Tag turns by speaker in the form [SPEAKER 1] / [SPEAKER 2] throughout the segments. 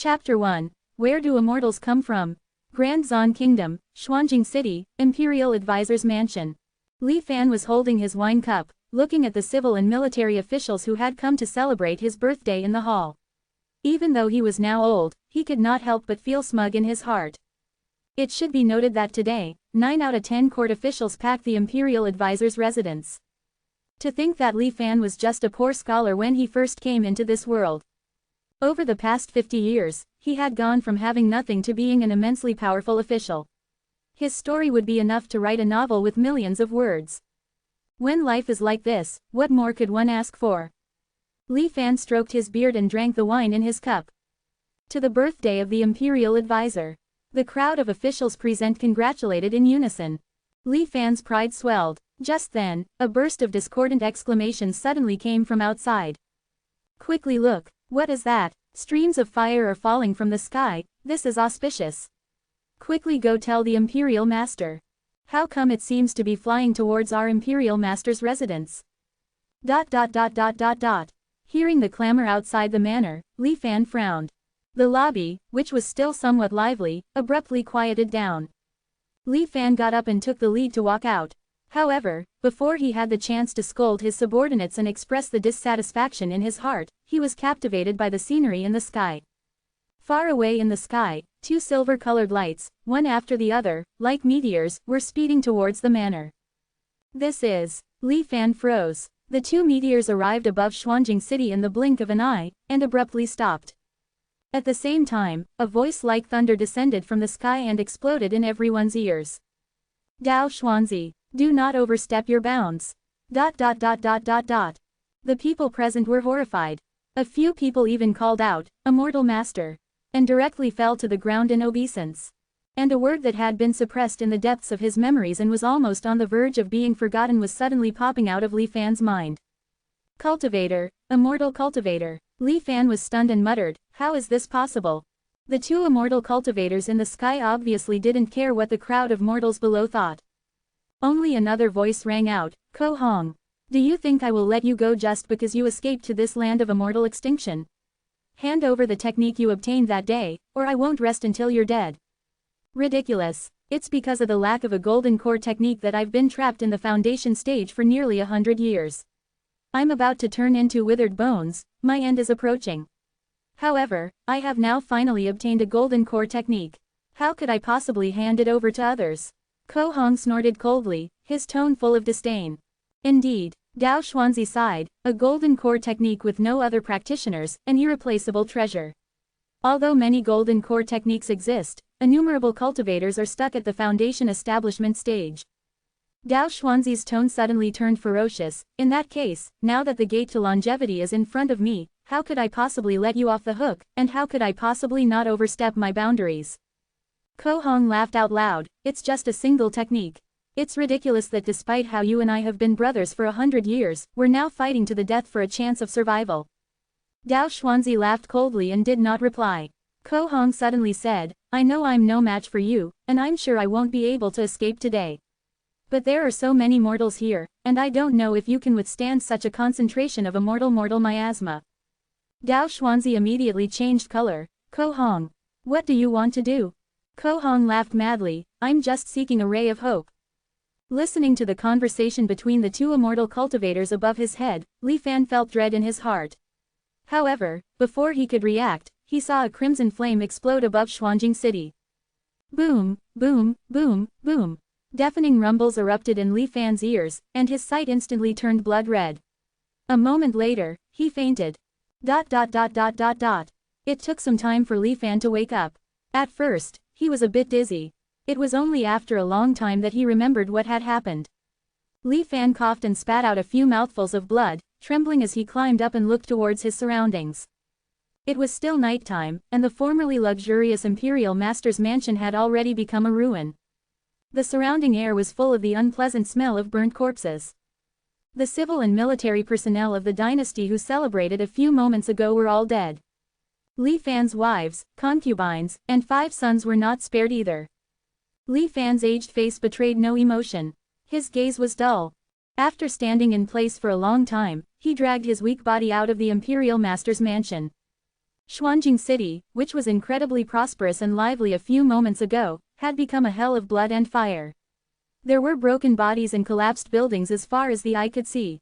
[SPEAKER 1] Chapter 1. Where do immortals come from? Grand Zon Kingdom, Xuanjing City, Imperial Advisor's Mansion. Li Fan was holding his wine cup, looking at the civil and military officials who had come to celebrate his birthday in the hall. Even though he was now old, he could not help but feel smug in his heart. It should be noted that today, 9 out of 10 court officials packed the Imperial Advisor's residence. To think that Li Fan was just a poor scholar when he first came into this world. Over the past 50 years, he had gone from having nothing to being an immensely powerful official. His story would be enough to write a novel with millions of words. When life is like this, what more could one ask for? Li Fan stroked his beard and drank the wine in his cup. To the birthday of the Imperial Advisor. The crowd of officials present congratulated in unison. Li Fan's pride swelled. Just then, a burst of discordant exclamations suddenly came from outside. Quickly look, what is that? Streams of fire are falling from the sky, this is auspicious. Quickly go tell the Imperial Master. How come it seems to be flying towards our Imperial Master's residence? Hearing the clamor outside the manor, Li Fan frowned. The lobby, which was still somewhat lively, abruptly quieted down. Li Fan got up and took the lead to walk out. However, before he had the chance to scold his subordinates and express the dissatisfaction in his heart, he was captivated by the scenery in the sky. Far away in the sky, 2 silver-colored lights, one after the other, like meteors, were speeding towards the manor. This is... Li Fan froze. The 2 meteors arrived above Xuanjing City in the blink of an eye, and abruptly stopped. At the same time, a voice like thunder descended from the sky and exploded in everyone's ears. Dao Xuanzi, do not overstep your bounds. The people present were horrified. A few people even called out, Immortal Master, and directly fell to the ground in obeisance. And a word that had been suppressed in the depths of his memories and was almost on the verge of being forgotten was suddenly popping out of Li Fan's mind. Cultivator, Immortal Cultivator. Li Fan was stunned and muttered, how is this possible? The 2 immortal cultivators in the sky obviously didn't care what the crowd of mortals below thought. Only another voice rang out, Ko Hong. Do you think I will let you go just because you escaped to this land of immortal extinction? Hand over the technique you obtained that day, or I won't rest until you're dead. Ridiculous. It's because of the lack of a golden core technique that I've been trapped in the foundation stage for nearly 100 years. I'm about to turn into withered bones, my end is approaching. However, I have now finally obtained a golden core technique. How could I possibly hand it over to others? Ko Hong snorted coldly, his tone full of disdain. Indeed, Dao Xuanzi sighed, a golden core technique with no other practitioners, an irreplaceable treasure. Although many golden core techniques exist, innumerable cultivators are stuck at the foundation establishment stage. Dao Xuanzi's tone suddenly turned ferocious. In that case, now that the gate to longevity is in front of me, how could I possibly let you off the hook, and how could I possibly not overstep my boundaries? Ko Hong laughed out loud, it's just a single technique. It's ridiculous that despite how you and I have been brothers for 100 years, we're now fighting to the death for a chance of survival. Dao Xuanzi laughed coldly and did not reply. Ko Hong suddenly said, I know I'm no match for you, and I'm sure I won't be able to escape today. But there are so many mortals here, and I don't know if you can withstand such a concentration of immortal miasma. Dao Xuanzi immediately changed color. Ko Hong, what do you want to do? Ko Hong laughed madly, I'm just seeking a ray of hope. Listening to the conversation between the 2 immortal cultivators above his head, Li Fan felt dread in his heart. However, before he could react, he saw a crimson flame explode above Xuanjing City. Boom, boom, boom, boom. Deafening rumbles erupted in Li Fan's ears, and his sight instantly turned blood red. A moment later, he fainted. It took some time for Li Fan to wake up. At first, he was a bit dizzy. It was only after a long time that he remembered what had happened. Li Fan coughed and spat out a few mouthfuls of blood, trembling as he climbed up and looked towards his surroundings. It was still nighttime, and the formerly luxurious Imperial Master's mansion had already become a ruin. The surrounding air was full of the unpleasant smell of burnt corpses. The civil and military personnel of the dynasty who celebrated a few moments ago were all dead. Li Fan's wives, concubines, and 5 sons were not spared either. Li Fan's aged face betrayed no emotion. His gaze was dull. After standing in place for a long time, he dragged his weak body out of the Imperial Master's mansion. Xuanjing City, which was incredibly prosperous and lively a few moments ago, had become a hell of blood and fire. There were broken bodies and collapsed buildings as far as the eye could see.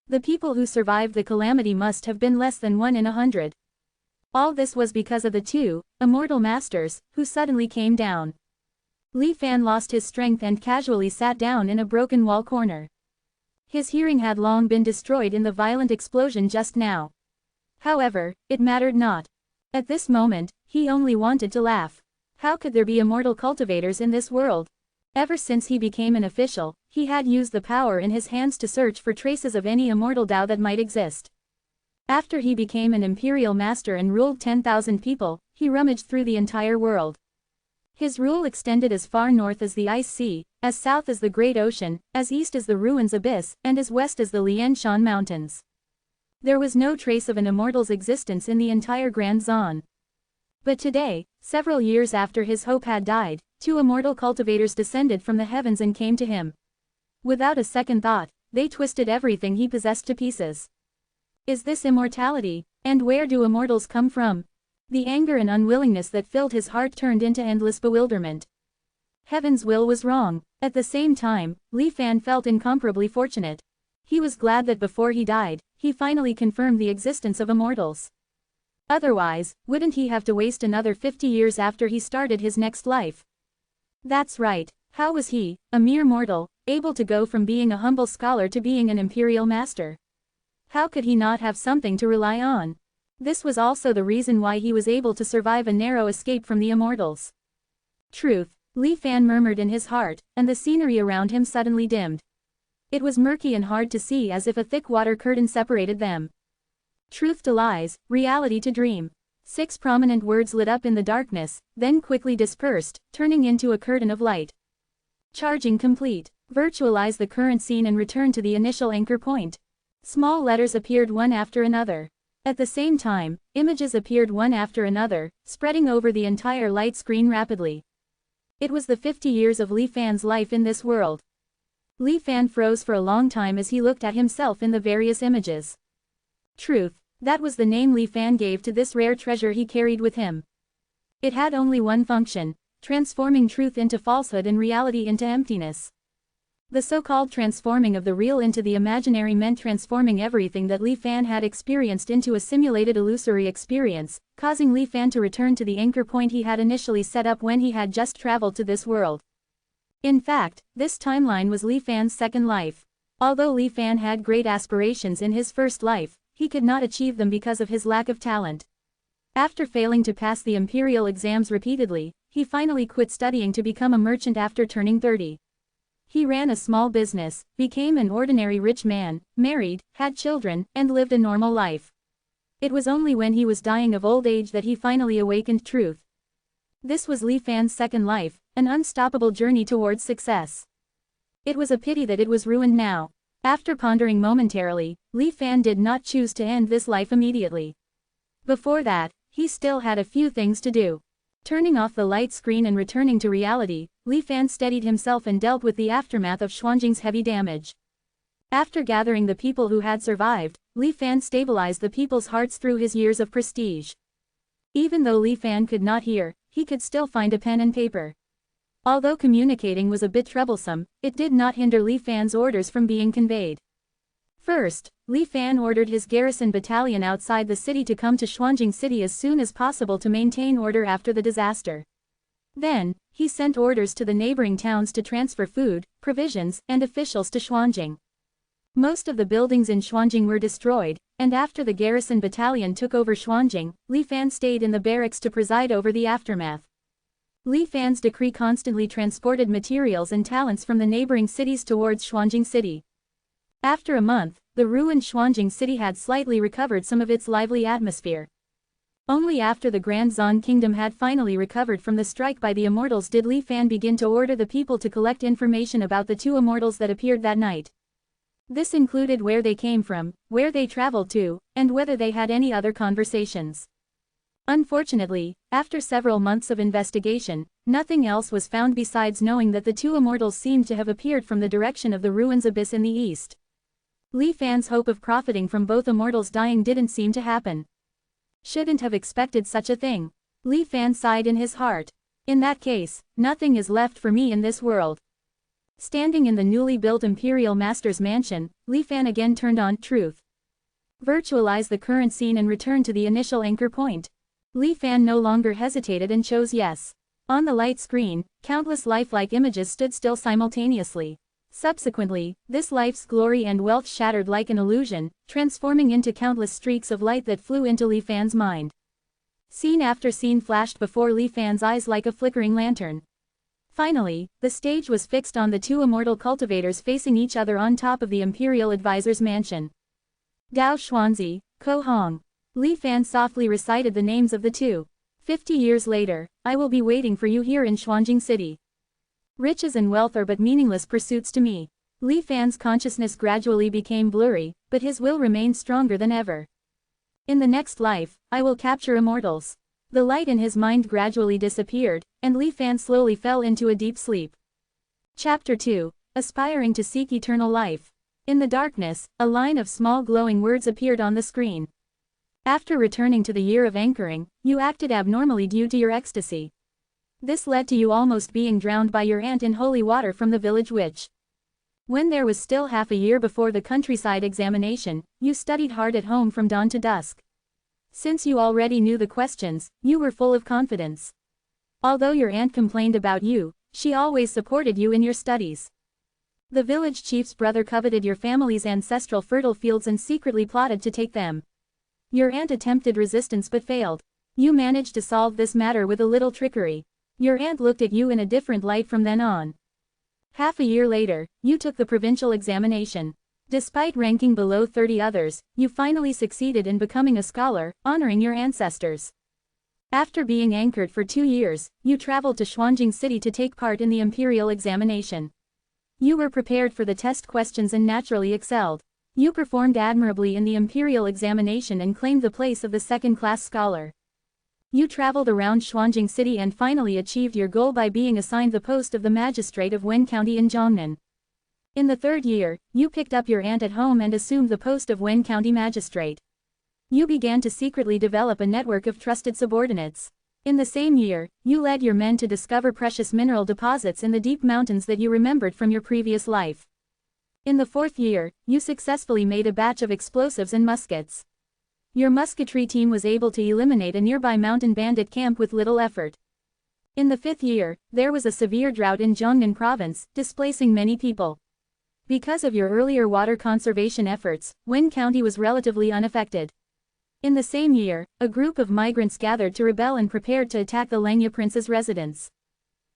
[SPEAKER 1] The people who survived the calamity must have been less than 1 in 100. All this was because of the two immortal masters who suddenly came down. Li Fan lost his strength and casually sat down in a broken wall corner. His hearing had long been destroyed in the violent explosion just now. However, it mattered not. At this moment, he only wanted to laugh. How could there be immortal cultivators in this world? Ever since he became an official, he had used the power in his hands to search for traces of any immortal Tao that might exist. After he became an imperial master and ruled 10,000 people, he rummaged through the entire world. His rule extended as far north as the Ice Sea, as south as the Great Ocean, as east as the Ruins Abyss, and as west as the Lianshan Mountains. There was no trace of an immortal's existence in the entire Grand Zone. But today, several years after his hope had died, 2 immortal cultivators descended from the heavens and came to him. Without a second thought, they twisted everything he possessed to pieces. Is this immortality? And where do immortals come from? The anger and unwillingness that filled his heart turned into endless bewilderment. Heaven's will was wrong. At the same time, Li Fan felt incomparably fortunate. He was glad that before he died, he finally confirmed the existence of immortals. Otherwise, wouldn't he have to waste another 50 years after he started his next life? That's right. How was he, a mere mortal, able to go from being a humble scholar to being an imperial master? How could he not have something to rely on? This was also the reason why he was able to survive a narrow escape from the immortals. Truth, Li Fan murmured in his heart, and the scenery around him suddenly dimmed. It was murky and hard to see as if a thick water curtain separated them. Truth to lies, reality to dream. 6 prominent words lit up in the darkness, then quickly dispersed, turning into a curtain of light. Charging complete. Virtualize the current scene and return to the initial anchor point. Small letters appeared one after another. At the same time, images appeared one after another, spreading over the entire light screen rapidly. It was the 50 years of Li Fan's life in this world. Li Fan froze for a long time as he looked at himself in the various images. Truth, that was the name Li Fan gave to this rare treasure he carried with him. It had only one function, transforming truth into falsehood and reality into emptiness. The so-called transforming of the real into the imaginary meant transforming everything that Li Fan had experienced into a simulated illusory experience, causing Li Fan to return to the anchor point he had initially set up when he had just traveled to this world. In fact, this timeline was Li Fan's second life. Although Li Fan had great aspirations in his first life, he could not achieve them because of his lack of talent. After failing to pass the imperial exams repeatedly, he finally quit studying to become a merchant after turning 30. He ran a small business, became an ordinary rich man, married, had children, and lived a normal life. It was only when he was dying of old age that he finally awakened truth. This was Li Fan's second life, an unstoppable journey towards success. It was a pity that it was ruined now. After pondering momentarily, Li Fan did not choose to end this life immediately. Before that, he still had a few things to do. Turning off the light screen and returning to reality, Li Fan steadied himself and dealt with the aftermath of Xuanjing's heavy damage. After gathering the people who had survived, Li Fan stabilized the people's hearts through his years of prestige. Even though Li Fan could not hear, he could still find a pen and paper. Although communicating was a bit troublesome, it did not hinder Li Fan's orders from being conveyed. First, Li Fan ordered his garrison battalion outside the city to come to Xuanjing City as soon as possible to maintain order after the disaster. Then, he sent orders to the neighboring towns to transfer food, provisions, and officials to Xuanjing. Most of the buildings in Xuanjing were destroyed, and after the garrison battalion took over Xuanjing, Li Fan stayed in the barracks to preside over the aftermath. Li Fan's decree constantly transported materials and talents from the neighboring cities towards Xuanjing City. After a month, the ruined Xuanjing City had slightly recovered some of its lively atmosphere. Only after the Grand Zon Kingdom had finally recovered from the strike by the Immortals did Li Fan begin to order the people to collect information about the 2 Immortals that appeared that night. This included where they came from, where they traveled to, and whether they had any other conversations. Unfortunately, after several months of investigation, nothing else was found besides knowing that the 2 Immortals seemed to have appeared from the direction of the Ruins Abyss in the east. Li Fan's hope of profiting from both Immortals dying didn't seem to happen. Shouldn't have expected such a thing. Li Fan sighed in his heart. In that case, nothing is left for me in this world. Standing in the newly built Imperial Master's mansion, Li Fan again turned on Truth. Virtualize the current scene and return to the initial anchor point. Li Fan no longer hesitated and chose yes. On the light screen, countless lifelike images stood still simultaneously. Subsequently, this life's glory and wealth shattered like an illusion, transforming into countless streaks of light that flew into Li Fan's mind. Scene after scene flashed before Li Fan's eyes like a flickering lantern. Finally, the stage was fixed on the two immortal cultivators facing each other on top of the Imperial Advisor's mansion. Gao Xuanzi, Ko Hong. Li Fan softly recited the names of the two. 50 years later, I will be waiting for you here in Xuanjing City. Riches and wealth are but meaningless pursuits to me. Li Fan's consciousness gradually became blurry, but his will remained stronger than ever. In the next life, I will capture immortals. The light in his mind gradually disappeared, and Li Fan slowly fell into a deep sleep. Chapter 2. Aspiring to seek eternal life. In the darkness, a line of small glowing words appeared on the screen. After returning to the year of anchoring, you acted abnormally due to your ecstasy. This led to you almost being drowned by your aunt in holy water from the village witch. When there was still half a year before the countryside examination, you studied hard at home from dawn to dusk. Since you already knew the questions, you were full of confidence. Although your aunt complained about you, she always supported you in your studies. The village chief's brother coveted your family's ancestral fertile fields and secretly plotted to take them. Your aunt attempted resistance but failed. You managed to solve this matter with a little trickery. Your aunt looked at you in a different light from then on. Half a year later, you took the provincial examination. Despite ranking below 30 others, you finally succeeded in becoming a scholar, honoring your ancestors. After being anchored for 2 years, you traveled to Xuanjing City to take part in the imperial examination. You were prepared for the test questions and naturally excelled. You performed admirably in the imperial examination and claimed the place of the second-class scholar. You traveled around Xuanjing City and finally achieved your goal by being assigned the post of the magistrate of Wen County in Jiangnan. In the 3rd year, you picked up your aunt at home and assumed the post of Wen County magistrate. You began to secretly develop a network of trusted subordinates. In the same year, you led your men to discover precious mineral deposits in the deep mountains that you remembered from your previous life. In the 4th year, you successfully made a batch of explosives and muskets. Your musketry team was able to eliminate a nearby mountain bandit camp with little effort. In the 5th year, there was a severe drought in Jiangnan province, displacing many people. Because of your earlier water conservation efforts, Wen County was relatively unaffected. In the same year, a group of migrants gathered to rebel and prepared to attack the Langya prince's residence.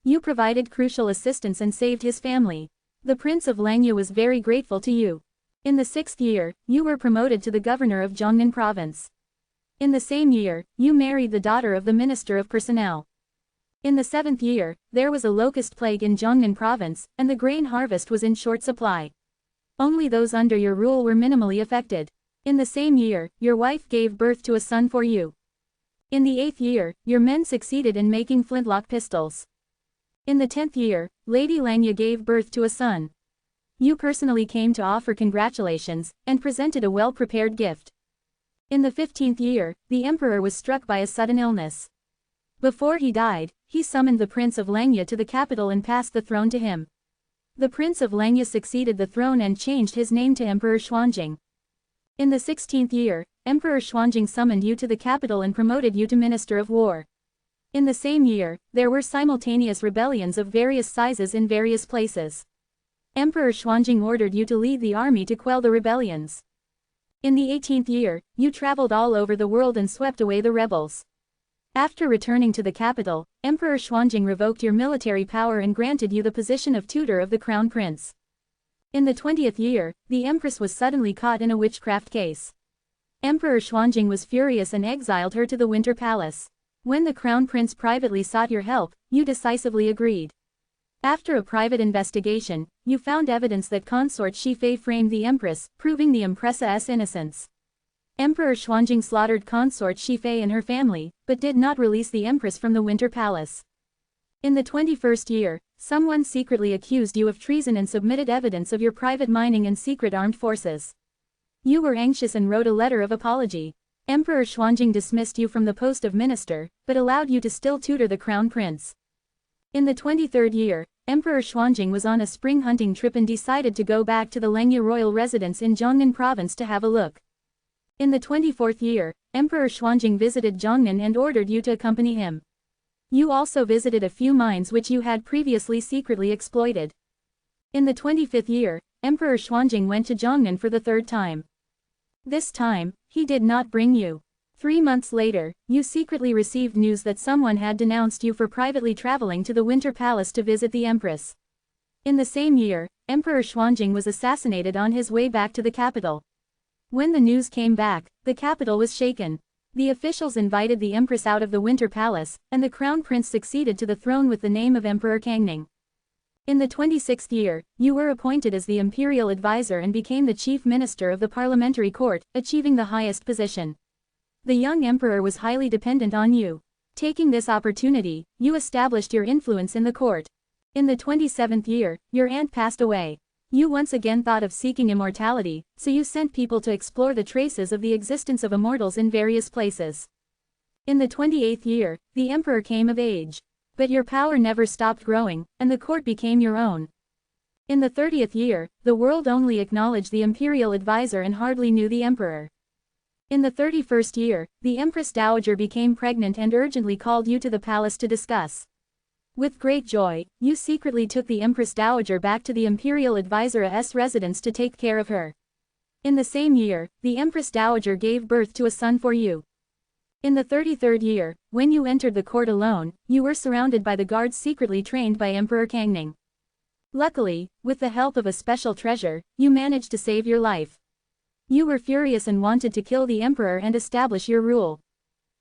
[SPEAKER 1] You provided crucial assistance and saved his family. The Prince of Langya was very grateful to you. In the 6th year, you were promoted to the governor of Jiangnan province. In the same year, you married the daughter of the Minister of Personnel. In the 7th year, there was a locust plague in Jiangnan province, and the grain harvest was in short supply. Only those under your rule were minimally affected. In the same year, your wife gave birth to a son for you. In the 8th year, your men succeeded in making flintlock pistols. In the 10th year, Lady Langya gave birth to a son. You personally came to offer congratulations, and presented a well-prepared gift. In the 15th year, the emperor was struck by a sudden illness. Before he died, he summoned the Prince of Langya to the capital and passed the throne to him. The Prince of Langya succeeded the throne and changed his name to Emperor Xuanjing. In the 16th year, Emperor Xuanjing summoned you to the capital and promoted you to Minister of War. In the same year, there were simultaneous rebellions of various sizes in various places. Emperor Xuanjing ordered you to lead the army to quell the rebellions. In the 18th year, you traveled all over the world and swept away the rebels. After returning to the capital, Emperor Xuanjing revoked your military power and granted you the position of tutor of the crown prince. In the 20th year, the empress was suddenly caught in a witchcraft case. Emperor Xuanjing was furious and exiled her to the Winter Palace. When the crown prince privately sought your help, you decisively agreed. After a private investigation, you found evidence that consort Shifei framed the empress, proving the empress's innocence. Emperor Xuanjing slaughtered consort Shifei and her family, but did not release the empress from the Winter Palace. In the 21st year, someone secretly accused you of treason and submitted evidence of your private mining and secret armed forces. You were anxious and wrote a letter of apology. Emperor Xuanjing dismissed you from the post of minister, but allowed you to still tutor the crown prince. In the 23rd year, Emperor Xuanjing was on a spring hunting trip and decided to go back to the Lengya royal residence in Jiangnan province to have a look. In the 24th year, Emperor Xuanjing visited Jiangnan and ordered you to accompany him. You also visited a few mines which you had previously secretly exploited. In the 25th year, Emperor Xuanjing went to Jiangnan for the third time. This time, he did not bring you. 3 months later, you secretly received news that someone had denounced you for privately traveling to the Winter Palace to visit the Empress. In the same year, Emperor Xuanjing was assassinated on his way back to the capital. When the news came back, the capital was shaken. The officials invited the Empress out of the Winter Palace, and the Crown Prince succeeded to the throne with the name of Emperor Kangning. In the 26th year, you were appointed as the imperial advisor and became the chief minister of the parliamentary court, achieving the highest position. The young emperor was highly dependent on you. Taking this opportunity, you established your influence in the court. In the 27th year, your aunt passed away. You once again thought of seeking immortality, so you sent people to explore the traces of the existence of immortals in various places. In the 28th year, the emperor came of age. But your power never stopped growing, and the court became your own. In the 30th year, the world only acknowledged the imperial advisor and hardly knew the emperor. In the 31st year, the Empress Dowager became pregnant and urgently called you to the palace to discuss. With great joy, you secretly took the Empress Dowager back to the imperial advisor's residence to take care of her. In the same year, the Empress Dowager gave birth to a son for you. In the 33rd year, when you entered the court alone, you were surrounded by the guards secretly trained by Emperor Kangning. Luckily, with the help of a special treasure, you managed to save your life. You were furious and wanted to kill the emperor and establish your rule.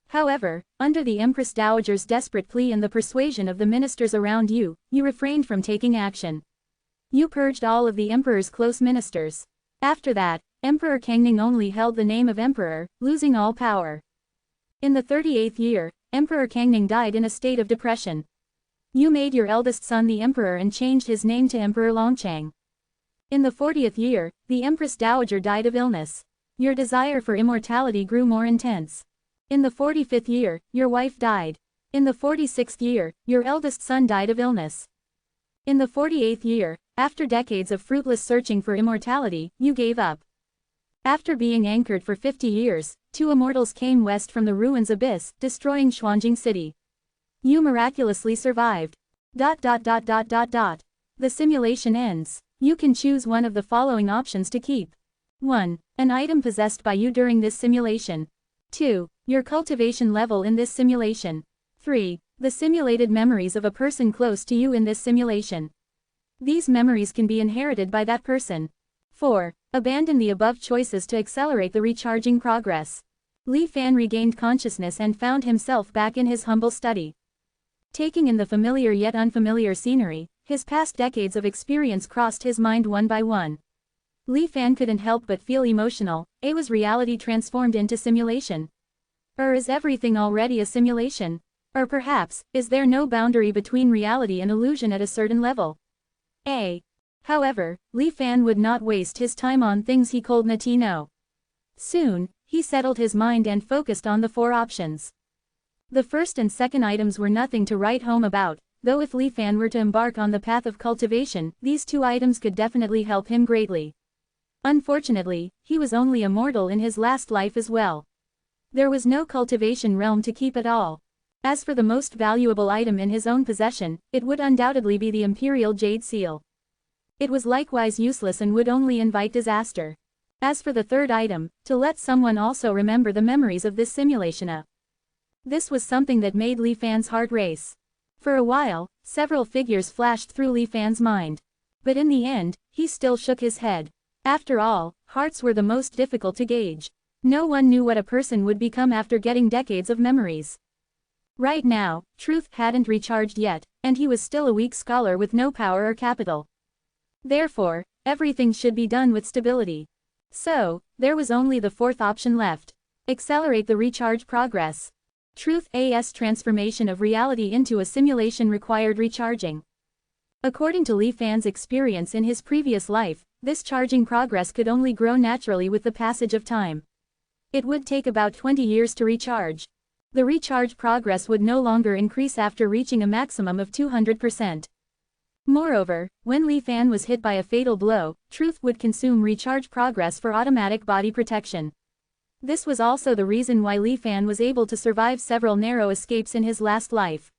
[SPEAKER 1] However, under the Empress Dowager's desperate plea and the persuasion of the ministers around you, you refrained from taking action. You purged all of the emperor's close ministers. After that, Emperor Kangning only held the name of emperor, losing all power. In the 38th year, Emperor Kangning died in a state of depression. You made your eldest son the emperor and changed his name to Emperor Longchang. In the 40th year, the Empress Dowager died of illness. Your desire for immortality grew more intense. In the 45th year, your wife died. In the 46th year, your eldest son died of illness. In the 48th year, after decades of fruitless searching for immortality, you gave up. After being anchored for 50 years, 2 immortals came west from the ruins abyss, destroying Xuanjing City. You miraculously survived. The simulation ends. You can choose one of the following options to keep. 1. An item possessed by you during this simulation. 2. Your cultivation level in this simulation. 3. The simulated memories of a person close to you in this simulation. These memories can be inherited by that person. 4. Abandon the above choices to accelerate the recharging progress. Li Fan regained consciousness and found himself back in his humble study. Taking in the familiar yet unfamiliar scenery, his past decades of experience crossed his mind one by one. Li Fan couldn't help but feel emotional. Was reality transformed into simulation? Or is everything already a simulation? Or perhaps, is there no boundary between reality and illusion at a certain level? However, Li Fan would not waste his time on things he could not know. Soon, he settled his mind and focused on the 4 options. The first and second items were nothing to write home about, though if Li Fan were to embark on the path of cultivation, these 2 items could definitely help him greatly. Unfortunately, he was only a mortal in his last life as well. There was no cultivation realm to keep at all. As for the most valuable item in his own possession, it would undoubtedly be the Imperial Jade Seal. It was likewise useless and would only invite disaster. As for the third item, to let someone also remember the memories of this simulation. This was something that made Li Fan's heart race. For a while, several figures flashed through Li Fan's mind. But in the end, he still shook his head. After all, hearts were the most difficult to gauge. No one knew what a person would become after getting decades of memories. Right now, truth hadn't recharged yet, and he was still a weak scholar with no power or capital. Therefore, everything should be done with stability. So, there was only the 4th option left. Accelerate the recharge progress. Truth's transformation of reality into a simulation required recharging. According to Li Fan's experience in his previous life, this charging progress could only grow naturally with the passage of time. It would take about 20 years to recharge. The recharge progress would no longer increase after reaching a maximum of 200%. Moreover, when Li Fan was hit by a fatal blow, truth would consume recharge progress for automatic body protection. This was also the reason why Li Fan was able to survive several narrow escapes in his last life.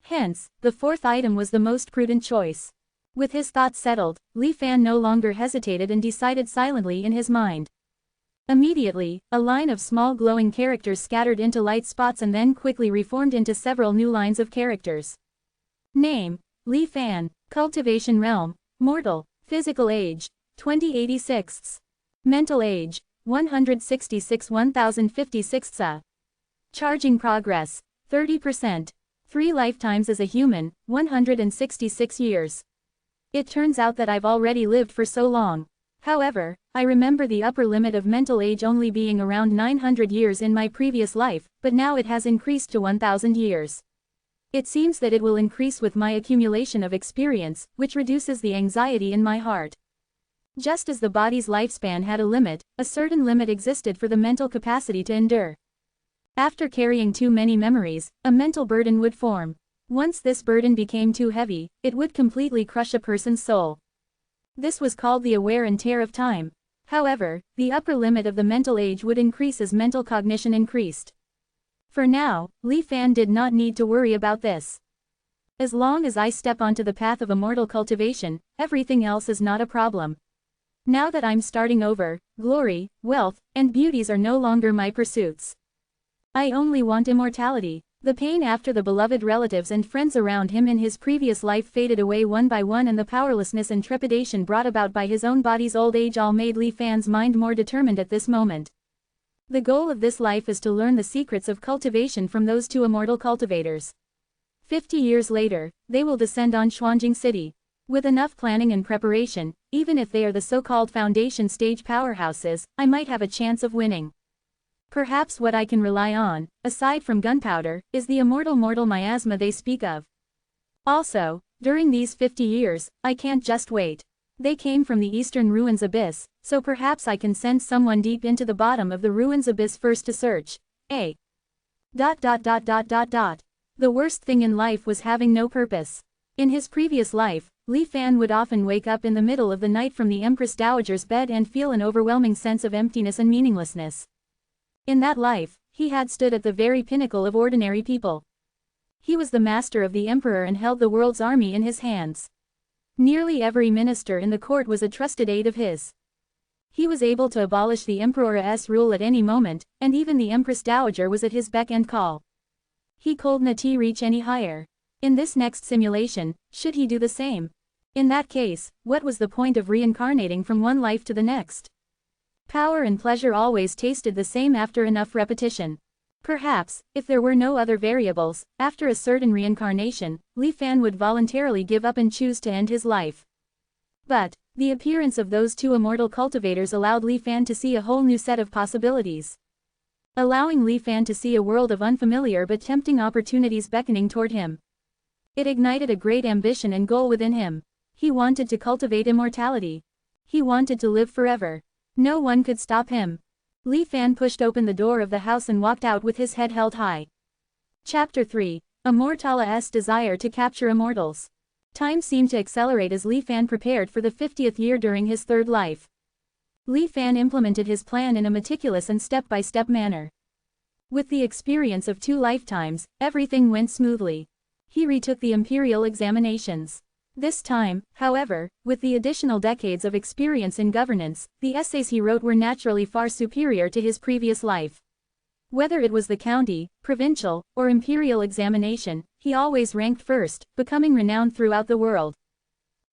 [SPEAKER 1] Hence, the fourth item was the most prudent choice. With his thoughts settled, Li Fan no longer hesitated and decided silently in his mind. Immediately, a line of small glowing characters scattered into light spots and then quickly reformed into several new lines of characters. Name: Li Fan. Cultivation realm: mortal. Physical age: 2086. Mental age: 166 1056. Charging progress: 30%. 3 lifetimes as a human, 166 years. It turns out that I've already lived for so long. However, I remember the upper limit of mental age only being around 900 years in my previous life, but now it has increased to 1000 years. It seems that it will increase with my accumulation of experience, which reduces the anxiety in my heart. Just as the body's lifespan had a limit, a certain limit existed for the mental capacity to endure. After carrying too many memories, a mental burden would form. Once this burden became too heavy, it would completely crush a person's soul. This was called the wear and tear of time. However, the upper limit of the mental age would increase as mental cognition increased. For now, Li Fan did not need to worry about this. As long as I step onto the path of immortal cultivation, everything else is not a problem. Now that I'm starting over, glory, wealth, and beauties are no longer my pursuits. I only want immortality. The pain after the beloved relatives and friends around him in his previous life faded away one by one, and the powerlessness and trepidation brought about by his own body's old age all made Li Fan's mind more determined at this moment. The goal of this life is to learn the secrets of cultivation from those 2 immortal cultivators. 50 years later, they will descend on Xuanjing City. With enough planning and preparation, even if they are the so-called foundation stage powerhouses, I might have a chance of winning. Perhaps what I can rely on, aside from gunpowder, is the immortal mortal miasma they speak of. Also, during these 50 years, I can't just wait. They came from the eastern ruins abyss, so perhaps I can send someone deep into the bottom of the ruins abyss first to search. The worst thing in life was having no purpose. In his previous life, Li Fan would often wake up in the middle of the night from the Empress Dowager's bed and feel an overwhelming sense of emptiness and meaninglessness. In that life, he had stood at the very pinnacle of ordinary people. He was the master of the emperor and held the world's army in his hands. Nearly every minister in the court was a trusted aide of his. He was able to abolish the emperor's rule at any moment, and even the Empress Dowager was at his beck and call. He could not reach any higher. In this next simulation, should he do the same? In that case, what was the point of reincarnating from one life to the next? Power and pleasure always tasted the same after enough repetition. Perhaps, if there were no other variables, after a certain reincarnation, Li Fan would voluntarily give up and choose to end his life. But, the appearance of those 2 immortal cultivators allowed Li Fan to see a whole new set of possibilities. Allowing Li Fan to see a world of unfamiliar but tempting opportunities beckoning toward him. It ignited a great ambition and goal within him. He wanted to cultivate immortality. He wanted to live forever. No one could stop him. Li Fan pushed open the door of the house and walked out with his head held high. Chapter 3. Immortal's desire to capture immortals. Time seemed to accelerate as Li Fan prepared for the 50th year during his 3rd life. Li Fan implemented his plan in a meticulous and step-by-step manner. With the experience of 2 lifetimes, everything went smoothly. He retook the imperial examinations. This time, however, with the additional decades of experience in governance, the essays he wrote were naturally far superior to his previous life. Whether it was the county, provincial, or imperial examination, he always ranked first, becoming renowned throughout the world.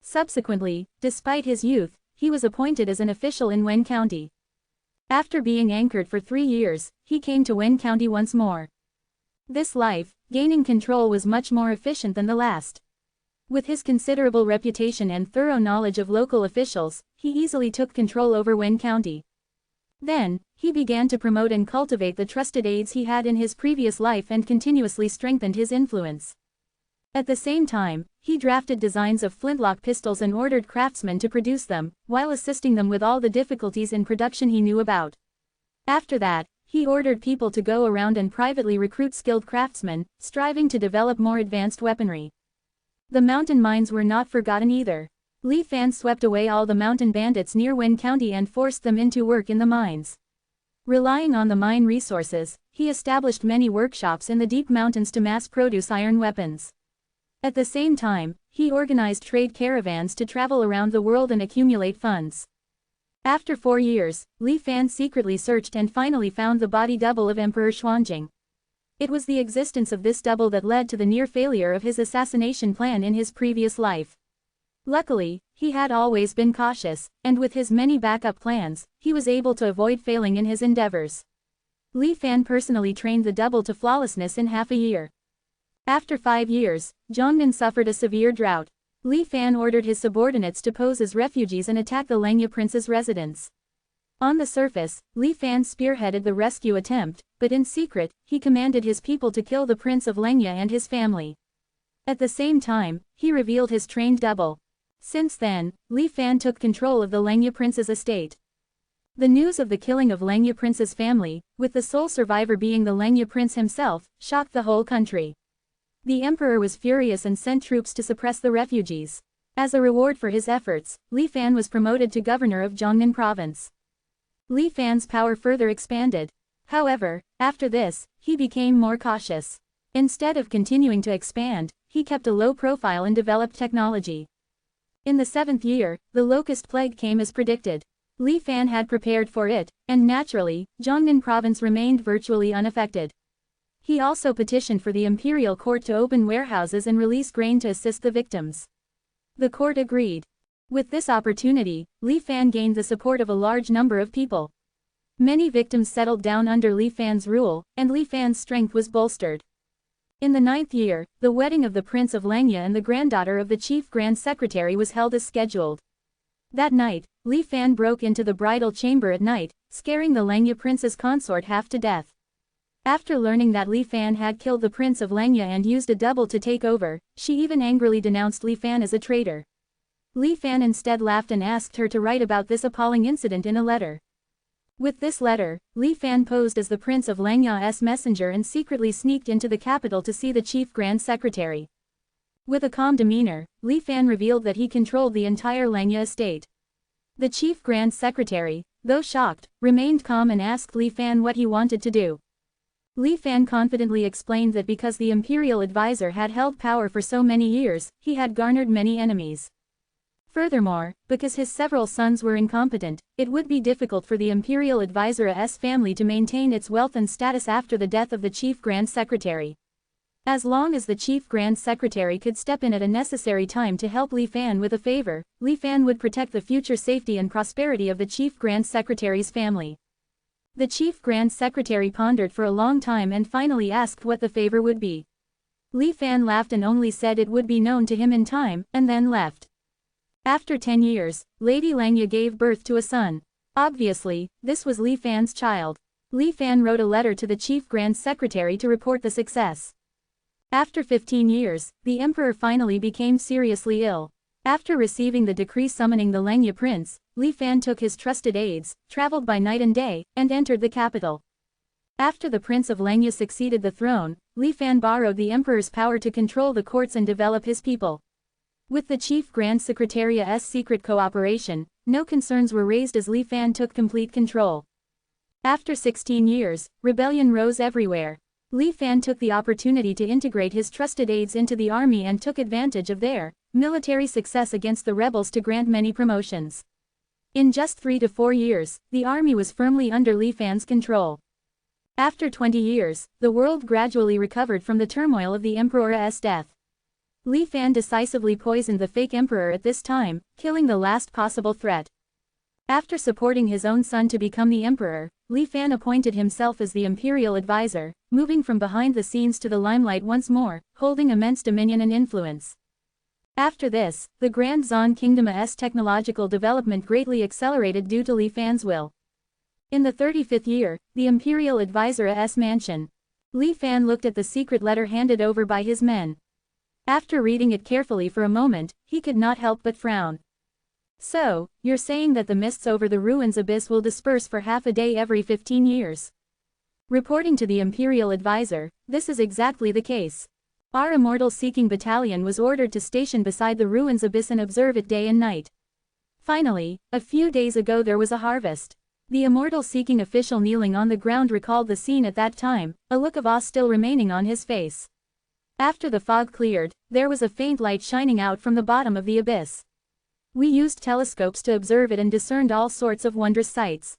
[SPEAKER 1] Subsequently, despite his youth, he was appointed as an official in Wen County. After being anchored for 3 years, he came to Wen County once more. This life, gaining control, was much more efficient than the last. With his considerable reputation and thorough knowledge of local officials, he easily took control over Wen County. Then, he began to promote and cultivate the trusted aides he had in his previous life and continuously strengthened his influence. At the same time, he drafted designs of flintlock pistols and ordered craftsmen to produce them, while assisting them with all the difficulties in production he knew about. After that, he ordered people to go around and privately recruit skilled craftsmen, striving to develop more advanced weaponry. The mountain mines were not forgotten either. Li Fan swept away all the mountain bandits near Wen County and forced them into work in the mines. Relying on the mine resources, he established many workshops in the deep mountains to mass-produce iron weapons. At the same time, he organized trade caravans to travel around the world and accumulate funds. After 4 years, Li Fan secretly searched and finally found the body double of Emperor Xuanjing. It was the existence of this double that led to the near failure of his assassination plan in his previous life. Luckily, he had always been cautious, and with his many backup plans, he was able to avoid failing in his endeavors. Li Fan personally trained the double to flawlessness in half a year. After 5 years, Zhongnan suffered a severe drought. Li Fan ordered his subordinates to pose as refugees and attack the Lengya prince's residence. On the surface, Li Fan spearheaded the rescue attempt, but in secret, he commanded his people to kill the prince of Lengya and his family. At the same time, he revealed his trained double. Since then, Li Fan took control of the Lengya prince's estate. The news of the killing of Lengya prince's family, with the sole survivor being the Lengya prince himself, shocked the whole country. The emperor was furious and sent troops to suppress the refugees. As a reward for his efforts, Li Fan was promoted to governor of Jiangnan province. Li Fan's power further expanded. However, after this, he became more cautious. Instead of continuing to expand, he kept a low profile and developed technology. In the 7th year, the locust plague came as predicted. Li Fan had prepared for it, and naturally, Jiangnan province remained virtually unaffected. He also petitioned for the imperial court to open warehouses and release grain to assist the victims. The court agreed. With this opportunity, Li Fan gained the support of a large number of people. Many victims settled down under Li Fan's rule, and Li Fan's strength was bolstered. In the 9th year, the wedding of the Prince of Lengya and the granddaughter of the Chief Grand Secretary was held as scheduled. That night, Li Fan broke into the bridal chamber at night, scaring the Lengya prince's consort half to death. After learning that Li Fan had killed the Prince of Lengya and used a double to take over, she even angrily denounced Li Fan as a traitor. Li Fan instead laughed and asked her to write about this appalling incident in a letter. With this letter, Li Fan posed as the Prince of Lengya's messenger and secretly sneaked into the capital to see the Chief Grand Secretary. With a calm demeanor, Li Fan revealed that he controlled the entire Lengya estate. The Chief Grand Secretary, though shocked, remained calm and asked Li Fan what he wanted to do. Li Fan confidently explained that because the imperial advisor had held power for so many years, he had garnered many enemies. Furthermore, because his several sons were incompetent, it would be difficult for the imperial advisor's family to maintain its wealth and status after the death of the Chief Grand Secretary. As long as the Chief Grand Secretary could step in at a necessary time to help Li Fan with a favor, Li Fan would protect the future safety and prosperity of the Chief Grand Secretary's family. The Chief Grand Secretary pondered for a long time and finally asked what the favor would be. Li Fan laughed and only said it would be known to him in time, and then left. After 10 years, Lady Lengya gave birth to a son. Obviously, this was Li Fan's child. Li Fan wrote a letter to the Chief Grand Secretary to report the success. After 15 years, the emperor finally became seriously ill. After receiving the decree summoning the Lengya prince, Li Fan took his trusted aides, traveled by night and day, and entered the capital. After the Prince of Lengya succeeded the throne, Li Fan borrowed the emperor's power to control the courts and develop his people. With the Chief Grand Secretariat's secret cooperation, no concerns were raised as Li Fan took complete control. After 16 years, rebellion rose everywhere. Li Fan took the opportunity to integrate his trusted aides into the army and took advantage of their military success against the rebels to grant many promotions. In just 3 to 4 years, the army was firmly under Li Fan's control. After 20 years, the world gradually recovered from the turmoil of the emperor's death. Li Fan decisively poisoned the fake emperor at this time, killing the last possible threat. After supporting his own son to become the emperor, Li Fan appointed himself as the imperial advisor, moving from behind the scenes to the limelight once more, holding immense dominion and influence. After this, the Grand Zan Kingdom's technological development greatly accelerated due to Li Fan's will. In the 35th year, the imperial advisor's mansion. Li Fan looked at the secret letter handed over by his men. After reading it carefully for a moment, he could not help but frown. So, you're saying that the mists over the ruins abyss will disperse for half a day every 15 years? Reporting to the Imperial Advisor, this is exactly the case. Our Immortal-seeking battalion was ordered to station beside the ruins abyss and observe it day and night. Finally, a few days ago there was a harvest. The Immortal-seeking official kneeling on the ground recalled the scene at that time, a look of awe still remaining on his face. After the fog cleared, there was a faint light shining out from the bottom of the abyss. We used telescopes to observe it and discerned all sorts of wondrous sights.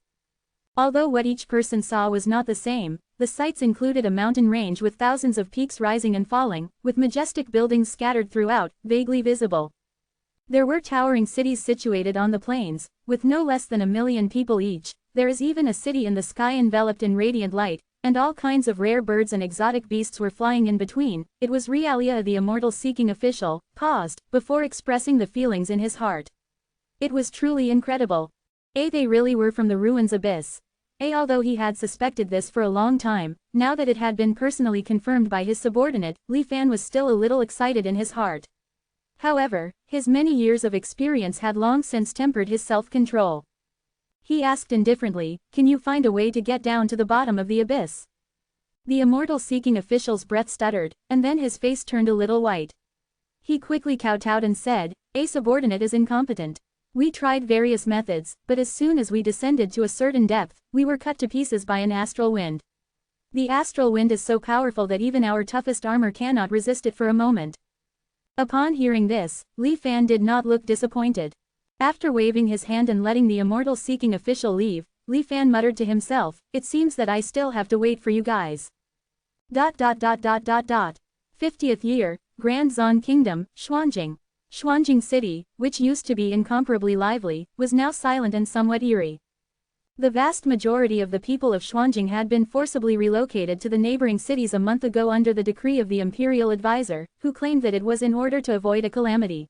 [SPEAKER 1] Although what each person saw was not the same, the sights included a mountain range with thousands of peaks rising and falling, with majestic buildings scattered throughout, vaguely visible. There were towering cities situated on the plains, with no less than 1 million people each. There is even a city in the sky enveloped in radiant light, and all kinds of rare birds and exotic beasts were flying in between. It was Realia, the Immortal-seeking official, paused, before expressing the feelings in his heart. It was truly incredible. They really were from the ruins abyss. Although he had suspected this for a long time, now that it had been personally confirmed by his subordinate, Li Fan was still a little excited in his heart. However, his many years of experience had long since tempered his self-control. He asked indifferently, "Can you find a way to get down to the bottom of the abyss?" The Immortal-seeking official's breath stuttered, and then his face turned a little white. He quickly kowtowed and said, "A subordinate is incompetent. We tried various methods, but as soon as we descended to a certain depth, we were cut to pieces by an astral wind. The astral wind is so powerful that even our toughest armor cannot resist it for a moment." Upon hearing this, Li Fan did not look disappointed. After waving his hand and letting the Immortal-seeking official leave, Li Fan muttered to himself, "It seems that I still have to wait for you guys." 50th year, Grand Zon Kingdom, Xuanjing. Xuanjing City, which used to be incomparably lively, was now silent and somewhat eerie. The vast majority of the people of Xuanjing had been forcibly relocated to the neighboring cities a month ago under the decree of the Imperial Advisor, who claimed that it was in order to avoid a calamity.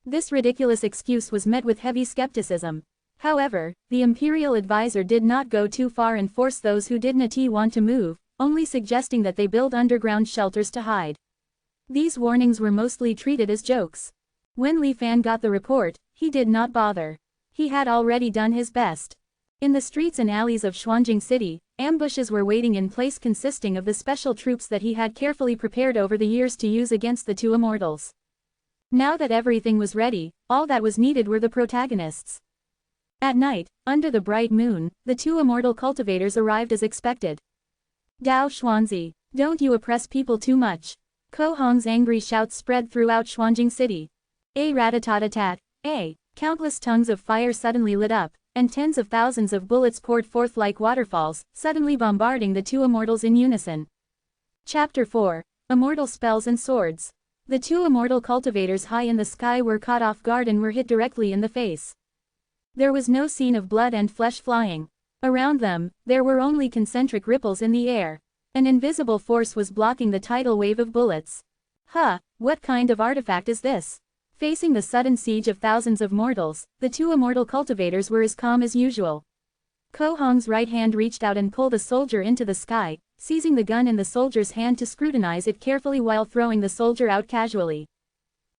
[SPEAKER 1] This ridiculous excuse was met with heavy skepticism. However, the Imperial Advisor did not go too far and force those who did not want to move, only suggesting that they build underground shelters to hide. These warnings were mostly treated as jokes. When Li Fan got the report, he did not bother. He had already done his best. In the streets and alleys of Xuanjing City, ambushes were waiting in place consisting of the special troops that he had carefully prepared over the years to use against the two immortals. Now that everything was ready, all that was needed were the protagonists. At night, under the bright moon, the two immortal cultivators arrived as expected. "Dao Xuanzi, don't you oppress people too much." Ko Hong's angry shouts spread throughout Xuanjing City. Rat-a-tat-a-tat, countless tongues of fire suddenly lit up, and tens of thousands of bullets poured forth like waterfalls, suddenly bombarding the two immortals in unison. Chapter 4. Immortal Spells and Swords. The two immortal cultivators high in the sky were caught off guard and were hit directly in the face. There was no scene of blood and flesh flying. Around them, there were only concentric ripples in the air. An invisible force was blocking the tidal wave of bullets. What kind of artifact is this? Facing the sudden siege of thousands of mortals, the two immortal cultivators were as calm as usual. Ko Hong's right hand reached out and pulled a soldier into the sky, seizing the gun in the soldier's hand to scrutinize it carefully while throwing the soldier out casually.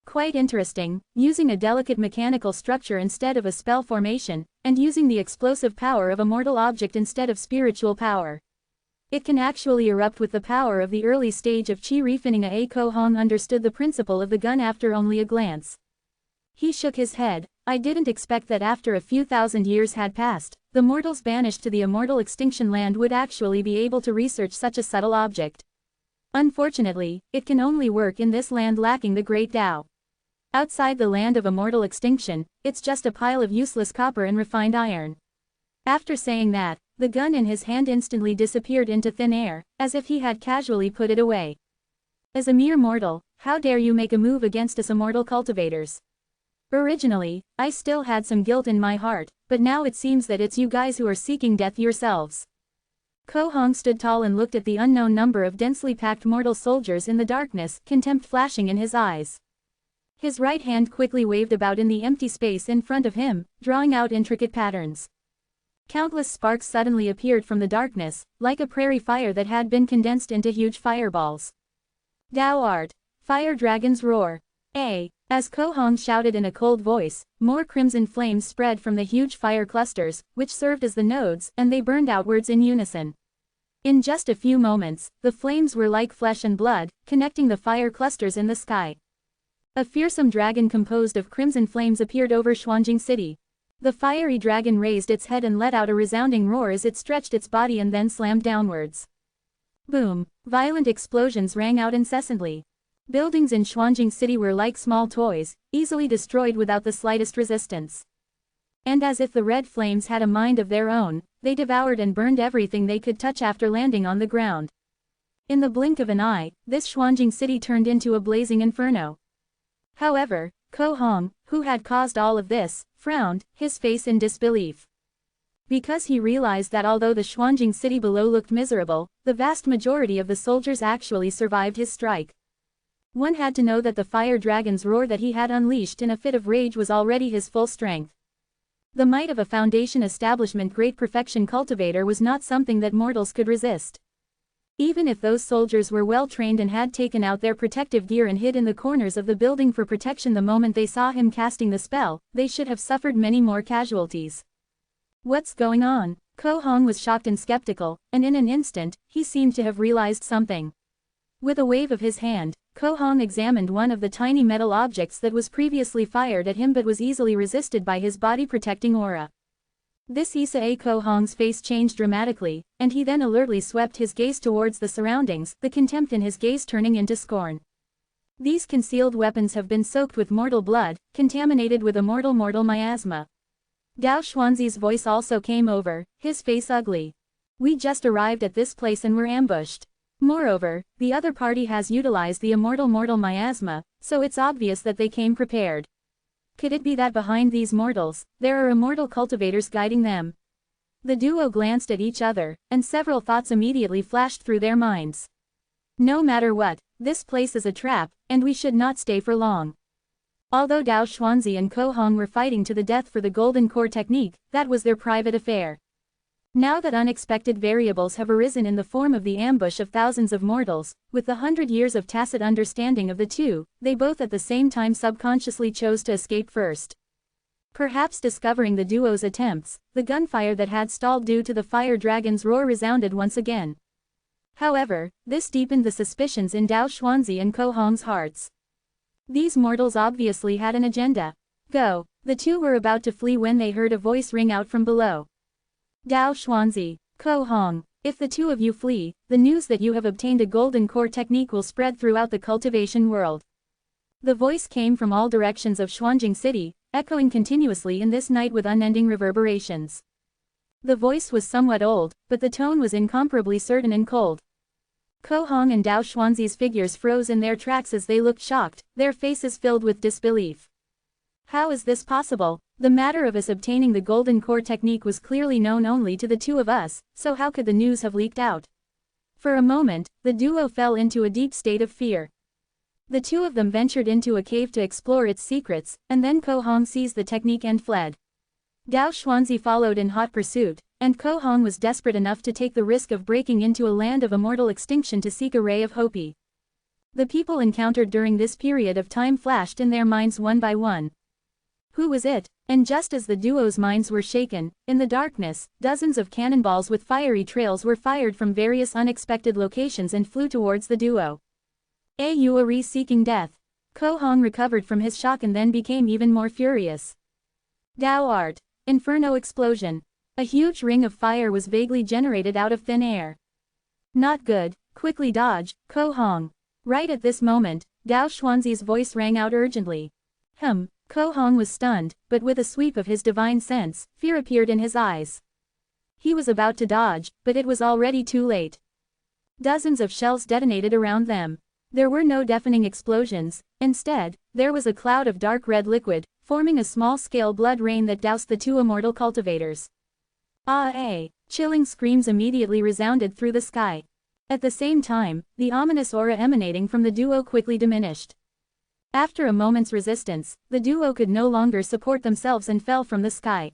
[SPEAKER 1] Quite interesting, using a delicate mechanical structure instead of a spell formation, and using the explosive power of a mortal object instead of spiritual power. It can actually erupt with the power of the early stage of Qi refining. Ko Hong understood the principle of the gun after only a glance. He shook his head. "I didn't expect that after a few thousand years had passed, the mortals banished to the immortal extinction land would actually be able to research such a subtle object. Unfortunately, it can only work in this land lacking the great Tao. Outside the land of immortal extinction, it's just a pile of useless copper and refined iron." After saying that, the gun in his hand instantly disappeared into thin air, as if he had casually put it away. "As a mere mortal, how dare you make a move against us immortal cultivators? Originally, I still had some guilt in my heart, but now it seems that it's you guys who are seeking death yourselves." Ko Hong stood tall and looked at the unknown number of densely packed mortal soldiers in the darkness, contempt flashing in his eyes. His right hand quickly waved about in the empty space in front of him, drawing out intricate patterns. Countless sparks suddenly appeared from the darkness, like a prairie fire that had been condensed into huge fireballs. "Dao Art. Fire Dragon's Roar. As Ko Hong shouted in a cold voice, more crimson flames spread from the huge fire clusters, which served as the nodes, and they burned outwards in unison. In just a few moments, the flames were like flesh and blood, connecting the fire clusters in the sky. A fearsome dragon composed of crimson flames appeared over Xuanjing City. The fiery dragon raised its head and let out a resounding roar as it stretched its body and then slammed downwards. Boom! Violent explosions rang out incessantly. Buildings in Xuanjing City were like small toys, easily destroyed without the slightest resistance. And as if the red flames had a mind of their own, they devoured and burned everything they could touch after landing on the ground. In the blink of an eye, this Xuanjing City turned into a blazing inferno. However, Ko Hong, who had caused all of this, frowned, his face in disbelief. Because he realized that although the Xuanjing City below looked miserable, the vast majority of the soldiers actually survived his strike. One had to know that the fire dragon's roar that he had unleashed in a fit of rage was already his full strength. The might of a Foundation establishment great perfection cultivator was not something that mortals could resist. Even if those soldiers were well trained and had taken out their protective gear and hid in the corners of the building for protection the moment they saw him casting the spell, they should have suffered many more casualties. What's going on? Ko Hong was shocked and skeptical, and in an instant, he seemed to have realized something. With a wave of his hand, Ko Hong examined one of the tiny metal objects that was previously fired at him but was easily resisted by his body-protecting aura. This Isa Ko Hong's face changed dramatically, and he then alertly swept his gaze towards the surroundings, the contempt in his gaze turning into scorn. These concealed weapons have been soaked with mortal blood, contaminated with immortal miasma. Dao Xuanzi's voice also came over, his face ugly. We just arrived at this place and were ambushed. Moreover, the other party has utilized the immortal miasma, so it's obvious that they came prepared. Could it be that behind these mortals, there are immortal cultivators guiding them? The duo glanced at each other, and several thoughts immediately flashed through their minds. No matter what, this place is a trap, and we should not stay for long. Although Dao Xuanzi and Ko Hong were fighting to the death for the golden core technique, that was their private affair. Now that unexpected variables have arisen in the form of the ambush of thousands of mortals, with the 100 years of tacit understanding of the two, they both at the same time subconsciously chose to escape first. Perhaps discovering the duo's attempts, the gunfire that had stalled due to the fire dragon's roar resounded once again. However, this deepened the suspicions in Dao Xuanzi and Ko Hong's hearts. These mortals obviously had an agenda. Go! The two were about to flee when they heard a voice ring out from below. Dao Xuanzi, Ko Hong, if the two of you flee, the news that you have obtained a golden core technique will spread throughout the cultivation world. The voice came from all directions of Xuanjing City, echoing continuously in this night with unending reverberations. The voice was somewhat old, but the tone was incomparably certain and cold. Ko Hong and Dao Xuanzi's figures froze in their tracks as they looked shocked, their faces filled with disbelief. How is this possible? The matter of us obtaining the golden core technique was clearly known only to the two of us, so how could the news have leaked out? For a moment, the duo fell into a deep state of fear. The two of them ventured into a cave to explore its secrets, and then Ko Hong seized the technique and fled. Dao Xuanzi followed in hot pursuit, and Ko Hong was desperate enough to take the risk of breaking into a land of immortal extinction to seek a ray of hope. The people encountered during this period of time flashed in their minds one by one. Who was it? And just as the duo's minds were shaken, in the darkness, dozens of cannonballs with fiery trails were fired from various unexpected locations and flew towards the duo. Yuari seeking death. Ko Hong recovered from his shock and then became even more furious. Dao Art. Inferno explosion. A huge ring of fire was vaguely generated out of thin air. Not good, quickly dodge, Ko Hong. Right at this moment, Dao Xuanzi's voice rang out urgently. Ko Hong was stunned, but with a sweep of his divine sense, fear appeared in his eyes. He was about to dodge, but it was already too late. Dozens of shells detonated around them. There were no deafening explosions, instead, there was a cloud of dark red liquid, forming a small-scale blood rain that doused the two immortal cultivators. Chilling screams immediately resounded through the sky. At the same time, the ominous aura emanating from the duo quickly diminished. After a moment's resistance, the duo could no longer support themselves and fell from the sky.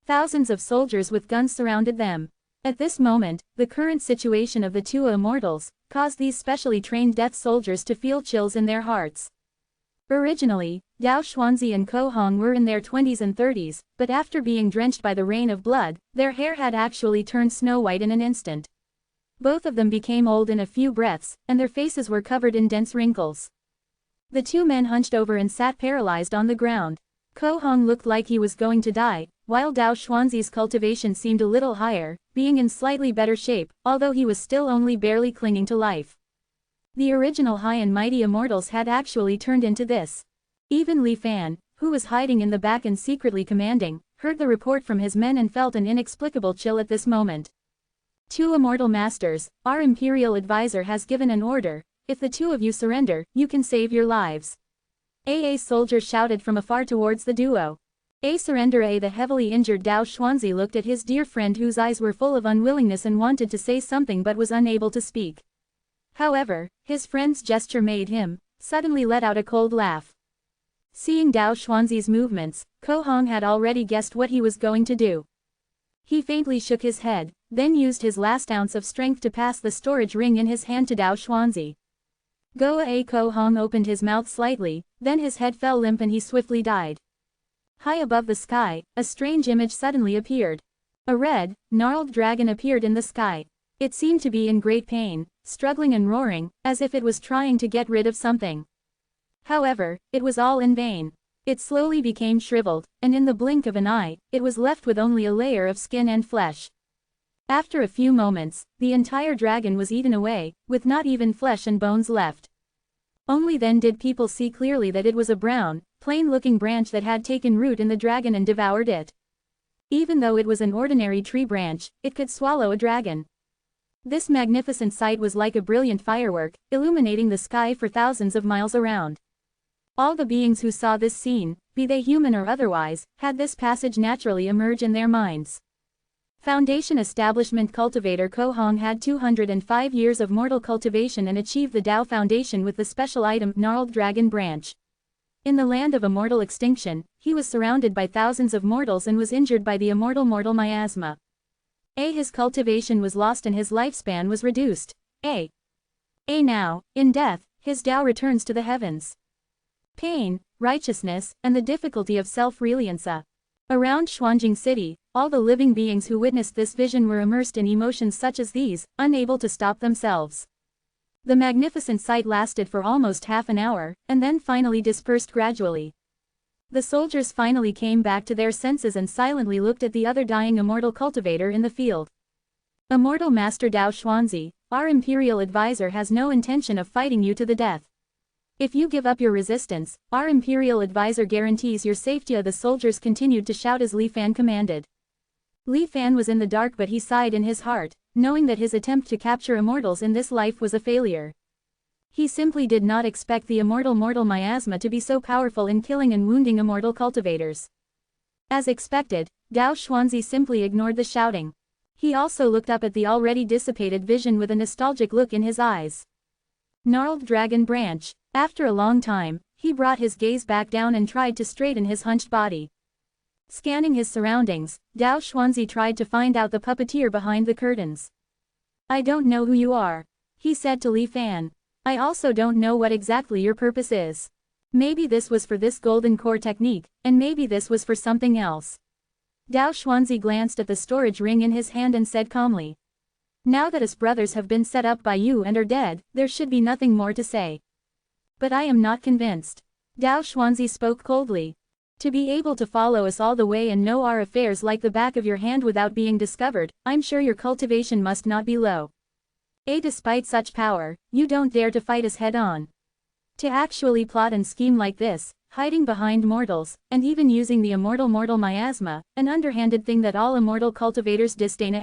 [SPEAKER 1] Thousands of soldiers with guns surrounded them. At this moment, the current situation of the two immortals caused these specially trained death soldiers to feel chills in their hearts. Originally, Dao Xuanzi and Ko Hong were in their 20s and 30s, but after being drenched by the rain of blood, their hair had actually turned snow white in an instant. Both of them became old in a few breaths, and their faces were covered in dense wrinkles. The two men hunched over and sat paralyzed on the ground. Ko Hong looked like he was going to die, while Dao Xuanzi's cultivation seemed a little higher, being in slightly better shape, although he was still only barely clinging to life. The original high and mighty immortals had actually turned into this. Even Li Fan, who was hiding in the back and secretly commanding, heard the report from his men and felt an inexplicable chill at this moment. Two immortal masters, our imperial advisor has given an order. If the two of you surrender, you can save your lives. A soldier shouted from afar towards the duo. Surrender. The heavily injured Dao Xuanzi looked at his dear friend whose eyes were full of unwillingness and wanted to say something but was unable to speak. However, his friend's gesture made him suddenly let out a cold laugh. Seeing Dao Xuanzi's movements, Ko Hong had already guessed what he was going to do. He faintly shook his head, then used his last ounce of strength to pass the storage ring in his hand to Dao Xuanzi. Ko Hong opened his mouth slightly, then his head fell limp and he swiftly died. High above the sky, a strange image suddenly appeared. A red, gnarled dragon appeared in the sky. It seemed to be in great pain, struggling and roaring, as if it was trying to get rid of something. However, it was all in vain. It slowly became shriveled, and in the blink of an eye, it was left with only a layer of skin and flesh. After a few moments, the entire dragon was eaten away, with not even flesh and bones left. Only then did people see clearly that it was a brown, plain-looking branch that had taken root in the dragon and devoured it. Even though it was an ordinary tree branch, it could swallow a dragon. This magnificent sight was like a brilliant firework, illuminating the sky for thousands of miles around. All the beings who saw this scene, be they human or otherwise, had this passage naturally emerge in their minds. Foundation Establishment Cultivator Ko Hong had 205 years of mortal cultivation and achieved the Dao Foundation with the special item Gnarled Dragon Branch. In the land of immortal extinction, he was surrounded by thousands of mortals and was injured by the immortal mortal miasma. His cultivation was lost and his lifespan was reduced. Now, in death, his Dao returns to the heavens. Pain, righteousness, and the difficulty of self-reliance. Around Xuanjing City, all the living beings who witnessed this vision were immersed in emotions such as these, unable to stop themselves. The magnificent sight lasted for almost half an hour, and then finally dispersed gradually. The soldiers finally came back to their senses and silently looked at the other dying immortal cultivator in the field. Immortal Master Dao Xuanzi, our imperial advisor has no intention of fighting you to the death. If you give up your resistance, our imperial advisor guarantees your safety. The soldiers continued to shout as Li Fan commanded. Li Fan was in the dark but he sighed in his heart, knowing that his attempt to capture immortals in this life was a failure. He simply did not expect the immortal mortal miasma to be so powerful in killing and wounding immortal cultivators. As expected, Dao Xuanzi simply ignored the shouting. He also looked up at the already dissipated vision with a nostalgic look in his eyes. Gnarled Dragon Branch. After a long time, he brought his gaze back down and tried to straighten his hunched body. Scanning his surroundings, Dao Xuanzi tried to find out the puppeteer behind the curtains. I don't know who you are, he said to Li Fan. I also don't know what exactly your purpose is. Maybe this was for this golden core technique, and maybe this was for something else. Dao Xuanzi glanced at the storage ring in his hand and said calmly. Now that us brothers have been set up by you and are dead, there should be nothing more to say. But I am not convinced. Dao Xuanzi spoke coldly. To be able to follow us all the way and know our affairs like the back of your hand without being discovered, I'm sure your cultivation must not be low. Despite such power, you don't dare to fight us head-on. To actually plot and scheme like this, hiding behind mortals, and even using the immortal mortal miasma, an underhanded thing that all immortal cultivators disdain.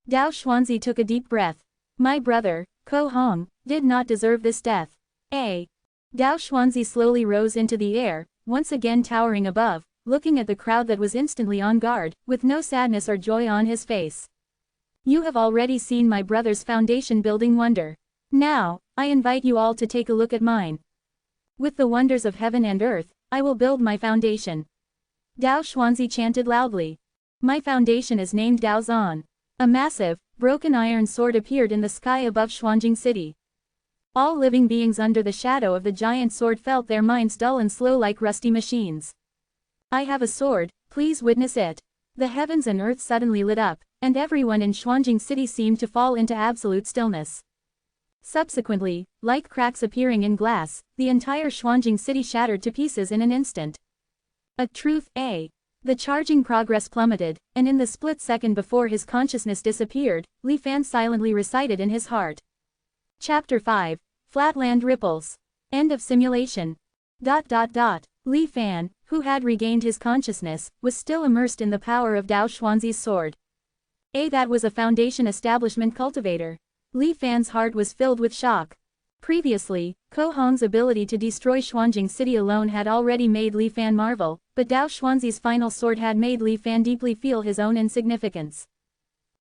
[SPEAKER 1] Dao Xuanzi took a deep breath. My brother, Ko Hong, did not deserve this death. Dao Xuanzi slowly rose into the air, once again towering above, looking at the crowd that was instantly on guard, with no sadness or joy on his face. You have already seen my brother's foundation building wonder. Now, I invite you all to take a look at mine. With the wonders of heaven and earth, I will build my foundation. Dao Xuanzi chanted loudly. My foundation is named Dao Zan. A massive, broken iron sword appeared in the sky above Xuanjing City. All living beings under the shadow of the giant sword felt their minds dull and slow like rusty machines. I have a sword, please witness it. The heavens and earth suddenly lit up, and everyone in Xuanjing City seemed to fall into absolute stillness. Subsequently, like cracks appearing in glass, the entire Xuanjing City shattered to pieces in an instant. A truth, eh? The charging progress plummeted, and in the split second before his consciousness disappeared, Li Fan silently recited in his heart. Chapter 5. Flatland Ripples. End of simulation. Li Fan, who had regained his consciousness, was still immersed in the power of Dao Xuanzi's sword. That was a Foundation establishment cultivator. Li Fan's heart was filled with shock. Previously, Ko Hong's ability to destroy Xuanjing City alone had already made Li Fan marvel, but Dao Xuanzi's final sword had made Li Fan deeply feel his own insignificance.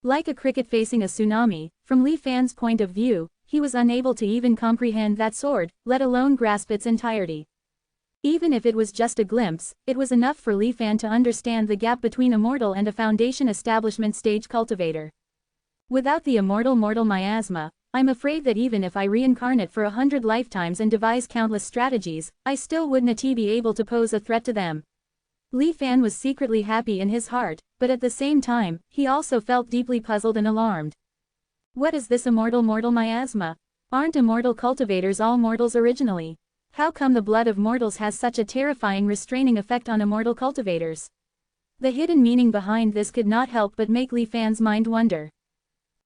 [SPEAKER 1] Like a cricket facing a tsunami, from Li Fan's point of view, he was unable to even comprehend that sword, let alone grasp its entirety. Even if it was just a glimpse, it was enough for Li Fan to understand the gap between a mortal and a Foundation establishment stage cultivator. Without the immortal miasma, I'm afraid that even if I reincarnate for 100 lifetimes and devise countless strategies, I still wouldn't be able to pose a threat to them. Li Fan was secretly happy in his heart, but at the same time, he also felt deeply puzzled and alarmed. What is this immortal miasma? Aren't immortal cultivators all mortals originally? How come the blood of mortals has such a terrifying restraining effect on immortal cultivators? The hidden meaning behind this could not help but make Li Fan's mind wonder.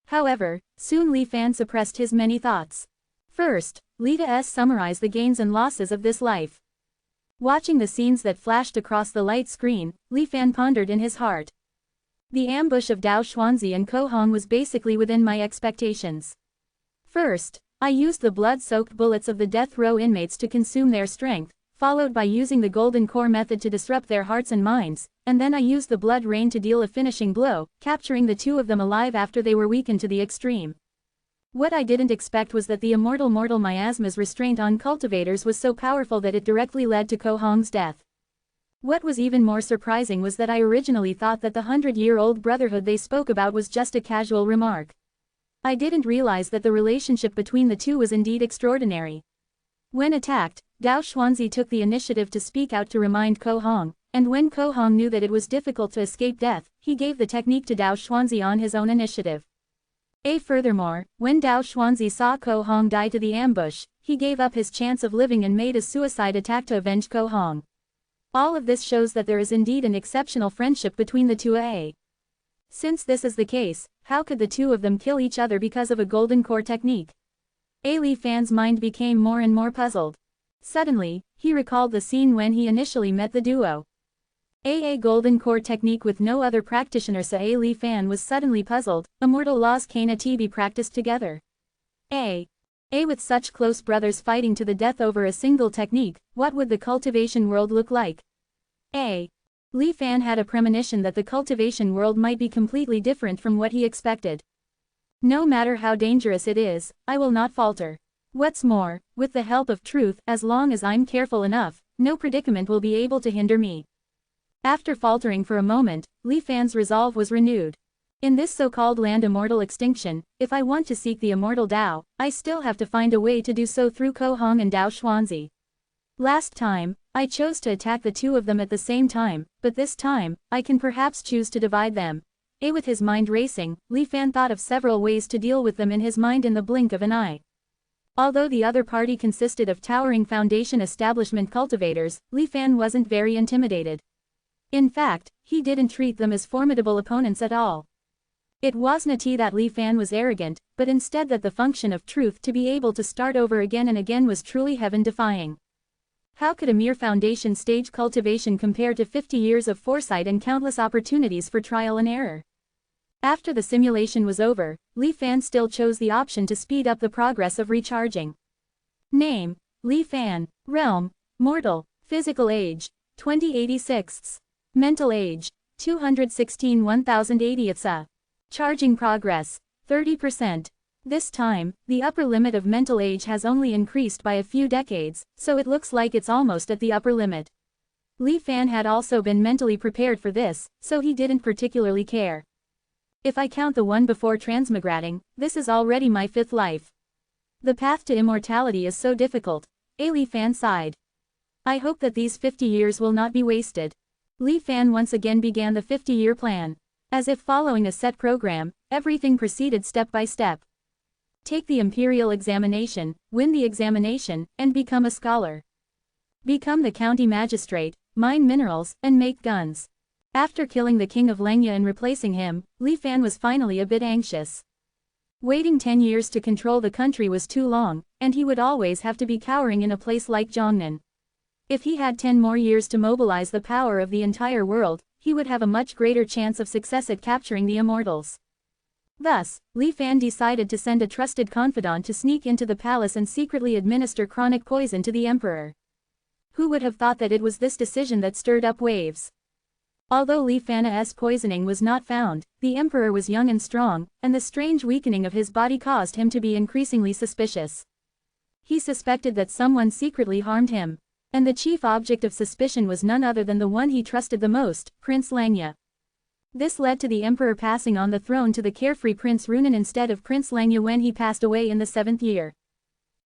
[SPEAKER 1] However, soon Li Fan suppressed his many thoughts. First, Lita summarize the gains and losses of this life. Watching the scenes that flashed across the light screen, Li Fan pondered in his heart. The ambush of Dao Xuanzi and Ko Hong was basically within my expectations. First, I used the blood-soaked bullets of the death row inmates to consume their strength, followed by using the golden core method to disrupt their hearts and minds, and then I used the blood rain to deal a finishing blow, capturing the two of them alive after they were weakened to the extreme. What I didn't expect was that the immortal miasma's restraint on cultivators was so powerful that it directly led to Ko Hong's death. What was even more surprising was that I originally thought that the 100-year-old brotherhood they spoke about was just a casual remark. I didn't realize that the relationship between the two was indeed extraordinary. When attacked, Dao Xuanzi took the initiative to speak out to remind Ko Hong, and when Ko Hong knew that it was difficult to escape death, he gave the technique to Dao Xuanzi on his own initiative. Furthermore, when Dao Xuanzi saw Ko Hong die to the ambush, he gave up his chance of living and made a suicide attack to avenge Ko Hong. All of this shows that there is indeed an exceptional friendship between the two. Since this is the case, how could the two of them kill each other because of a golden core technique? Li Fan's mind became more and more puzzled. Suddenly, he recalled the scene when he initially met the duo. A golden core technique with no other practitioner, so Li Fan was suddenly puzzled. Immortal laws can't be practiced together. With such close brothers fighting to the death over a single technique, what would the cultivation world look like? Li Fan had a premonition that the cultivation world might be completely different from what he expected. No matter how dangerous it is, I will not falter. What's more, with the help of truth, as long as I'm careful enough, no predicament will be able to hinder me. After faltering for a moment, Li Fan's resolve was renewed. In this so-called land immortal extinction, if I want to seek the immortal Dao, I still have to find a way to do so through Ko Hong and Dao Xuanzi. Last time, I chose to attack the two of them at the same time, but this time, I can perhaps choose to divide them. With his mind racing, Li Fan thought of several ways to deal with them in his mind in the blink of an eye. Although the other party consisted of towering Foundation establishment cultivators, Li Fan wasn't very intimidated. In fact, he didn't treat them as formidable opponents at all. It wasn't that Li Fan was arrogant, but instead that the function of truth to be able to start over again and again was truly heaven-defying. How could a mere Foundation stage cultivation compare to 50 years of foresight and countless opportunities for trial and error? After the simulation was over, Li Fan still chose the option to speed up the progress of recharging. Name: Li Fan. Realm: Mortal. Physical age: 2086. Mental age: 216 1080ths. Charging progress: 30%. This time, the upper limit of mental age has only increased by a few decades, so it looks like it's almost at the upper limit. Li Fan had also been mentally prepared for this, so he didn't particularly care. If I count the one before transmigrating, this is already my 5th life. The path to immortality is so difficult. Li Fan sighed. I hope that these 50 years will not be wasted. Li Fan once again began the 50-year plan. As if following a set program, everything proceeded step by step. Take the imperial examination, win the examination, and become a scholar. Become the county magistrate, mine minerals, and make guns. After killing the king of Lengya and replacing him, Li Fan was finally a bit anxious. Waiting 10 years to control the country was too long, and he would always have to be cowering in a place like Zhongnan. If he had 10 more years to mobilize the power of the entire world, he would have a much greater chance of success at capturing the immortals. Thus, Li Fan decided to send a trusted confidant to sneak into the palace and secretly administer chronic poison to the emperor. Who would have thought that it was this decision that stirred up waves? Although Li Fan's poisoning was not found, the emperor was young and strong, and the strange weakening of his body caused him to be increasingly suspicious. He suspected that someone secretly harmed him. And the chief object of suspicion was none other than the one he trusted the most, Prince Lengya. This led to the emperor passing on the throne to the carefree Prince Runan instead of Prince Lengya when he passed away in the 7th year.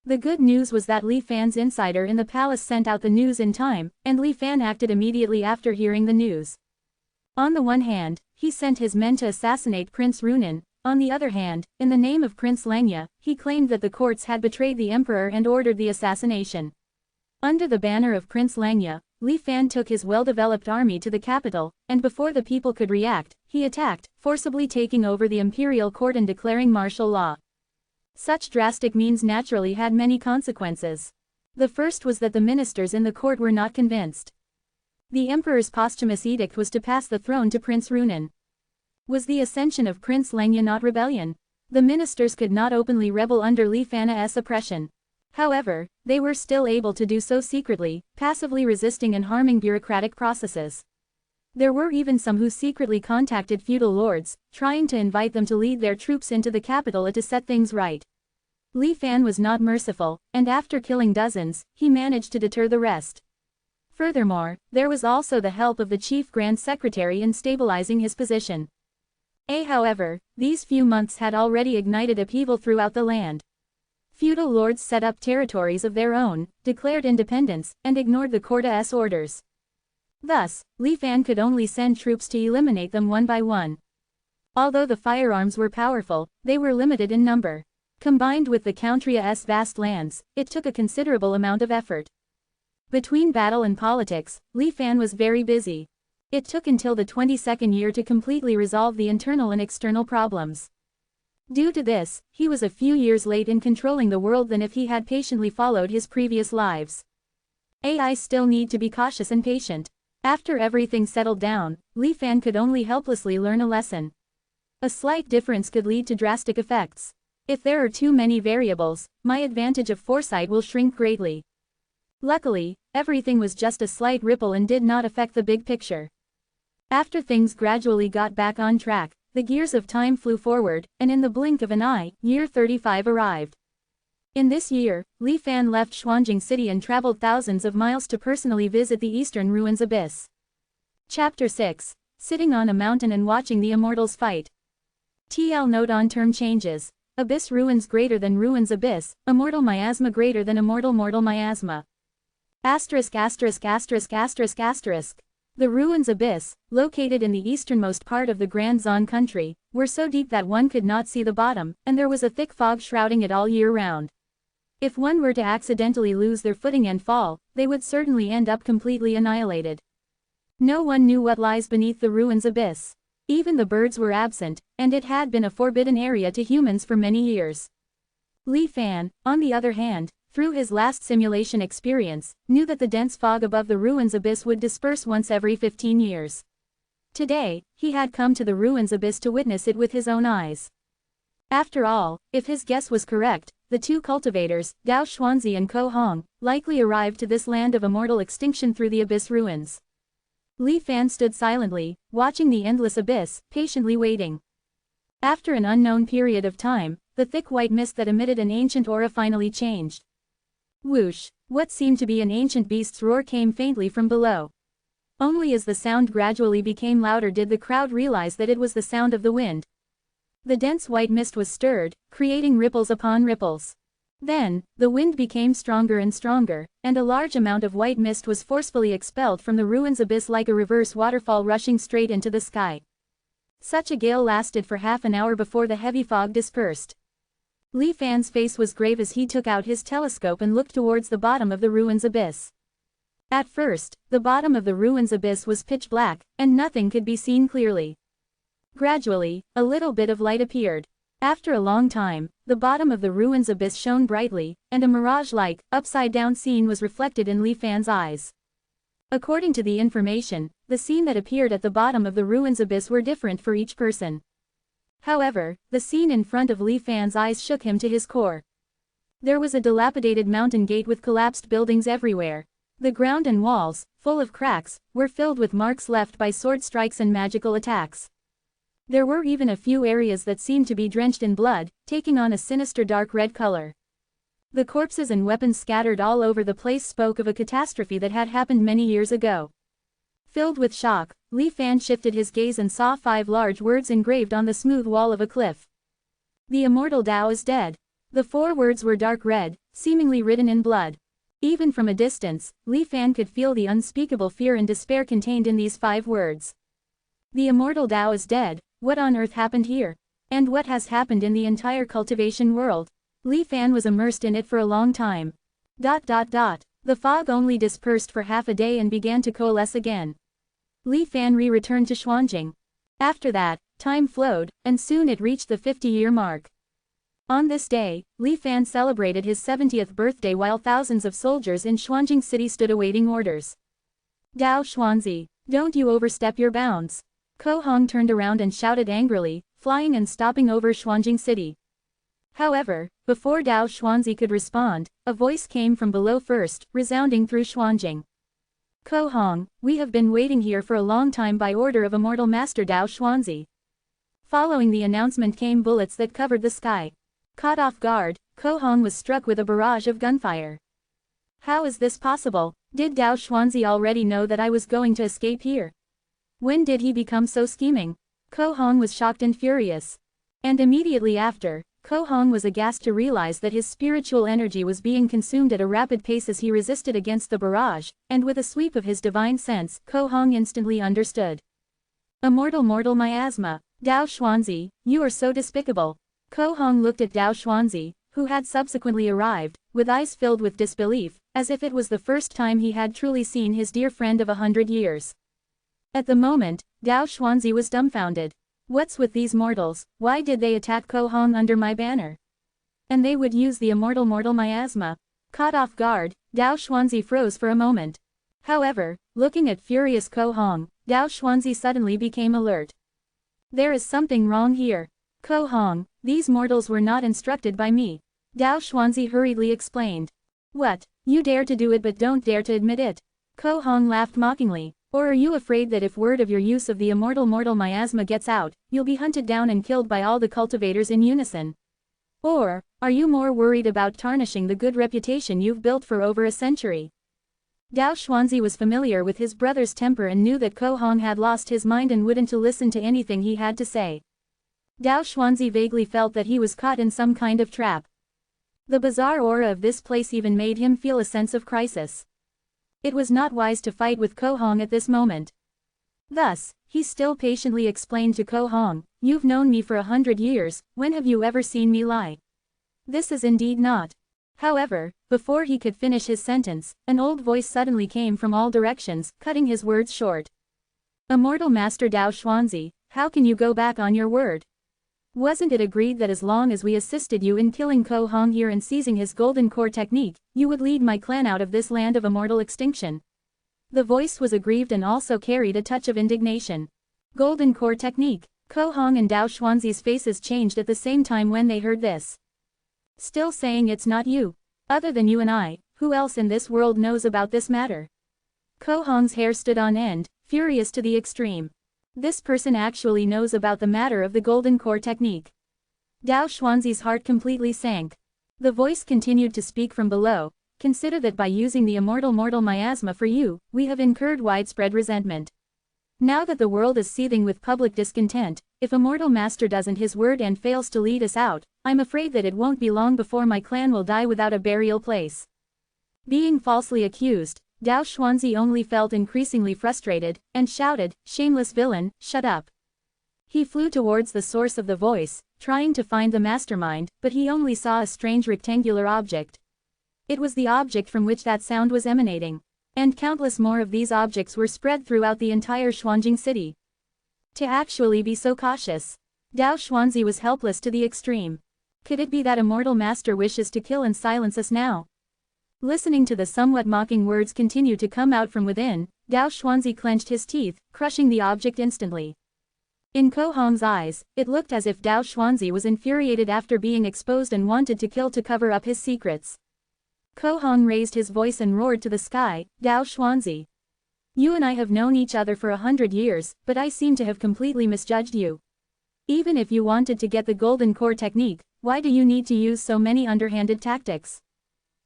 [SPEAKER 1] The good news was that Li Fan's insider in the palace sent out the news in time, and Li Fan acted immediately after hearing the news. On the one hand, he sent his men to assassinate Prince Runan. On the other hand, in the name of Prince Lengya, he claimed that the courts had betrayed the emperor and ordered the assassination. Under the banner of Prince Lengya, Li Fan took his well-developed army to the capital, and before the people could react, he attacked, forcibly taking over the imperial court and declaring martial law. Such drastic means naturally had many consequences. The first was that the ministers in the court were not convinced. The emperor's posthumous edict was to pass the throne to Prince Runan. Was the ascension of Prince Lengya not rebellion? The ministers could not openly rebel under Li Fan's oppression. However, they were still able to do so secretly, passively resisting and harming bureaucratic processes. There were even some who secretly contacted feudal lords, trying to invite them to lead their troops into the capital to set things right. Li Fan was not merciful, and after killing dozens, he managed to deter the rest. Furthermore, there was also the help of the chief grand secretary in stabilizing his position. However, these few months had already ignited upheaval throughout the land. Feudal lords set up territories of their own, declared independence, and ignored the court's orders. Thus, Li Fan could only send troops to eliminate them one by one. Although the firearms were powerful, they were limited in number. Combined with the country's vast lands, it took a considerable amount of effort. Between battle and politics, Li Fan was very busy. It took until the 22nd year to completely resolve the internal and external problems. Due to this, he was a few years late in controlling the world than if he had patiently followed his previous lives. I still need to be cautious and patient. After everything settled down, Li Fan could only helplessly learn a lesson. A slight difference could lead to drastic effects. If there are too many variables, my advantage of foresight will shrink greatly. Luckily, everything was just a slight ripple and did not affect the big picture. After things gradually got back on track, the gears of time flew forward, and in the blink of an eye, year 35 arrived. In this year, Li Fan left Xuanjing City and traveled thousands of miles to personally visit the Eastern Ruins Abyss. Chapter 6. Sitting on a mountain and watching the immortals fight. TL note on term changes. Abyss ruins greater than ruins abyss, immortal miasma greater than immortal mortal miasma. Asterisk asterisk asterisk asterisk asterisk. The ruins abyss, located in the easternmost part of the Grand Zon country, were so deep that one could not see the bottom, and there was a thick fog shrouding it all year round. If one were to accidentally lose their footing and fall, they would certainly end up completely annihilated. No one knew what lies beneath the ruins abyss. Even the birds were absent, and it had been a forbidden area to humans for many years. Li Fan, on the other hand, through his last simulation experience, knew that the dense fog above the ruins abyss would disperse once every 15 years. Today, he had come to the ruins abyss to witness it with his own eyes. After all, if his guess was correct, the two cultivators, Dao Xuanzi and Ko Hong, likely arrived to this land of immortal extinction through the abyss ruins. Li Fan stood silently, watching the endless abyss, patiently waiting. After an unknown period of time, the thick white mist that emitted an ancient aura finally changed. Whoosh! What seemed to be an ancient beast's roar came faintly from below. Only as the sound gradually became louder did the crowd realize that it was the sound of the wind. The dense white mist was stirred, creating ripples upon ripples. Then, the wind became stronger and stronger, and a large amount of white mist was forcefully expelled from the ruins abyss like a reverse waterfall rushing straight into the sky. Such a gale lasted for half an hour before the heavy fog dispersed. Li Fan's face was grave as he took out his telescope and looked towards the bottom of the ruins abyss. At first, the bottom of the ruins abyss was pitch black, and nothing could be seen clearly. Gradually, a little bit of light appeared. After a long time, the bottom of the ruins abyss shone brightly, and a mirage-like, upside-down scene was reflected in Li Fan's eyes. According to the information, the scene that appeared at the bottom of the ruins abyss were different for each person. However, the scene in front of Li Fan's eyes shook him to his core. There was a dilapidated mountain gate with collapsed buildings everywhere. The ground and walls, full of cracks, were filled with marks left by sword strikes and magical attacks. There were even a few areas that seemed to be drenched in blood, taking on a sinister dark red color. The corpses and weapons scattered all over the place spoke of a catastrophe that had happened many years ago. Filled with shock, Li Fan shifted his gaze and saw 5 large words engraved on the smooth wall of a cliff. The immortal Tao is dead. The 4 words were dark red, seemingly written in blood. Even from a distance, Li Fan could feel the unspeakable fear and despair contained in these 5 words. The immortal Tao is dead. What on earth happened here? And what has happened in the entire cultivation world? Li Fan was immersed in it for a long time. The fog only dispersed for half a day and began to coalesce again. Li Fan returned to Xuanjing. After that, time flowed, and soon it reached the 50-year mark. On this day, Li Fan celebrated his 70th birthday while thousands of soldiers in Xuanjing city stood awaiting orders. Dao Xuanzi, don't you overstep your bounds. Ko Hong turned around and shouted angrily, flying and stopping over Xuanjing city. However, before Dao Xuanzi could respond, a voice came from below first, resounding through Xuanjing. Ko Hong, we have been waiting here for a long time by order of Immortal Master Dao Xuanzi. Following the announcement came bullets that covered the sky. Caught off guard, Ko Hong was struck with a barrage of gunfire. How is this possible? Did Dao Xuanzi already know that I was going to escape here? When did he become so scheming? Ko Hong was shocked and furious. And immediately after, Ko Hong was aghast to realize that his spiritual energy was being consumed at a rapid pace as he resisted against the barrage, and with a sweep of his divine sense, Ko Hong instantly understood. Immortal miasma, Dao Xuanzi, you are so despicable. Ko Hong looked at Dao Xuanzi, who had subsequently arrived, with eyes filled with disbelief, as if it was the first time he had truly seen his dear friend of 100 years. At the moment, Dao Xuanzi was dumbfounded. What's with these mortals? Why did they attack Ko Hong under my banner? And they would use the immortal miasma. Caught off guard, Dao Xuanzi froze for a moment. However, looking at furious Ko Hong, Dao Xuanzi suddenly became alert. There is something wrong here. Ko Hong, these mortals were not instructed by me. Dao Xuanzi hurriedly explained. What? You dare to do it but don't dare to admit it. Ko Hong laughed mockingly. Or are you afraid that if word of your use of the immortal miasma gets out, you'll be hunted down and killed by all the cultivators in unison? Or, are you more worried about tarnishing the good reputation you've built for over a century? Dao Xuanzi was familiar with his brother's temper and knew that Ko Hong had lost his mind and wouldn't listen to anything he had to say. Dao Xuanzi vaguely felt that he was caught in some kind of trap. The bizarre aura of this place even made him feel a sense of crisis. It was not wise to fight with Ko Hong at this moment. Thus, he still patiently explained to Ko Hong, you've known me for 100 years, when have you ever seen me lie? This is indeed not. However, before he could finish his sentence, an old voice suddenly came from all directions, cutting his words short. Immortal Master Dao Xuanzi, how can you go back on your word? Wasn't it agreed that as long as we assisted you in killing Ko Hong here and seizing his golden core technique, you would lead my clan out of this land of immortal extinction? The voice was aggrieved and also carried a touch of indignation. Golden core technique. Ko Hong and Dao Xuanzi's faces changed at the same time when they heard this. Still saying it's not you. Other than you and I, who else in this world knows about this matter? Ko Hong's hair stood on end, furious to the extreme. This person actually knows about the matter of the golden core technique. Dao Xuanzi's heart completely sank. The voice continued to speak from below. Consider that by using the immortal miasma for you, we have incurred widespread resentment. Now that the world is seething with public discontent, If Immortal Master doesn't his word and fails to lead us out, I'm afraid that it won't be long before my clan will die without a burial place. Being falsely accused, Dao Xuanzi only felt increasingly frustrated, and shouted, "Shameless villain, shut up." He flew towards the source of the voice, trying to find the mastermind, but he only saw a strange rectangular object. It was the object from which that sound was emanating. And countless more of these objects were spread throughout the entire Xuanjing city. To actually be so cautious. Dao Xuanzi was helpless to the extreme. Could it be that Immortal Master wishes to kill and silence us now? Listening to the somewhat mocking words continue to come out from within, Dao Xuanzi clenched his teeth, crushing the object instantly. In Ko Hong's eyes, it looked as if Dao Xuanzi was infuriated after being exposed and wanted to kill to cover up his secrets. Ko Hong raised his voice and roared to the sky, "Dao Xuanzi. You and I have known each other for 100 years, but I seem to have completely misjudged you. Even if you wanted to get the golden core technique, why do you need to use so many underhanded tactics?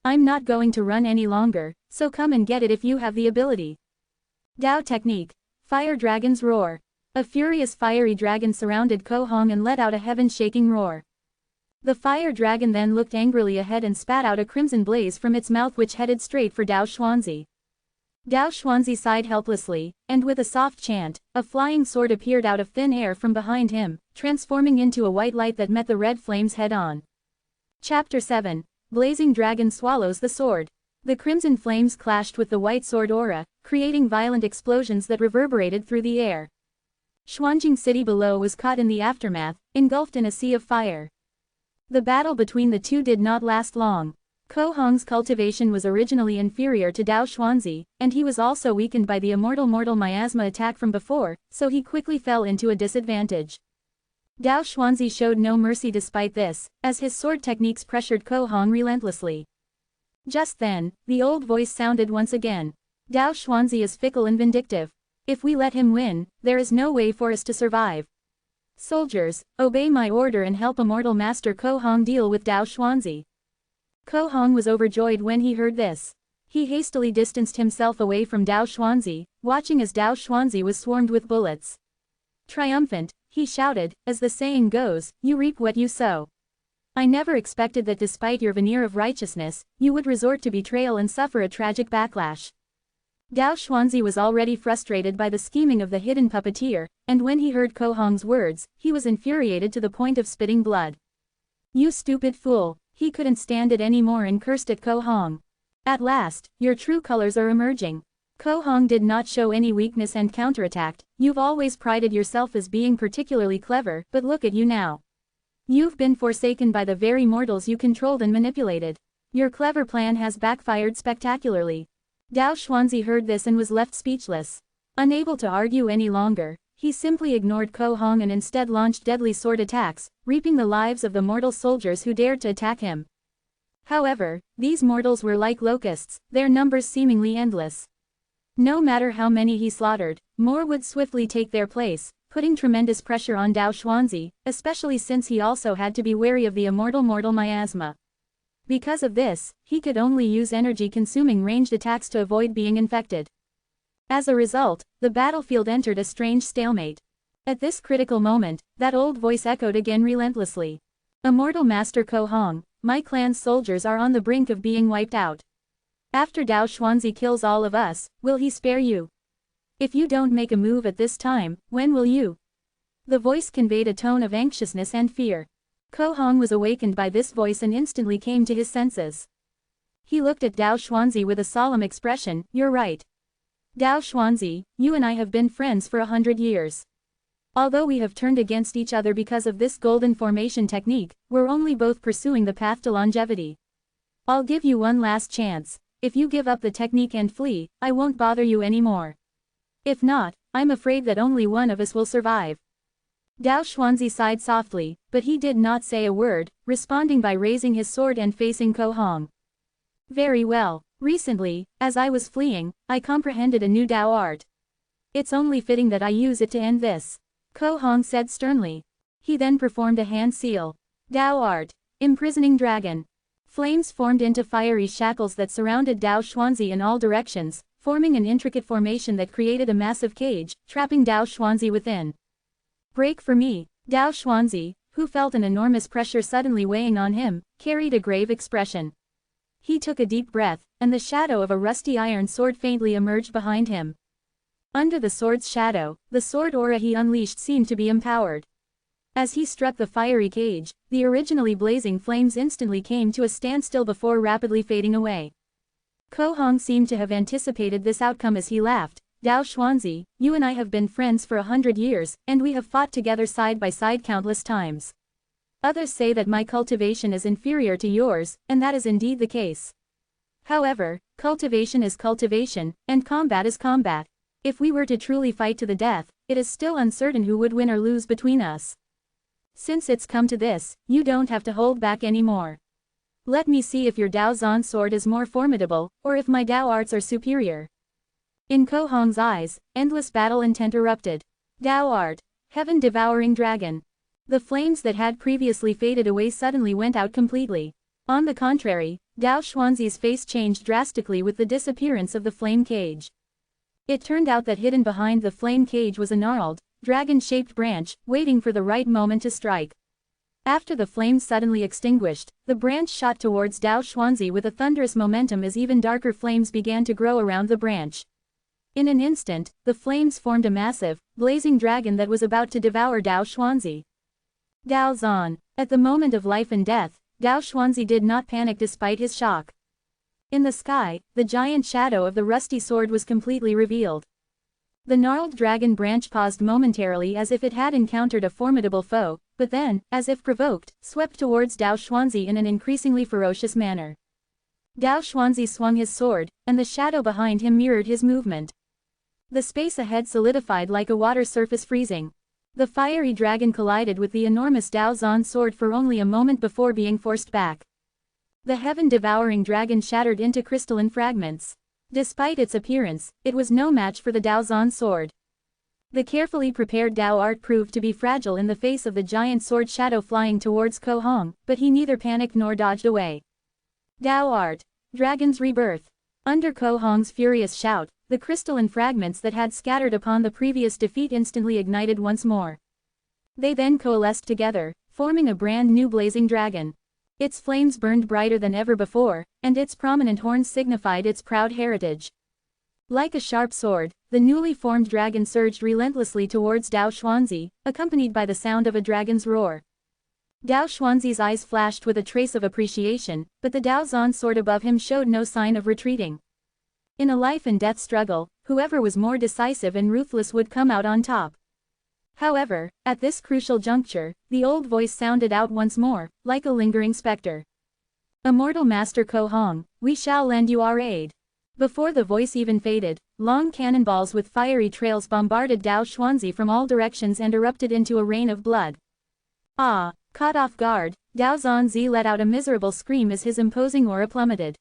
[SPEAKER 1] I'm not going to run any longer, so come and get it if you have the ability." Dao technique. Fire Dragon's roar. A furious fiery dragon surrounded Ko Hong and let out a heaven-shaking roar. The fire dragon then looked angrily ahead and spat out a crimson blaze from its mouth which headed straight for Dao Xuanzi. Dao Xuanzi sighed helplessly, and with a soft chant, a flying sword appeared out of thin air from behind him, transforming into a white light that met the red flames head-on. Chapter 7. Blazing Dragon Swallows the Sword. The crimson flames clashed with the white sword aura, creating violent explosions that reverberated through the air. Xuanjing City below was caught in the aftermath, engulfed in a sea of fire. The battle between the two did not last long. Ko Hong's cultivation was originally inferior to Dao Xuanzi, and he was also weakened by the Immortal miasma attack from before, so he quickly fell into a disadvantage. Dao Xuanzi showed no mercy despite this, as his sword techniques pressured Ko Hong relentlessly. Just then, the old voice sounded once again. "Dao Xuanzi is fickle and vindictive. If we let him win, there is no way for us to survive. Soldiers, obey my order and help Immortal Master Ko Hong deal with Dao Xuanzi." Ko Hong was overjoyed when he heard this. He hastily distanced himself away from Dao Xuanzi, watching as Dao Xuanzi was swarmed with bullets. Triumphant, he shouted, as the saying goes, "You reap what you sow." I never expected that despite your veneer of righteousness, you would resort to betrayal and suffer a tragic backlash. Dao Xuanzi was already frustrated by the scheming of the hidden puppeteer, and when he heard Ko Hong's words, he was infuriated to the point of spitting blood. "You stupid fool," he couldn't stand it anymore and cursed at Ko Hong. "At last, your true colors are emerging." Ko Hong did not show any weakness and counterattacked. "You've always prided yourself as being particularly clever, but look at you now. You've been forsaken by the very mortals you controlled and manipulated. Your clever plan has backfired spectacularly." Dao Xuanzi heard this and was left speechless. Unable to argue any longer, he simply ignored Ko Hong and instead launched deadly sword attacks, reaping the lives of the mortal soldiers who dared to attack him. However, these mortals were like locusts, their numbers seemingly endless. No matter how many he slaughtered, more would swiftly take their place, putting tremendous pressure on Dao Xuanzi, especially since he also had to be wary of the Immortal miasma. Because of this, he could only use energy-consuming ranged attacks to avoid being infected. As a result, the battlefield entered a strange stalemate. At this critical moment, that old voice echoed again relentlessly. "Immortal Master Ko Hong, my clan's soldiers are on the brink of being wiped out. After Dao Xuanzi kills all of us, will he spare you? If you don't make a move at this time, when will you?" The voice conveyed a tone of anxiousness and fear. Ko Hong was awakened by this voice and instantly came to his senses. He looked at Dao Xuanzi with a solemn expression. "You're right. Dao Xuanzi, you and I have been friends for 100 years. Although we have turned against each other because of this golden formation technique, we're only both pursuing the path to longevity. I'll give you one last chance. If you give up the technique and flee, I won't bother you anymore. If not, I'm afraid that only one of us will survive." Dao Xuanzi sighed softly, but he did not say a word, responding by raising his sword and facing Ko Hong. "Very well. Recently, as I was fleeing, I comprehended a new Dao art. It's only fitting that I use it to end this," Ko Hong said sternly. He then performed a hand seal. Dao art. Imprisoning dragon. Flames formed into fiery shackles that surrounded Dao Xuanzi in all directions, forming an intricate formation that created a massive cage, trapping Dao Xuanzi within. Break for me. Dao Xuanzi, who felt an enormous pressure suddenly weighing on him, carried a grave expression. He took a deep breath, and the shadow of a rusty iron sword faintly emerged behind him. Under the sword's shadow, the sword aura he unleashed seemed to be empowered. As he struck the fiery cage, the originally blazing flames instantly came to a standstill before rapidly fading away. Ko Hong seemed to have anticipated this outcome as he laughed. Dao Xuanzi, you and I have been friends for 100 years, and we have fought together side by side countless times. Others say that my cultivation is inferior to yours, and that is indeed the case. However, cultivation is cultivation, and combat is combat. If we were to truly fight to the death, it is still uncertain who would win or lose between us. Since it's come to this, you don't have to hold back anymore. Let me see if your Dao Zan sword is more formidable, or if my Dao arts are superior. In Ko Hong's eyes, endless battle intent erupted. Dao art. Heaven-devouring dragon. The flames that had previously faded away suddenly went out completely. On the contrary, Dao Xuanzi's face changed drastically with the disappearance of the flame cage. It turned out that hidden behind the flame cage was a gnarled, dragon-shaped branch, waiting for the right moment to strike. After the flames suddenly extinguished, the branch shot towards Dao Xuanzi with a thunderous momentum as even darker flames began to grow around the branch. In an instant, the flames formed a massive, blazing dragon that was about to devour Dao Xuanzi. Dao Zan. At the moment of life and death, Dao Xuanzi did not panic despite his shock. In the sky, the giant shadow of the rusty sword was completely revealed. The gnarled dragon branch paused momentarily as if it had encountered a formidable foe, but then, as if provoked, swept towards Dao Xuanzi in an increasingly ferocious manner. Dao Xuanzi swung his sword, and the shadow behind him mirrored his movement. The space ahead solidified like a water surface freezing. The fiery dragon collided with the enormous Dao Zan sword for only a moment before being forced back. The heaven-devouring dragon shattered into crystalline fragments. Despite its appearance, it was no match for the Dao Zan sword. The carefully prepared Dao art proved to be fragile in the face of the giant sword shadow flying towards Ko Hong, but he neither panicked nor dodged away. Dao art. Dragon's rebirth. Under Ko Hong's furious shout, the crystalline fragments that had scattered upon the previous defeat instantly ignited once more. They then coalesced together, forming a brand new blazing dragon. Its flames burned brighter than ever before, and its prominent horns signified its proud heritage. Like a sharp sword, the newly formed dragon surged relentlessly towards Dao Xuanzi, accompanied by the sound of a dragon's roar. Dao Xuanzi's eyes flashed with a trace of appreciation, but the Dao Zan sword above him showed no sign of retreating. In a life-and-death struggle, whoever was more decisive and ruthless would come out on top. However, at this crucial juncture, the old voice sounded out once more, like a lingering specter. Immortal Master Ko Hong, we shall lend you our aid. Before the voice even faded, long cannonballs with fiery trails bombarded Dao Xuanzi from all directions and erupted into a rain of blood. Ah! Caught off guard, Dao Zanzi let out a miserable scream as his imposing aura plummeted.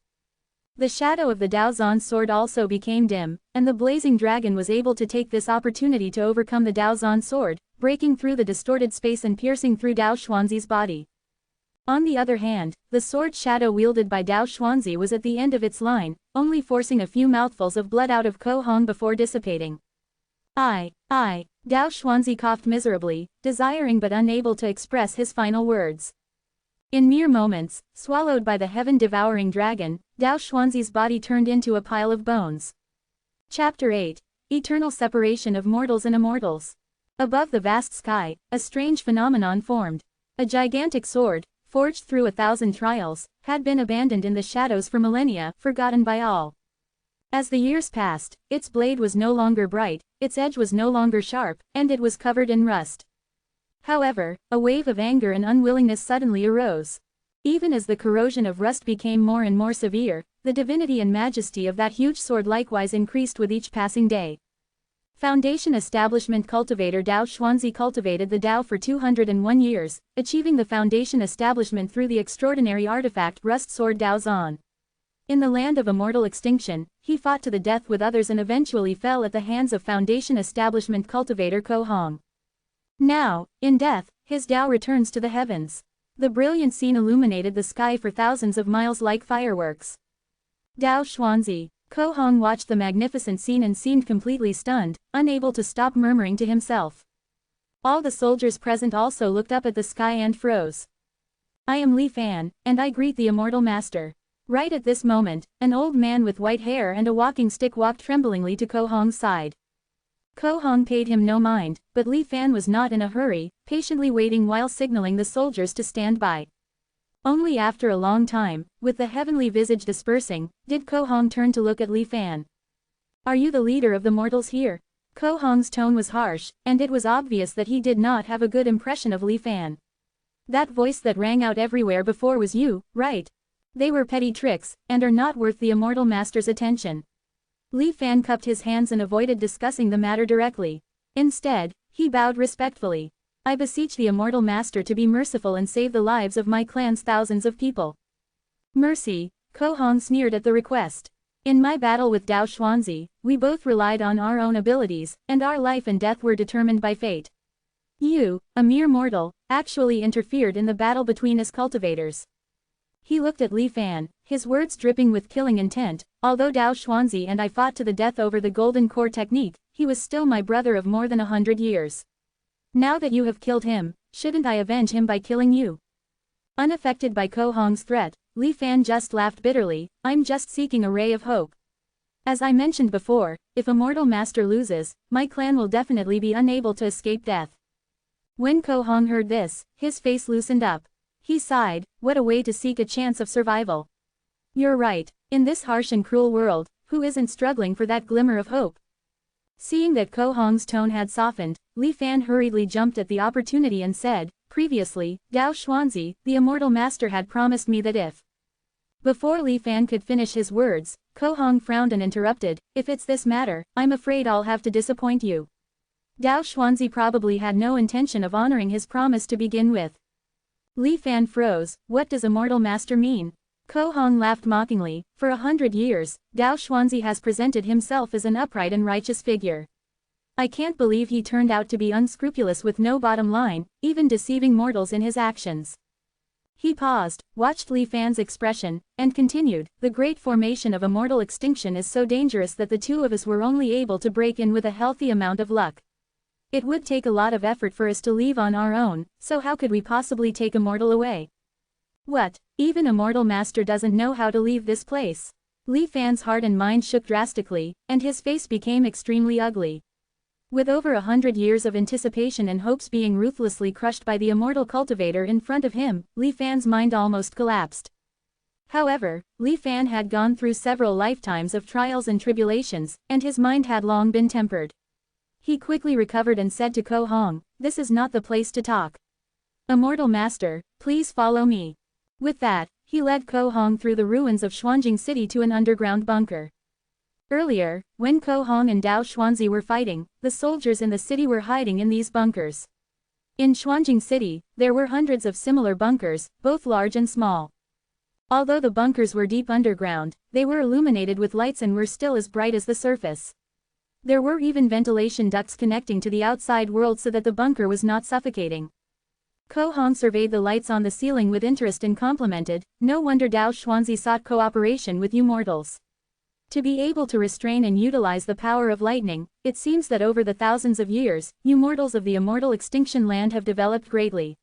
[SPEAKER 1] The shadow of the Dao Zan sword also became dim, and the blazing dragon was able to take this opportunity to overcome the Dao Zan sword, breaking through the distorted space and piercing through Dao Xuanzi's body. On the other hand, the sword shadow wielded by Dao Xuanzi was at the end of its line, only forcing a few mouthfuls of blood out of Ko Hong before dissipating. I. Dao Xuanzi coughed miserably, desiring but unable to express his final words. In mere moments, swallowed by the heaven-devouring dragon, Dao Xuanzi's body turned into a pile of bones. Chapter 8. Eternal Separation of Mortals and Immortals. Above the vast sky, a strange phenomenon formed. A gigantic sword, forged through 1,000 trials, had been abandoned in the shadows for millennia, forgotten by all. As the years passed, its blade was no longer bright, its edge was no longer sharp, and it was covered in rust. However, a wave of anger and unwillingness suddenly arose. Even as the corrosion of rust became more and more severe, the divinity and majesty of that huge sword likewise increased with each passing day. Foundation Establishment Cultivator Dao Xuanzi cultivated the Dao for 201 years, achieving the foundation establishment through the extraordinary artifact Rust Sword Dao Zan. In the land of immortal extinction, he fought to the death with others and eventually fell at the hands of Foundation Establishment Cultivator Ko Hong. Now, in death, his Dao returns to the heavens. The brilliant scene illuminated the sky for thousands of miles like fireworks. Dao Xuanzi. Ko Hong watched the magnificent scene and seemed completely stunned, unable to stop murmuring to himself. All the soldiers present also looked up at the sky and froze. I am Li Fan, and I greet the Immortal Master. Right at this moment, an old man with white hair and a walking stick walked tremblingly to Ko Hong's side. Ko Hong paid him no mind, but Li Fan was not in a hurry, patiently waiting while signaling the soldiers to stand by. Only after a long time, with the heavenly visage dispersing, did Ko Hong turn to look at Li Fan. Are you the leader of the mortals here? Ko Hong's tone was harsh, and it was obvious that he did not have a good impression of Li Fan. That voice that rang out everywhere before was you, right? They were petty tricks, and are not worth the Immortal Master's attention. Li Fan cupped his hands and avoided discussing the matter directly. Instead, he bowed respectfully. I beseech the Immortal Master to be merciful and save the lives of my clan's thousands of people. Mercy, Ko Hong sneered at the request. In my battle with Dao Xuanzi, we both relied on our own abilities, and our life and death were determined by fate. You, a mere mortal, actually interfered in the battle between us cultivators. He looked at Li Fan, his words dripping with killing intent. Although Dao Xuanzi and I fought to the death over the golden core technique, he was still my brother of more than 100 years. Now that you have killed him, shouldn't I avenge him by killing you? Unaffected by Ko Hong's threat, Li Fan just laughed bitterly. I'm just seeking a ray of hope. As I mentioned before, if Immortal Master loses, my clan will definitely be unable to escape death. When Ko Hong heard this, his face loosened up. He sighed, what a way to seek a chance of survival. You're right, in this harsh and cruel world, who isn't struggling for that glimmer of hope? Seeing that Ko Hong's tone had softened, Li Fan hurriedly jumped at the opportunity and said, previously, Dao Xuanzi, the Immortal Master had promised me that if. Before Li Fan could finish his words, Ko Hong frowned and interrupted, if it's this matter, I'm afraid I'll have to disappoint you. Dao Xuanzi probably had no intention of honoring his promise to begin with. Li Fan froze. What does Immortal Master mean? Ko Hong laughed mockingly. For 100 years, Dao Xuanzi has presented himself as an upright and righteous figure. I can't believe he turned out to be unscrupulous with no bottom line, even deceiving mortals in his actions. He paused, watched Li Fan's expression, and continued, the great formation of immortal extinction is so dangerous that the two of us were only able to break in with a healthy amount of luck. It would take a lot of effort for us to leave on our own, so how could we possibly take Immortal away? What, even Immortal Master doesn't know how to leave this place? Li Fan's heart and mind shook drastically, and his face became extremely ugly. With over 100 years of anticipation and hopes being ruthlessly crushed by the Immortal Cultivator in front of him, Li Fan's mind almost collapsed. However, Li Fan had gone through several lifetimes of trials and tribulations, and his mind had long been tempered. He quickly recovered and said to Ko Hong, this is not the place to talk. Immortal Master, please follow me. With that, he led Ko Hong through the ruins of Xuanjing City to an underground bunker. Earlier, when Ko Hong and Dao Xuanzi were fighting, the soldiers in the city were hiding in these bunkers. In Xuanjing City, there were hundreds of similar bunkers, both large and small. Although the bunkers were deep underground, they were illuminated with lights and were still as bright as the surface. There were even ventilation ducts connecting to the outside world so that the bunker was not suffocating. Ko Hong surveyed the lights on the ceiling with interest and complimented, no wonder Dao Xuanzi sought cooperation with you mortals. To be able to restrain and utilize the power of lightning, it seems that over the thousands of years, you mortals of the immortal extinction land have developed greatly.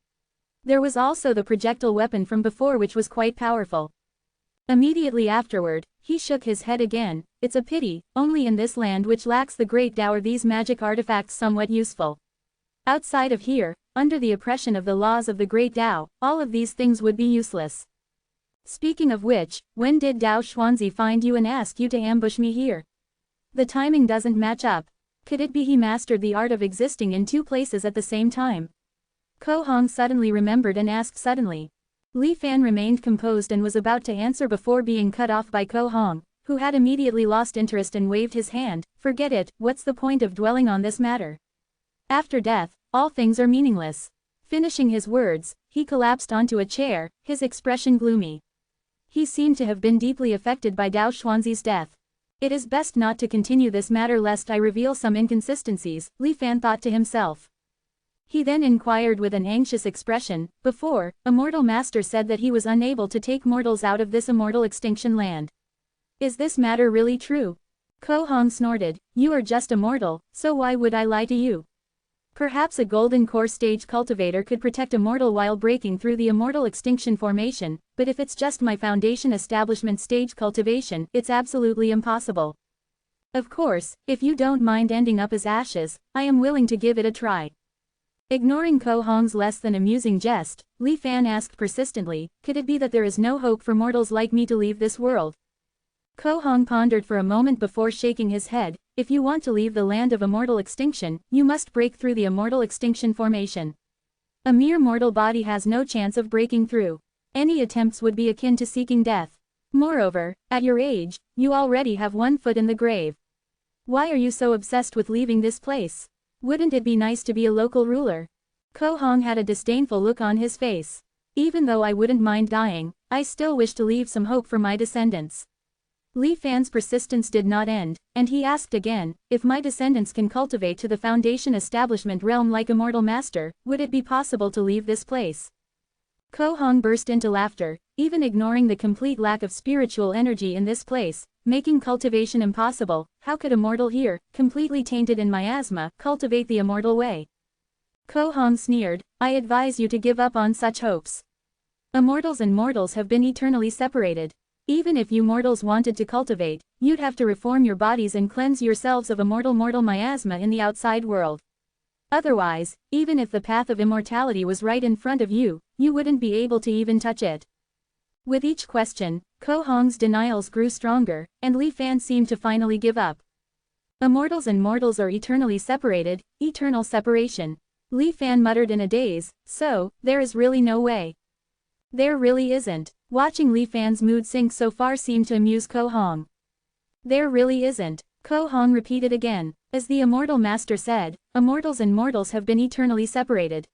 [SPEAKER 1] There was also the projectile weapon from before which was quite powerful. Immediately afterward, he shook his head again. It's a pity, only in this land which lacks the great Tao are these magic artifacts somewhat useful. Outside of here, under the oppression of the laws of the great Tao, all of these things would be useless. Speaking of which, when did Dao Xuanzi find you and ask you to ambush me here? The timing doesn't match up. Could it be he mastered the art of existing in two places at the same time? Ko Hong suddenly remembered and asked suddenly. Li Fan remained composed and was about to answer before being cut off by Ko Hong, who had immediately lost interest and waved his hand. Forget it, what's the point of dwelling on this matter? After death, all things are meaningless. Finishing his words, he collapsed onto a chair, his expression gloomy. He seemed to have been deeply affected by Dao Xuanzi's death. It is best not to continue this matter lest I reveal some inconsistencies, Li Fan thought to himself. He then inquired with an anxious expression, before, Immortal Master said that he was unable to take mortals out of this immortal extinction land. Is this matter really true? Ko Hong snorted, you are just a mortal, so why would I lie to you? Perhaps a golden core stage cultivator could protect a mortal while breaking through the immortal extinction formation, but if it's just my foundation establishment stage cultivation, it's absolutely impossible. Of course, if you don't mind ending up as ashes, I am willing to give it a try. Ignoring Ko Hong's less than amusing jest, Li Fan asked persistently, could it be that there is no hope for mortals like me to leave this world? Ko Hong pondered for a moment before shaking his head. If you want to leave the land of immortal extinction, you must break through the immortal extinction formation. A mere mortal body has no chance of breaking through. Any attempts would be akin to seeking death. Moreover, at your age, you already have one foot in the grave. Why are you so obsessed with leaving this place? Wouldn't it be nice to be a local ruler? Ko Hong had a disdainful look on his face. Even though I wouldn't mind dying, I still wish to leave some hope for my descendants. Li Fan's persistence did not end, and he asked again, if my descendants can cultivate to the foundation establishment realm like Immortal Master, would it be possible to leave this place? Ko Hong burst into laughter, even ignoring the complete lack of spiritual energy in this place, making cultivation impossible. How could a mortal here, completely tainted in miasma, cultivate the immortal way? Ko Hong sneered, I advise you to give up on such hopes. Immortals and mortals have been eternally separated. Even if you mortals wanted to cultivate, you'd have to reform your bodies and cleanse yourselves of immortal miasma in the outside world. Otherwise, even if the path of immortality was right in front of you, you wouldn't be able to even touch it. With each question, Ko Hong's denials grew stronger, and Li Fan seemed to finally give up. Immortals and mortals are eternally separated, eternal separation. Li Fan muttered in a daze, so, there is really no way. There really isn't. Watching Li Fan's mood sink so far seemed to amuse Ko Hong. There really isn't. Ko Hong repeated again. As the Immortal Master said, immortals and mortals have been eternally separated.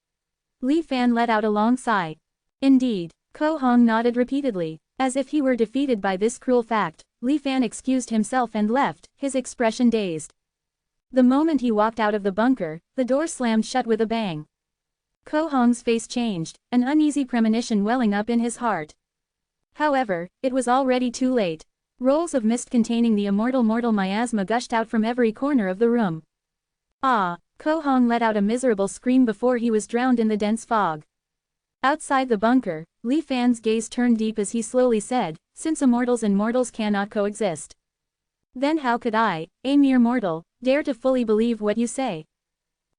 [SPEAKER 1] Li Fan let out a long sigh. Indeed. Ko Hong nodded repeatedly. As if he were defeated by this cruel fact, Li Fan excused himself and left, his expression dazed. The moment he walked out of the bunker, the door slammed shut with a bang. Ko Hong's face changed, an uneasy premonition welling up in his heart. However, it was already too late. Rolls of mist containing the immortal miasma gushed out from every corner of the room. Ah! Ko Hong let out a miserable scream before he was drowned in the dense fog. Outside the bunker, Li Fan's gaze turned deep as he slowly said, since immortals and mortals cannot coexist. Then how could I, a mere mortal, dare to fully believe what you say?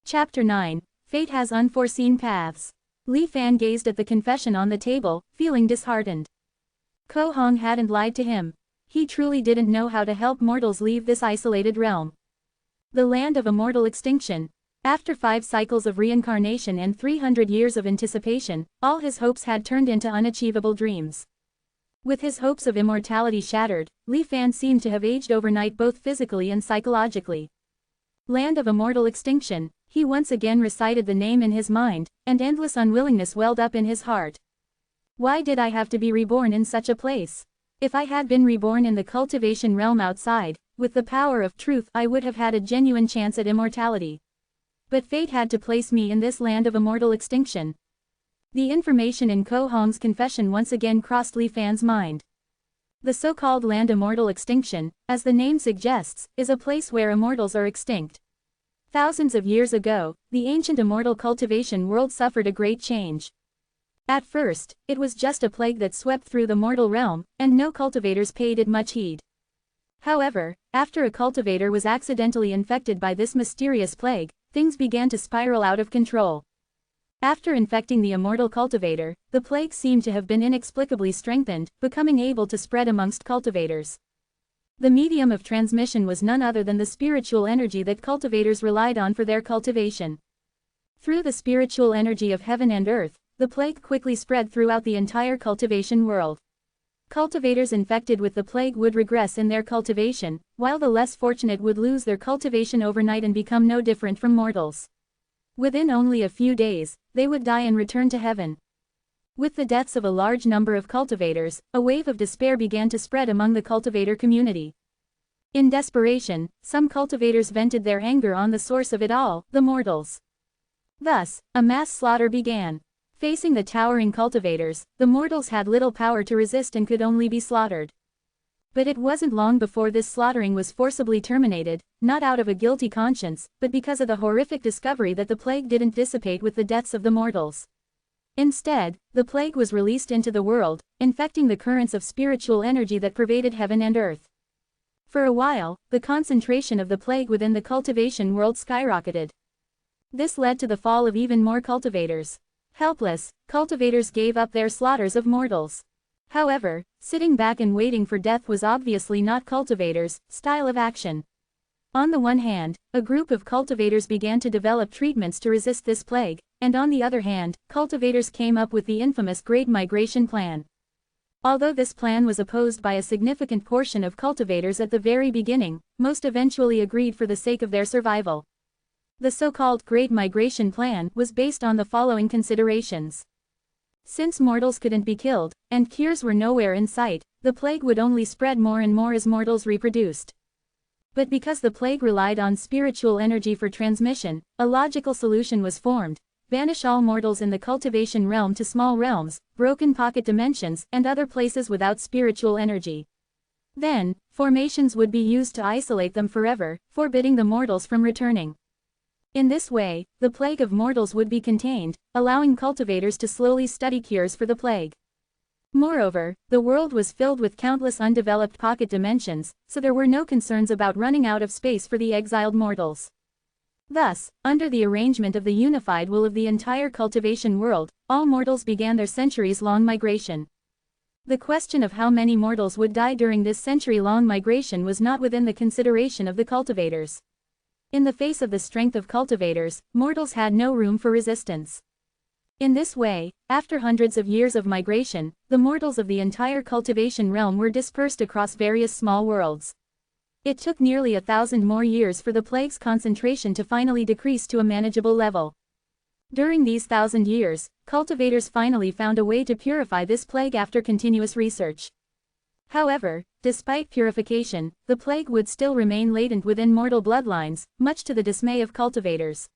[SPEAKER 1] Chapter 9. Fate has unforeseen paths. Li Fan gazed at the confession on the table, feeling disheartened. Ko Hong hadn't lied to him. He truly didn't know how to help mortals leave this isolated realm. The land of immortal extinction. After 5 cycles of reincarnation and 300 years of anticipation, all his hopes had turned into unachievable dreams. With his hopes of immortality shattered, Li Fan seemed to have aged overnight both physically and psychologically. Land of immortal extinction. He once again recited the name in his mind, and endless unwillingness welled up in his heart. Why did I have to be reborn in such a place? If I had been reborn in the cultivation realm outside, with the power of truth, I would have had a genuine chance at immortality. But fate had to place me in this land of immortal extinction. The information in Ko Hong's confession once again crossed Li Fan's mind. The so-called land immortal extinction, as the name suggests, is a place where immortals are extinct. Thousands of years ago, the ancient immortal cultivation world suffered a great change. At first, it was just a plague that swept through the mortal realm, and no cultivators paid it much heed. However, after a cultivator was accidentally infected by this mysterious plague, things began to spiral out of control. After infecting the immortal cultivator, the plague seemed to have been inexplicably strengthened, becoming able to spread amongst cultivators. The medium of transmission was none other than the spiritual energy that cultivators relied on for their cultivation. Through the spiritual energy of heaven and earth, the plague quickly spread throughout the entire cultivation world. Cultivators infected with the plague would regress in their cultivation, while the less fortunate would lose their cultivation overnight and become no different from mortals. Within only a few days, they would die and return to heaven. With the deaths of a large number of cultivators, a wave of despair began to spread among the cultivator community. In desperation, some cultivators vented their anger on the source of it all, the mortals. Thus, a mass slaughter began. Facing the towering cultivators, the mortals had little power to resist and could only be slaughtered. But it wasn't long before this slaughtering was forcibly terminated, not out of a guilty conscience, but because of the horrific discovery that the plague didn't dissipate with the deaths of the mortals. Instead, the plague was released into the world, infecting the currents of spiritual energy that pervaded heaven and earth. For a while, the concentration of the plague within the cultivation world skyrocketed. This led to the fall of even more cultivators. Helpless, cultivators gave up their slaughters of mortals. However, sitting back and waiting for death was obviously not cultivators' style of action. On the one hand, a group of cultivators began to develop treatments to resist this plague, and on the other hand, cultivators came up with the infamous Great Migration Plan. Although this plan was opposed by a significant portion of cultivators at the very beginning, most eventually agreed for the sake of their survival. The so-called Great Migration Plan was based on the following considerations. Since mortals couldn't be killed, and cures were nowhere in sight, the plague would only spread more and more as mortals reproduced. But because the plague relied on spiritual energy for transmission, a logical solution was formed: banish all mortals in the cultivation realm to small realms, broken pocket dimensions, and other places without spiritual energy. Then, formations would be used to isolate them forever, forbidding the mortals from returning. In this way, the plague of mortals would be contained, allowing cultivators to slowly study cures for the plague. Moreover, the world was filled with countless undeveloped pocket dimensions, so there were no concerns about running out of space for the exiled mortals. Thus, under the arrangement of the unified will of the entire cultivation world, all mortals began their centuries-long migration. The question of how many mortals would die during this century-long migration was not within the consideration of the cultivators. In the face of the strength of cultivators, mortals had no room for resistance. In this way, after hundreds of years of migration, the mortals of the entire cultivation realm were dispersed across various small worlds. It took nearly 1,000 more years for the plague's concentration to finally decrease to a manageable level. During these 1,000 years, cultivators finally found a way to purify this plague after continuous research. However, despite purification, the plague would still remain latent within mortal bloodlines, much to the dismay of cultivators.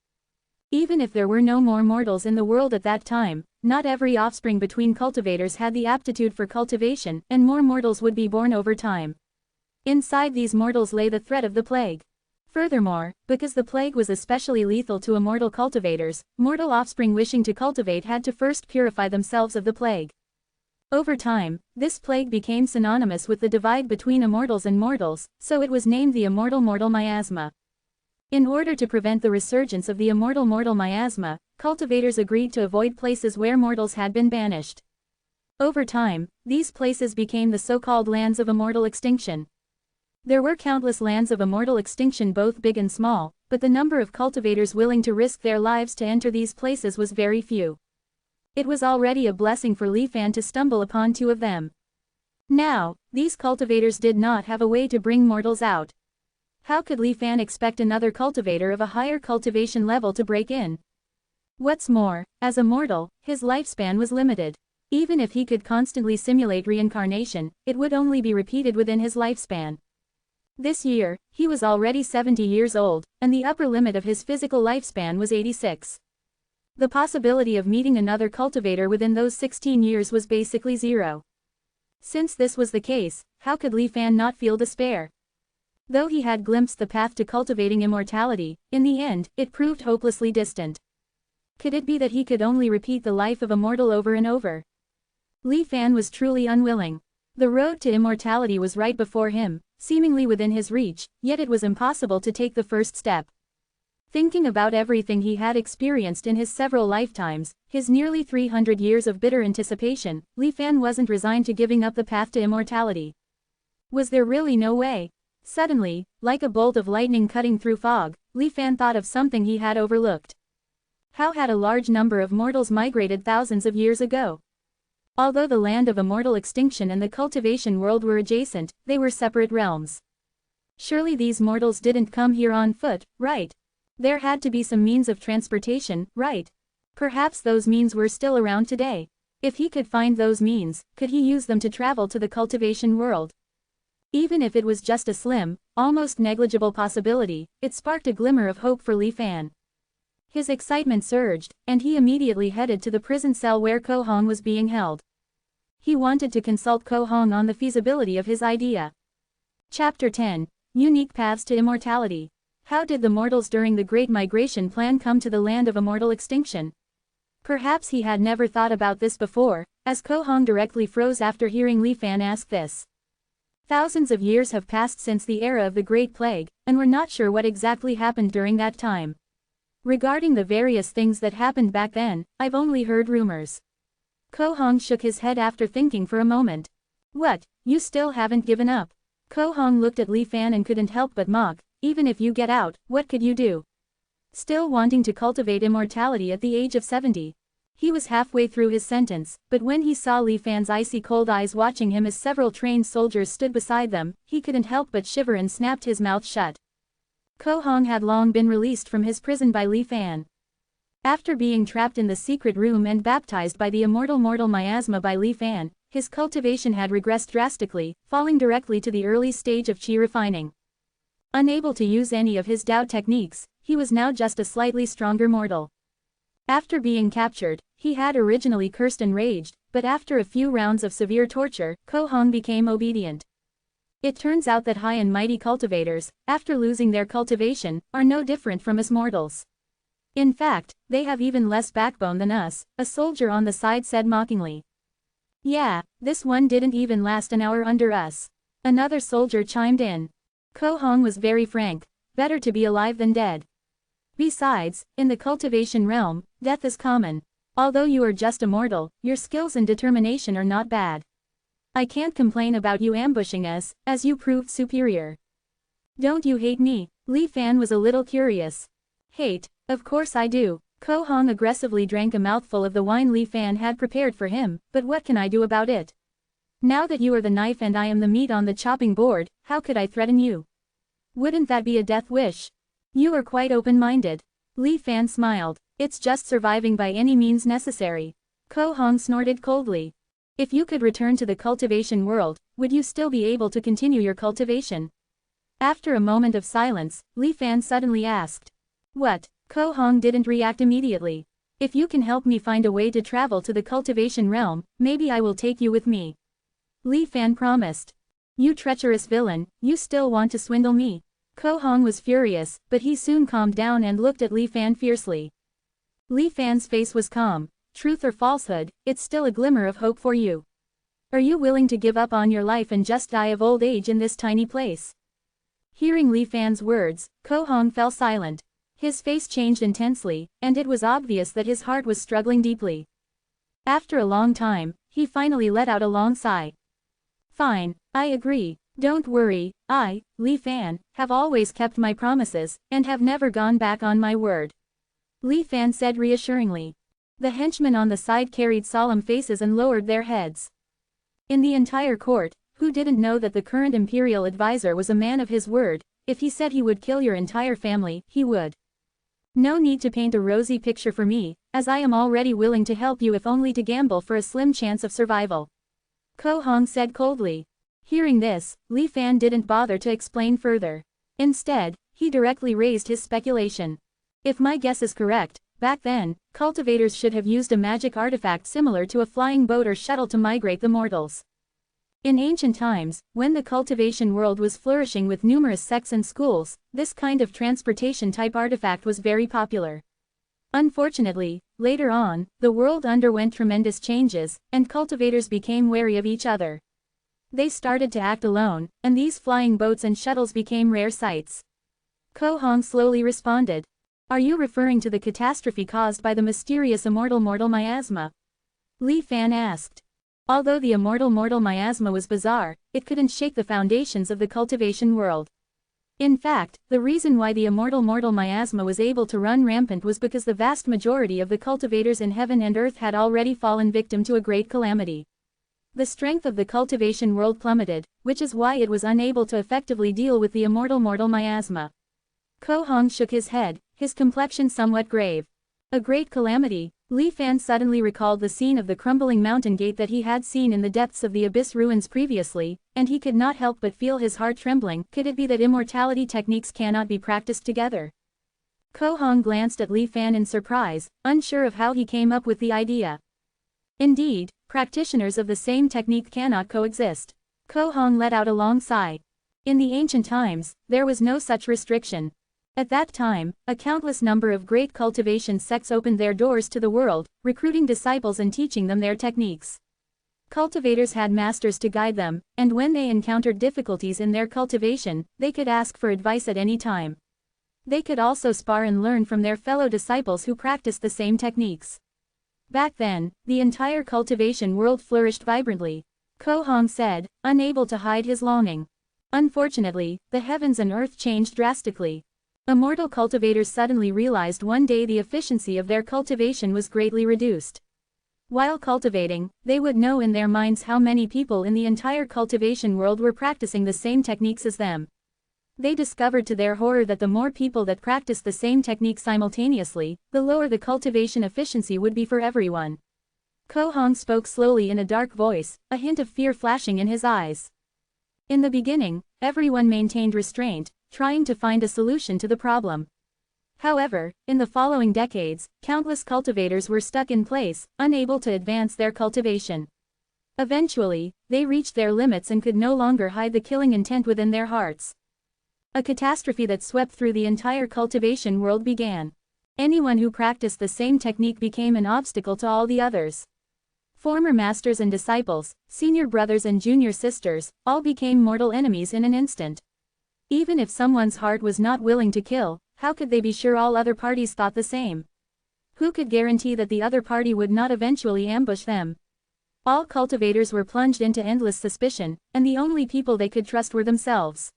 [SPEAKER 1] Even if there were no more mortals in the world at that time, not every offspring between cultivators had the aptitude for cultivation, and more mortals would be born over time. Inside these mortals lay the threat of the plague. Furthermore, because the plague was especially lethal to immortal cultivators, mortal offspring wishing to cultivate had to first purify themselves of the plague. Over time, this plague became synonymous with the divide between immortals and mortals, so it was named the Immortal Mortal Miasma. In order to prevent the resurgence of the Immortal Mortal Miasma, cultivators agreed to avoid places where mortals had been banished. Over time, these places became the so-called lands of immortal extinction. There were countless lands of immortal extinction, both big and small, but the number of cultivators willing to risk their lives to enter these places was very few. It was already a blessing for Li Fan to stumble upon 2 of them. Now, these cultivators did not have a way to bring mortals out. How could Li Fan expect another cultivator of a higher cultivation level to break in? What's more, as a mortal, his lifespan was limited. Even if he could constantly simulate reincarnation, it would only be repeated within his lifespan. This year, he was already 70 years old, and the upper limit of his physical lifespan was 86. The possibility of meeting another cultivator within those 16 years was basically zero. Since this was the case, how could Li Fan not feel despair? Though he had glimpsed the path to cultivating immortality, in the end, it proved hopelessly distant. Could it be that he could only repeat the life of a mortal over and over? Li Fan was truly unwilling. The road to immortality was right before him, seemingly within his reach, yet it was impossible to take the first step. Thinking about everything he had experienced in his several lifetimes, his nearly 300 years of bitter anticipation, Li Fan wasn't resigned to giving up the path to immortality. Was there really no way? Suddenly, like a bolt of lightning cutting through fog, Li Fan thought of something he had overlooked. How had a large number of mortals migrated thousands of years ago? Although the land of immortal extinction and the cultivation world were adjacent, they were separate realms. Surely these mortals didn't come here on foot, right? There had to be some means of transportation, right? Perhaps those means were still around today. If he could find those means, could he use them to travel to the cultivation world? Even if it was just a slim, almost negligible possibility, it sparked a glimmer of hope for Li Fan. His excitement surged, and he immediately headed to the prison cell where Ko Hong was being held. He wanted to consult Ko Hong on the feasibility of his idea. Chapter 10. Unique Paths to Immortality. How did the mortals during the Great Migration plan come to the land of immortal extinction? Perhaps he had never thought about this before, as Ko Hong directly froze after hearing Li Fan ask this. Thousands of years have passed since the era of the Great Plague, and we're not sure what exactly happened during that time. Regarding the various things that happened back then, I've only heard rumors. Ko Hong shook his head after thinking for a moment. What, you still haven't given up? Ko Hong looked at Li Fan and couldn't help but mock. Even if you get out, what could you do? Still wanting to cultivate immortality at the age of 70. He was halfway through his sentence, but when he saw Li Fan's icy cold eyes watching him as several trained soldiers stood beside them, he couldn't help but shiver and snapped his mouth shut. Ko Hong had long been released from his prison by Li Fan. After being trapped in the secret room and baptized by the immortal miasma by Li Fan, his cultivation had regressed drastically, falling directly to the early stage of qi refining. Unable to use any of his Dao techniques, he was now just a slightly stronger mortal. After being captured, he had originally cursed and raged, but after a few rounds of severe torture, Ko Hong became obedient. It turns out that high and mighty cultivators, after losing their cultivation, are no different from us mortals. In fact, they have even less backbone than us, a soldier on the side said mockingly. Yeah, this one didn't even last an hour under us. Another soldier chimed in. Ko Hong was very frank. Better to be alive than dead. Besides, in the cultivation realm, death is common. Although you are just a mortal, your skills and determination are not bad. I can't complain about you ambushing us, as you proved superior. Don't you hate me? Li Fan was a little curious. Hate? Of course I do. Ko Hong aggressively drank a mouthful of the wine Li Fan had prepared for him, but what can I do about it? Now that you are the knife and I am the meat on the chopping board, how could I threaten you? Wouldn't that be a death wish? You are quite open-minded. Li Fan smiled. It's just surviving by any means necessary. Ko Hong snorted coldly. If you could return to the cultivation world, would you still be able to continue your cultivation? After a moment of silence, Li Fan suddenly asked. What? Ko Hong didn't react immediately. If you can help me find a way to travel to the cultivation realm, maybe I will take you with me. Li Fan promised. You treacherous villain, you still want to swindle me? Ko Hong was furious, but he soon calmed down and looked at Li Fan fiercely. Li Fan's face was calm. Truth or falsehood, it's still a glimmer of hope for you. Are you willing to give up on your life and just die of old age in this tiny place? Hearing Li Fan's words, Ko Hong fell silent. His face changed intensely, and it was obvious that his heart was struggling deeply. After a long time, he finally let out a long sigh. Fine, I agree. Don't worry, I, Li Fan, have always kept my promises, and have never gone back on my word. Li Fan said reassuringly. The henchmen on the side carried solemn faces and lowered their heads. In the entire court, who didn't know that the current imperial advisor was a man of his word? If he said he would kill your entire family, he would. No need to paint a rosy picture for me, as I am already willing to help you if only to gamble for a slim chance of survival. Ko Hong said coldly. Hearing this, Li Fan didn't bother to explain further. Instead, he directly raised his speculation. If my guess is correct, back then, cultivators should have used a magic artifact similar to a flying boat or shuttle to migrate the mortals. In ancient times, when the cultivation world was flourishing with numerous sects and schools, this kind of transportation-type artifact was very popular. Unfortunately, later on, the world underwent tremendous changes, and cultivators became wary of each other. They started to act alone, and these flying boats and shuttles became rare sights. Ko Hong slowly responded. Are you referring to the catastrophe caused by the mysterious immortal miasma? Li Fan asked. Although the immortal miasma was bizarre, it couldn't shake the foundations of the cultivation world. In fact, the reason why the immortal miasma was able to run rampant was because the vast majority of the cultivators in heaven and earth had already fallen victim to a great calamity. The strength of the cultivation world plummeted, which is why it was unable to effectively deal with the immortal miasma. Ko Hong shook his head, his complexion somewhat grave. A great calamity. Li Fan suddenly recalled the scene of the crumbling mountain gate that he had seen in the depths of the abyss ruins previously, and he could not help but feel his heart trembling. Could it be that immortality techniques cannot be practiced together? Ko Hong glanced at Li Fan in surprise, unsure of how he came up with the idea. Indeed, practitioners of the same technique cannot coexist. Ko Hong let out a long sigh. In the ancient times, there was no such restriction. At that time, a countless number of great cultivation sects opened their doors to the world, recruiting disciples and teaching them their techniques. Cultivators had masters to guide them, and when they encountered difficulties in their cultivation, they could ask for advice at any time. They could also spar and learn from their fellow disciples who practiced the same techniques. Back then, the entire cultivation world flourished vibrantly. Ko Hong said, unable to hide his longing. Unfortunately, the heavens and earth changed drastically. Immortal cultivators suddenly realized one day the efficiency of their cultivation was greatly reduced. While cultivating, they would know in their minds how many people in the entire cultivation world were practicing the same techniques as them. They discovered to their horror that the more people that practiced the same technique simultaneously, the lower the cultivation efficiency would be for everyone. Ko Hong spoke slowly in a dark voice, a hint of fear flashing in his eyes. In the beginning, everyone maintained restraint, trying to find a solution to the problem. However, in the following decades, countless cultivators were stuck in place, unable to advance their cultivation. Eventually, they reached their limits and could no longer hide the killing intent within their hearts. A catastrophe that swept through the entire cultivation world began. Anyone who practiced the same technique became an obstacle to all the others. Former masters and disciples, senior brothers and junior sisters, all became mortal enemies in an instant. Even if someone's heart was not willing to kill, how could they be sure all other parties thought the same? Who could guarantee that the other party would not eventually ambush them? All cultivators were plunged into endless suspicion, and the only people they could trust were themselves.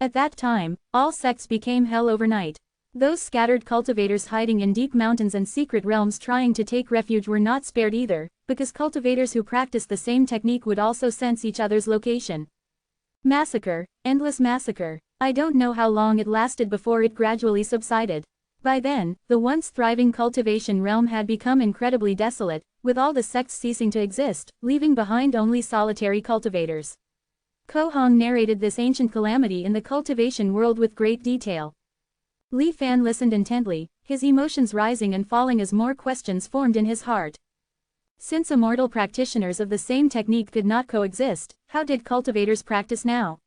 [SPEAKER 1] At that time, all sects became hell overnight. Those scattered cultivators hiding in deep mountains and secret realms trying to take refuge were not spared either, because cultivators who practiced the same technique would also sense each other's location. Massacre, endless massacre. I don't know how long it lasted before it gradually subsided. By then, the once thriving cultivation realm had become incredibly desolate, with all the sects ceasing to exist, leaving behind only solitary cultivators. Ko Hong narrated this ancient calamity in the cultivation world with great detail. Li Fan listened intently, his emotions rising and falling as more questions formed in his heart. Since immortal practitioners of the same technique could not coexist, how did cultivators practice now?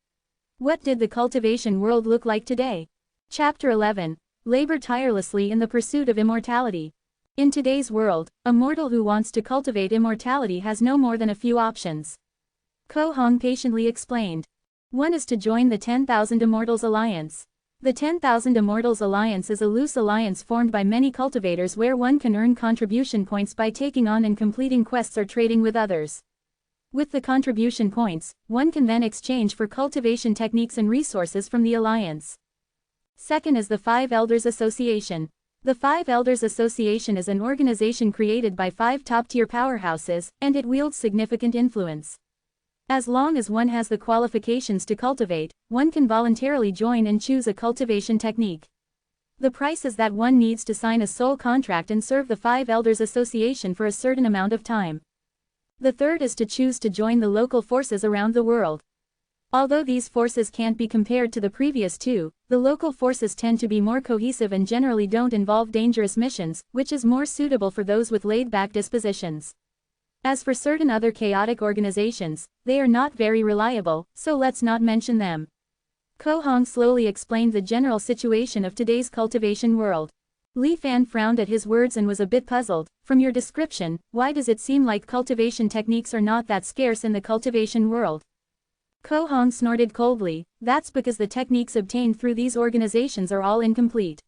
[SPEAKER 1] What did the cultivation world look like today? Chapter 11. Labor tirelessly in the pursuit of immortality. In today's world, a mortal who wants to cultivate immortality has no more than a few options. Ko Hong patiently explained. One is to join the 10,000 Immortals Alliance. The 10,000 Immortals Alliance is a loose alliance formed by many cultivators where one can earn contribution points by taking on and completing quests or trading with others. With the contribution points, one can then exchange for cultivation techniques and resources from the alliance. Second is the Five Elders Association. The Five Elders Association is an organization created by 5 top-tier powerhouses, and it wields significant influence. As long as one has the qualifications to cultivate, one can voluntarily join and choose a cultivation technique. The price is that one needs to sign a sole contract and serve the 5 Elders Association for a certain amount of time. The third is to choose to join the local forces around the world. Although these forces can't be compared to the previous two, the local forces tend to be more cohesive and generally don't involve dangerous missions, which is more suitable for those with laid-back dispositions. As for certain other chaotic organizations, they are not very reliable, so let's not mention them. Ko Hong slowly explained the general situation of today's cultivation world. Li Fan frowned at his words and was a bit puzzled. From your description, why does it seem like cultivation techniques are not that scarce in the cultivation world? Ko Hong snorted coldly. That's because the techniques obtained through these organizations are all incomplete.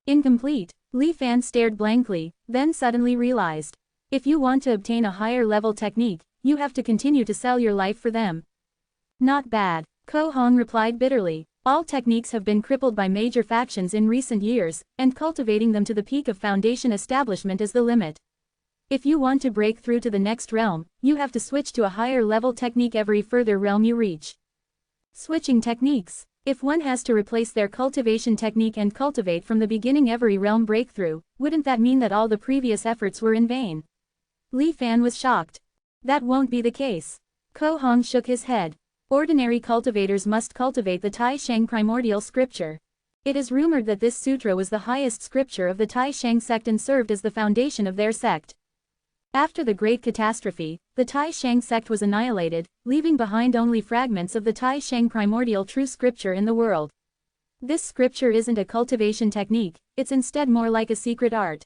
[SPEAKER 1] Incomplete? Li Fan stared blankly, then suddenly realized. If you want to obtain a higher level technique, you have to continue to sell your life for them. Not bad, Ko Hong replied bitterly. All techniques have been crippled by major factions in recent years, and cultivating them to the peak of foundation establishment is the limit. If you want to break through to the next realm, you have to switch to a higher level technique every further realm you reach. Switching techniques. If one has to replace their cultivation technique and cultivate from the beginning every realm breakthrough, wouldn't that mean that all the previous efforts were in vain? Li Fan was shocked. That won't be the case. Ko Hong shook his head. Ordinary cultivators must cultivate the Tai Shang primordial scripture. It is rumored that this sutra was the highest scripture of the Tai Shang sect and served as the foundation of their sect. After the Great Catastrophe, the Tai Shang sect was annihilated, leaving behind only fragments of the Tai Shang primordial true scripture in the world. This scripture isn't a cultivation technique, it's instead more like a secret art.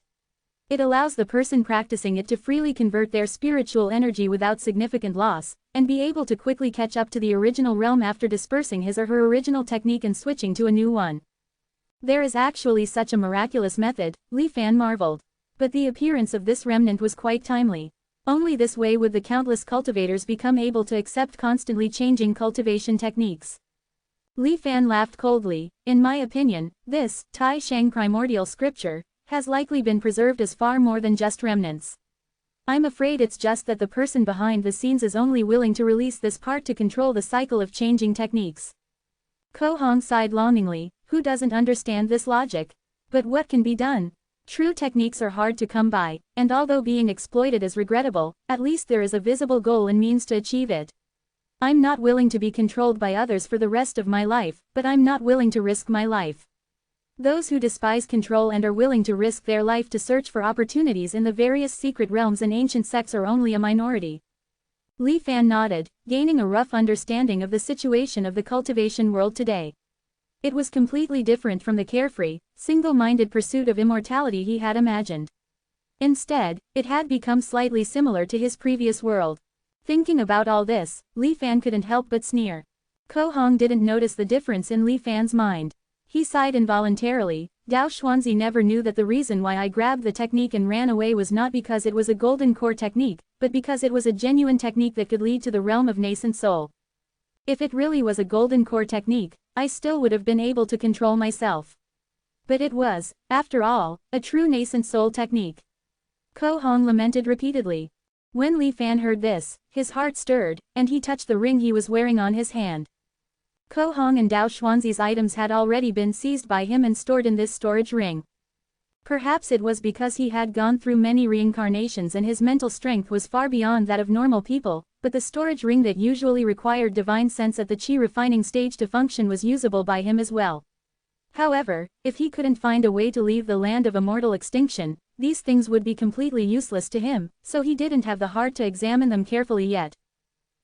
[SPEAKER 1] It allows the person practicing it to freely convert their spiritual energy without significant loss, and be able to quickly catch up to the original realm after dispersing his or her original technique and switching to a new one. There is actually such a miraculous method, Li Fan marveled. But the appearance of this remnant was quite timely. Only this way would the countless cultivators become able to accept constantly changing cultivation techniques. Li Fan laughed coldly. In my opinion, this Tai Shang primordial scripture has likely been preserved as far more than just remnants. I'm afraid it's just that the person behind the scenes is only willing to release this part to control the cycle of changing techniques. Ko Hong sighed longingly. Who doesn't understand this logic? But what can be done? True techniques are hard to come by, and although being exploited is regrettable, at least there is a visible goal and means to achieve it. I'm not willing to be controlled by others for the rest of my life, but I'm not willing to risk my life. Those who despise control and are willing to risk their life to search for opportunities in the various secret realms and ancient sects are only a minority. Li Fan nodded, gaining a rough understanding of the situation of the cultivation world today. It was completely different from the carefree, single-minded pursuit of immortality he had imagined. Instead, it had become slightly similar to his previous world. Thinking about all this, Li Fan couldn't help but sneer. Ko Hong didn't notice the difference in Li Fan's mind. He sighed involuntarily. Dao Xuanzi never knew that the reason why I grabbed the technique and ran away was not because it was a golden core technique, but because it was a genuine technique that could lead to the realm of nascent soul. If it really was a golden core technique, I still would have been able to control myself. But it was, after all, a true nascent soul technique. Ko Hong lamented repeatedly. When Li Fan heard this, his heart stirred, and he touched the ring he was wearing on his hand. Ko Hong and Dao Xuanzi's items had already been seized by him and stored in this storage ring. Perhaps it was because he had gone through many reincarnations and his mental strength was far beyond that of normal people, but the storage ring that usually required divine sense at the chi refining stage to function was usable by him as well. However, if he couldn't find a way to leave the land of immortal extinction, these things would be completely useless to him, so he didn't have the heart to examine them carefully yet.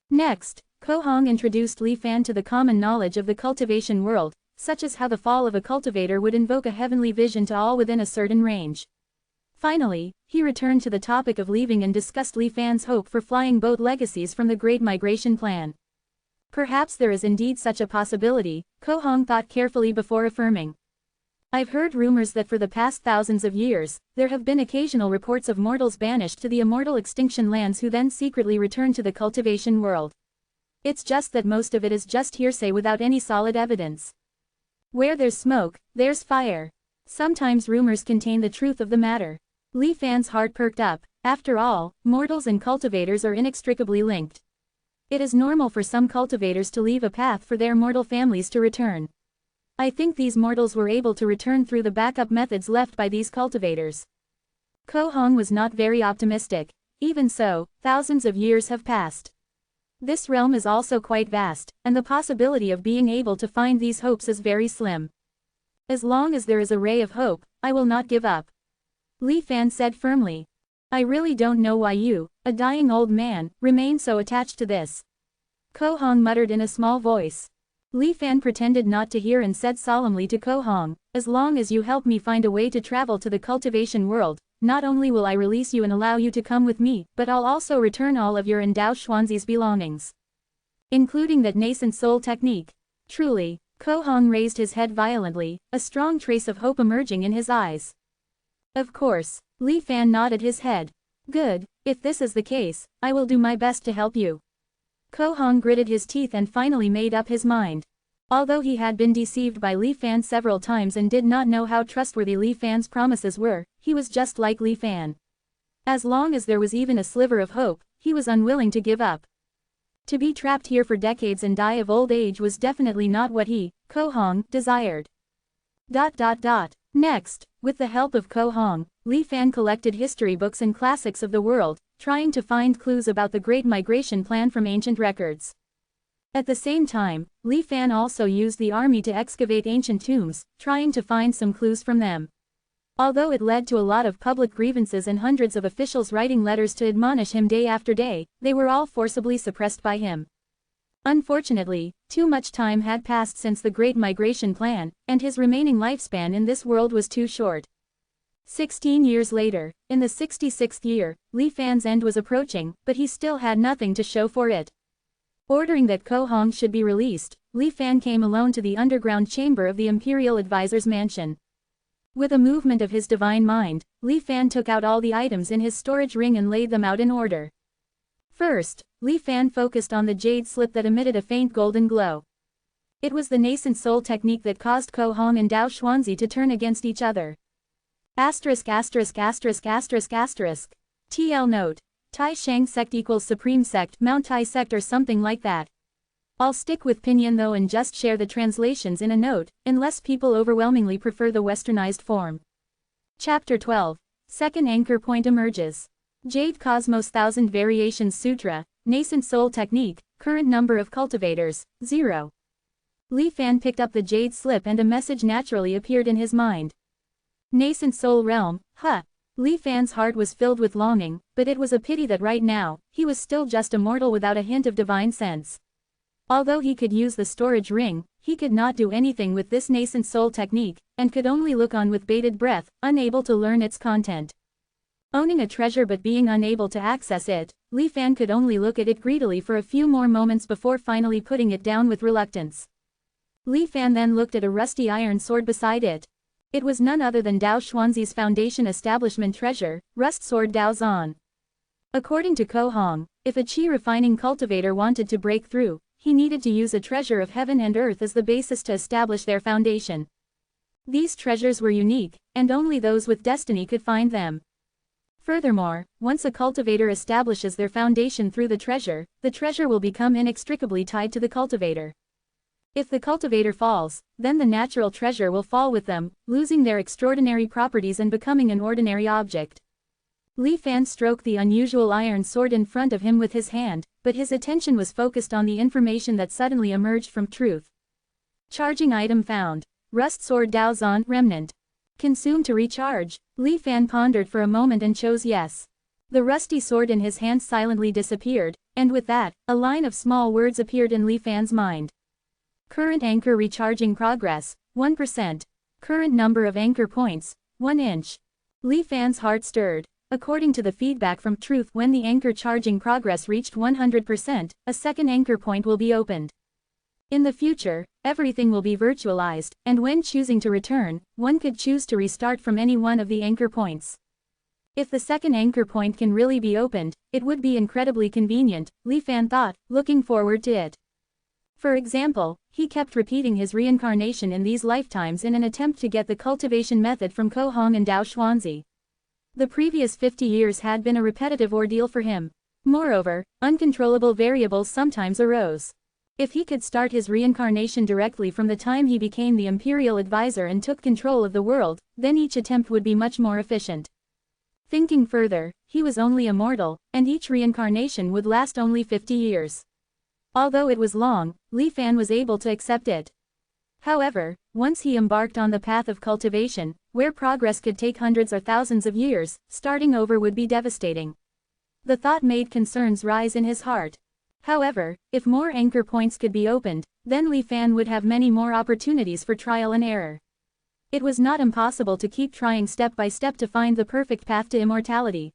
[SPEAKER 1] Next, Ko Hong introduced Li Fan to the common knowledge of the cultivation world, such as how the fall of a cultivator would invoke a heavenly vision to all within a certain range. Finally, he returned to the topic of leaving and discussed Li Fan's hope for flying boat legacies from the Great Migration Plan. Perhaps there is indeed such a possibility, Ko Hong thought carefully before affirming. I've heard rumors that for the past thousands of years, there have been occasional reports of mortals banished to the immortal extinction lands who then secretly return to the cultivation world. It's just that most of it is just hearsay without any solid evidence. Where there's smoke, there's fire. Sometimes rumors contain the truth of the matter. Li Fan's heart perked up. After all, mortals and cultivators are inextricably linked. It is normal for some cultivators to leave a path for their mortal families to return. I think these mortals were able to return through the backup methods left by these cultivators. Ko Hong was not very optimistic. Even so, thousands of years have passed. This realm is also quite vast, and the possibility of being able to find these hopes is very slim. As long as there is a ray of hope, I will not give up. Li Fan said firmly. I really don't know why you, a dying old man, remain so attached to this. Ko Hong muttered in a small voice. Li Fan pretended not to hear and said solemnly to Ko Hong, as long as you help me find a way to travel to the cultivation world, not only will I release you and allow you to come with me, but I'll also return all of your and Dao Xuanzi's belongings. Including that nascent soul technique. Truly, Ko Hong raised his head violently, a strong trace of hope emerging in his eyes. Of course, Li Fan nodded his head. Good, if this is the case, I will do my best to help you. Ko Hong gritted his teeth and finally made up his mind. Although he had been deceived by Li Fan several times and did not know how trustworthy Li Fan's promises were, he was just like Li Fan. As long as there was even a sliver of hope, he was unwilling to give up. To be trapped here for decades and die of old age was definitely not what he, Ko Hong, desired. Next, with the help of Ko Hong, Li Fan collected history books and classics of the world, trying to find clues about the Great Migration Plan from ancient records. At the same time, Li Fan also used the army to excavate ancient tombs, trying to find some clues from them. Although it led to a lot of public grievances and hundreds of officials writing letters to admonish him day after day, they were all forcibly suppressed by him. Unfortunately, too much time had passed since the Great Migration Plan, and his remaining lifespan in this world was too short. 16 years later, in the 66th year, Li Fan's end was approaching, but he still had nothing to show for it. Ordering that Ko Hong should be released, Li Fan came alone to the underground chamber of the Imperial Advisor's mansion. With a movement of his divine mind, Li Fan took out all the items in his storage ring and laid them out in order. First, Li Fan focused on the jade slip that emitted a faint golden glow. It was the nascent soul technique that caused Ko Hong and Dao Xuanzi to turn against each other. TL note. Tai Shang sect equals Supreme sect, Mount Tai sect or something like that. I'll stick with pinyin though and just share the translations in a note, unless people overwhelmingly prefer the westernized form. Chapter 12. Second anchor point emerges. Jade Cosmos 1000 Variations Sutra, Nascent Soul Technique, current number of cultivators, 0. Li Fan picked up the jade slip and a message naturally appeared in his mind. Nascent Soul Realm, huh. Li Fan's heart was filled with longing, but it was a pity that right now, he was still just a mortal without a hint of divine sense. Although he could use the storage ring, he could not do anything with this nascent soul technique, and could only look on with bated breath, unable to learn its content. Owning a treasure but being unable to access it, Li Fan could only look at it greedily for a few more moments before finally putting it down with reluctance. Li Fan then looked at a rusty iron sword beside it. It was none other than Dao Xuanzi's Foundation Establishment treasure, Rust Sword Dao Zan. According to Ko Hong, if a qi refining cultivator wanted to break through, he needed to use a treasure of heaven and earth as the basis to establish their foundation. These treasures were unique, and only those with destiny could find them. Furthermore, once a cultivator establishes their foundation through the treasure will become inextricably tied to the cultivator. If the cultivator falls, then the natural treasure will fall with them, losing their extraordinary properties and becoming an ordinary object. Li Fan stroked the unusual iron sword in front of him with his hand, but his attention was focused on the information that suddenly emerged from truth. Charging item found. Rust Sword Dao Zan Remnant. Consume to recharge. Li Fan pondered for a moment and chose yes. The rusty sword in his hand silently disappeared, and with that, a line of small words appeared in Li Fan's mind. Current anchor recharging progress, 1%. Current number of anchor points, 1 inch. Li Fan's heart stirred. According to the feedback from Truth, when the anchor charging progress reached 100%, a second anchor point will be opened. In the future, everything will be virtualized, and when choosing to return, one could choose to restart from any one of the anchor points. If the second anchor point can really be opened, it would be incredibly convenient, Li Fan thought, looking forward to it. For example, he kept repeating his reincarnation in these lifetimes in an attempt to get the cultivation method from Ko Hong and Dao Xuanzi. The previous 50 years had been a repetitive ordeal for him. Moreover, uncontrollable variables sometimes arose. If he could start his reincarnation directly from the time he became the Imperial Advisor and took control of the world, then each attempt would be much more efficient. Thinking further, he was only a mortal, and each reincarnation would last only 50 years. Although it was long, Li Fan was able to accept it. However, once he embarked on the path of cultivation, where progress could take hundreds or thousands of years, starting over would be devastating. The thought made concerns rise in his heart. However, if more anchor points could be opened, then Li Fan would have many more opportunities for trial and error. It was not impossible to keep trying step by step to find the perfect path to immortality.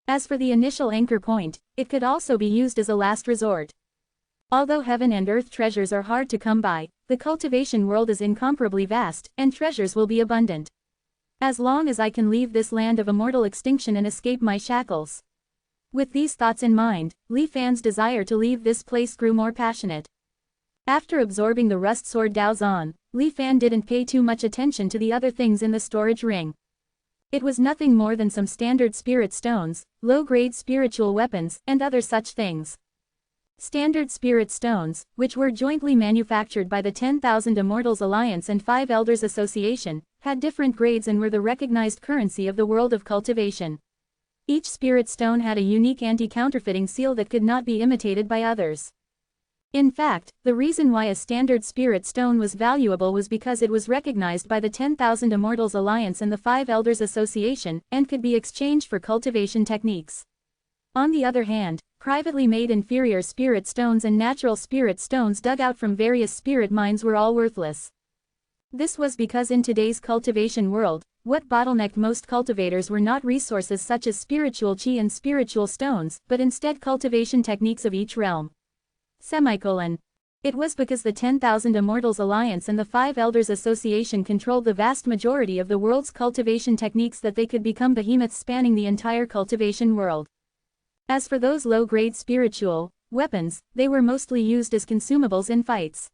[SPEAKER 1] As for the initial anchor point, it could also be used as a last resort. Although heaven and earth treasures are hard to come by, the cultivation world is incomparably vast, and treasures will be abundant. As long as I can leave this land of immortal extinction and escape my shackles. With these thoughts in mind, Li Fan's desire to leave this place grew more passionate. After absorbing the Rust Sword Dao Zan, Li Fan didn't pay too much attention to the other things in the storage ring. It was nothing more than some standard spirit stones, low-grade spiritual weapons, and other such things. Standard spirit stones, which were jointly manufactured by the 10,000 Immortals Alliance and 5 Elders Association, had different grades and were the recognized currency of the world of cultivation. Each spirit stone had a unique anti-counterfeiting seal that could not be imitated by others. In fact, the reason why a standard spirit stone was valuable was because it was recognized by the 10,000 Immortals Alliance and the 5 Elders Association, and could be exchanged for cultivation techniques. On the other hand, privately made inferior spirit stones and natural spirit stones dug out from various spirit mines were all worthless. This was because in today's cultivation world, what bottlenecked most cultivators were not resources such as spiritual chi and spiritual stones, but instead cultivation techniques of each realm. It was because the 10,000 Immortals Alliance and the 5 Elders Association controlled the vast majority of the world's cultivation techniques that they could become behemoths spanning the entire cultivation world. As for those low-grade spiritual weapons, they were mostly used as consumables in fights.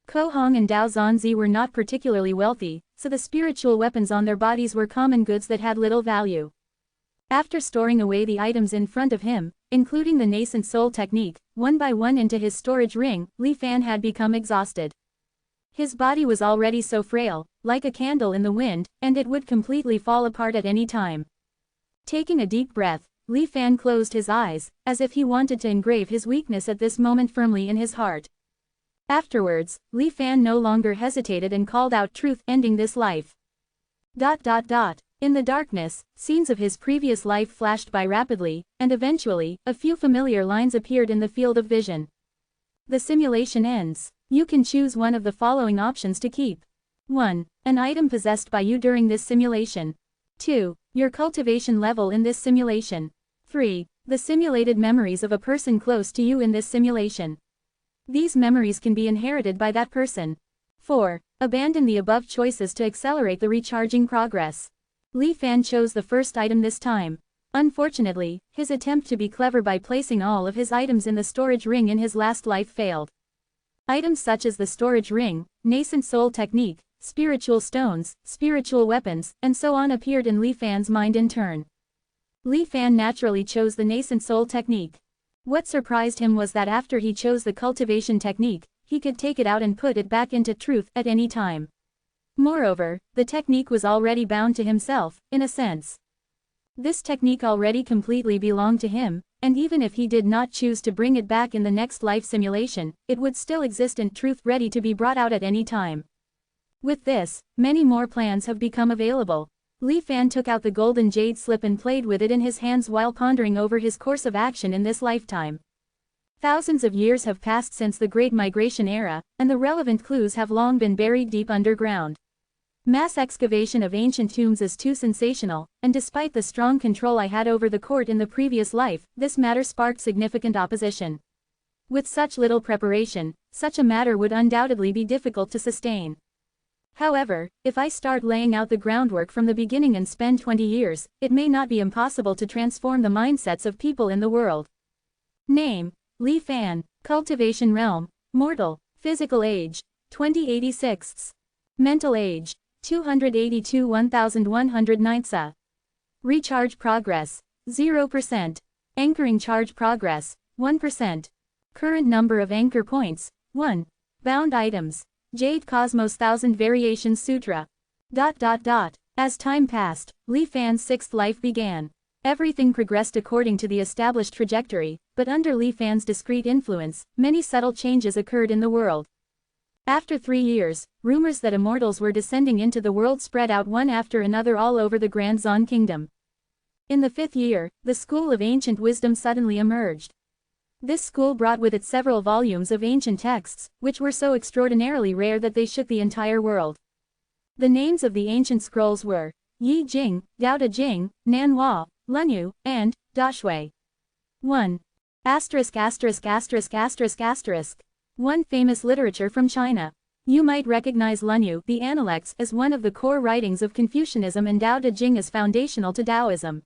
[SPEAKER 1] Ko Hong and Dao Zanzi were not particularly wealthy, so the spiritual weapons on their bodies were common goods that had little value. After storing away the items in front of him, including the nascent soul technique, one by one into his storage ring, Li Fan had become exhausted. His body was already so frail, like a candle in the wind, and it would completely fall apart at any time. Taking a deep breath, Li Fan closed his eyes, as if he wanted to engrave his weakness at this moment firmly in his heart. Afterwards, Li Fan no longer hesitated and called out truth, ending this life. In the darkness, scenes of his previous life flashed by rapidly, and eventually, a few familiar lines appeared in the field of vision. The simulation ends. You can choose one of the following options to keep. 1. An item possessed by you during this simulation. 2. Your cultivation level in this simulation. 3. The simulated memories of a person close to you in this simulation. These memories can be inherited by that person. 4. Abandon the above choices to accelerate the recharging progress. Li Fan chose the first item this time. Unfortunately, his attempt to be clever by placing all of his items in the storage ring in his last life failed. Items such as the storage ring, nascent soul technique, spiritual stones, spiritual weapons, and so on appeared in Li Fan's mind in turn. Li Fan naturally chose the nascent soul technique. What surprised him was that after he chose the cultivation technique, he could take it out and put it back into truth at any time. Moreover, the technique was already bound to himself, in a sense. This technique already completely belonged to him, and even if he did not choose to bring it back in the next life simulation, it would still exist in truth, ready to be brought out at any time. With this, many more plans have become available. Li Fan took out the golden jade slip and played with it in his hands while pondering over his course of action in this lifetime. Thousands of years have passed since the Great Migration era, and the relevant clues have long been buried deep underground. Mass excavation of ancient tombs is too sensational, and despite the strong control I had over the court in the previous life, this matter sparked significant opposition. With such little preparation, such a matter would undoubtedly be difficult to sustain. However, if I start laying out the groundwork from the beginning and spend 20 years, it may not be impossible to transform the mindsets of people in the world. Name: Li Fan. Cultivation realm: mortal. Physical age: 2086. Mental age: 282 1109 sa. Recharge progress: 0%. Anchoring charge progress: 1%. Current number of anchor points: 1. Bound items: Jade Cosmos 1000 Variations Sutra. As time passed, Li Fan's sixth life began. Everything progressed according to the established trajectory, but under Li Fan's discreet influence, many subtle changes occurred in the world. After 3 years, rumors that immortals were descending into the world spread out one after another all over the Grand Zon Kingdom. In the 5th year, the School of Ancient Wisdom suddenly emerged. This school brought with it several volumes of ancient texts, which were so extraordinarily rare that they shook the entire world. The names of the ancient scrolls were Yi Jing, Dao De Jing, Nanhua, Lunyu, and Dashui. 1. One famous literature from China. You might recognize Lunyu, the Analects, as one of the core writings of Confucianism and Dao De Jing as foundational to Taoism.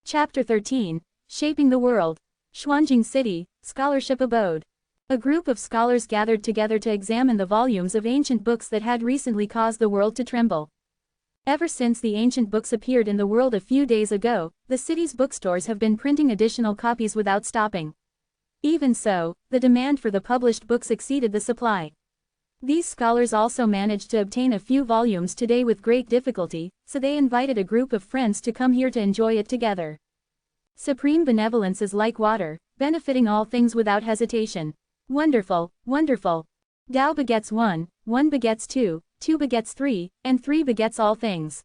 [SPEAKER 1] Chapter 13. Shaping the World. Xuanjing City, Scholarship Abode. A group of scholars gathered together to examine the volumes of ancient books that had recently caused the world to tremble. Ever since the ancient books appeared in the world a few days ago, the city's bookstores have been printing additional copies without stopping. Even so, the demand for the published books exceeded the supply. These scholars also managed to obtain a few volumes today with great difficulty, so they invited a group of friends to come here to enjoy it together. Supreme benevolence is like water, benefiting all things without hesitation. Wonderful, wonderful. Tao begets one, one begets two, two begets three, and three begets all things.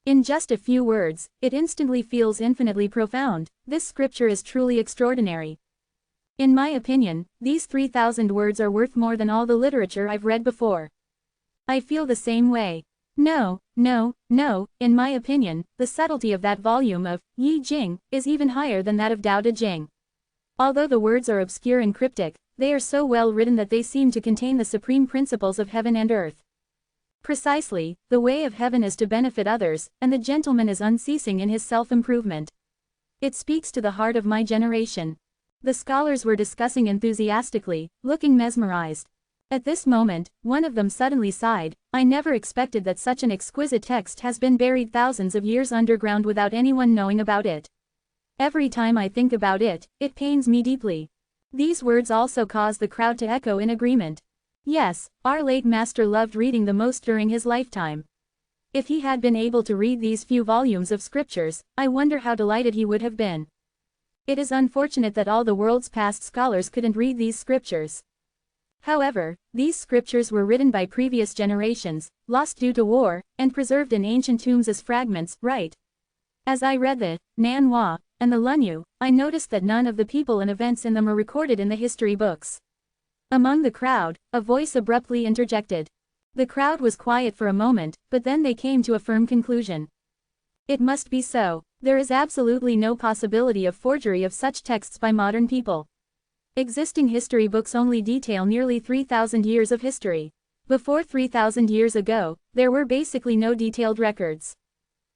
[SPEAKER 1] In just a few words, it instantly feels infinitely profound. This scripture is truly extraordinary. In my opinion, these 3,000 words are worth more than all the literature I've read before. I feel the same way. No, in my opinion, the subtlety of that volume of Yi Jing is even higher than that of Tao Te Ching. Although the words are obscure and cryptic, they are so well written that they seem to contain the supreme principles of heaven and earth. Precisely, the way of heaven is to benefit others, and the gentleman is unceasing in his self-improvement. It speaks to the heart of my generation. The scholars were discussing enthusiastically, looking mesmerized. At this moment, one of them suddenly sighed, "I never expected that such an exquisite text has been buried thousands of years underground without anyone knowing about it. Every time I think about it, it pains me deeply." These words also caused the crowd to echo in agreement. Yes, our late master loved reading the most during his lifetime. If he had been able to read these few volumes of scriptures, I wonder how delighted he would have been. It is unfortunate that all the world's past scholars couldn't read these scriptures. However, these scriptures were written by previous generations, lost due to war, and preserved in ancient tombs as fragments, right? As I read the Nan Hua and the Lunyu, I noticed that none of the people and events in them are recorded in the history books. Among the crowd, a voice abruptly interjected. The crowd was quiet for a moment, but then they came to a firm conclusion. It must be so. There is absolutely no possibility of forgery of such texts by modern people. Existing history books only detail nearly 3,000 years of history. Before 3,000 years ago, there were basically no detailed records.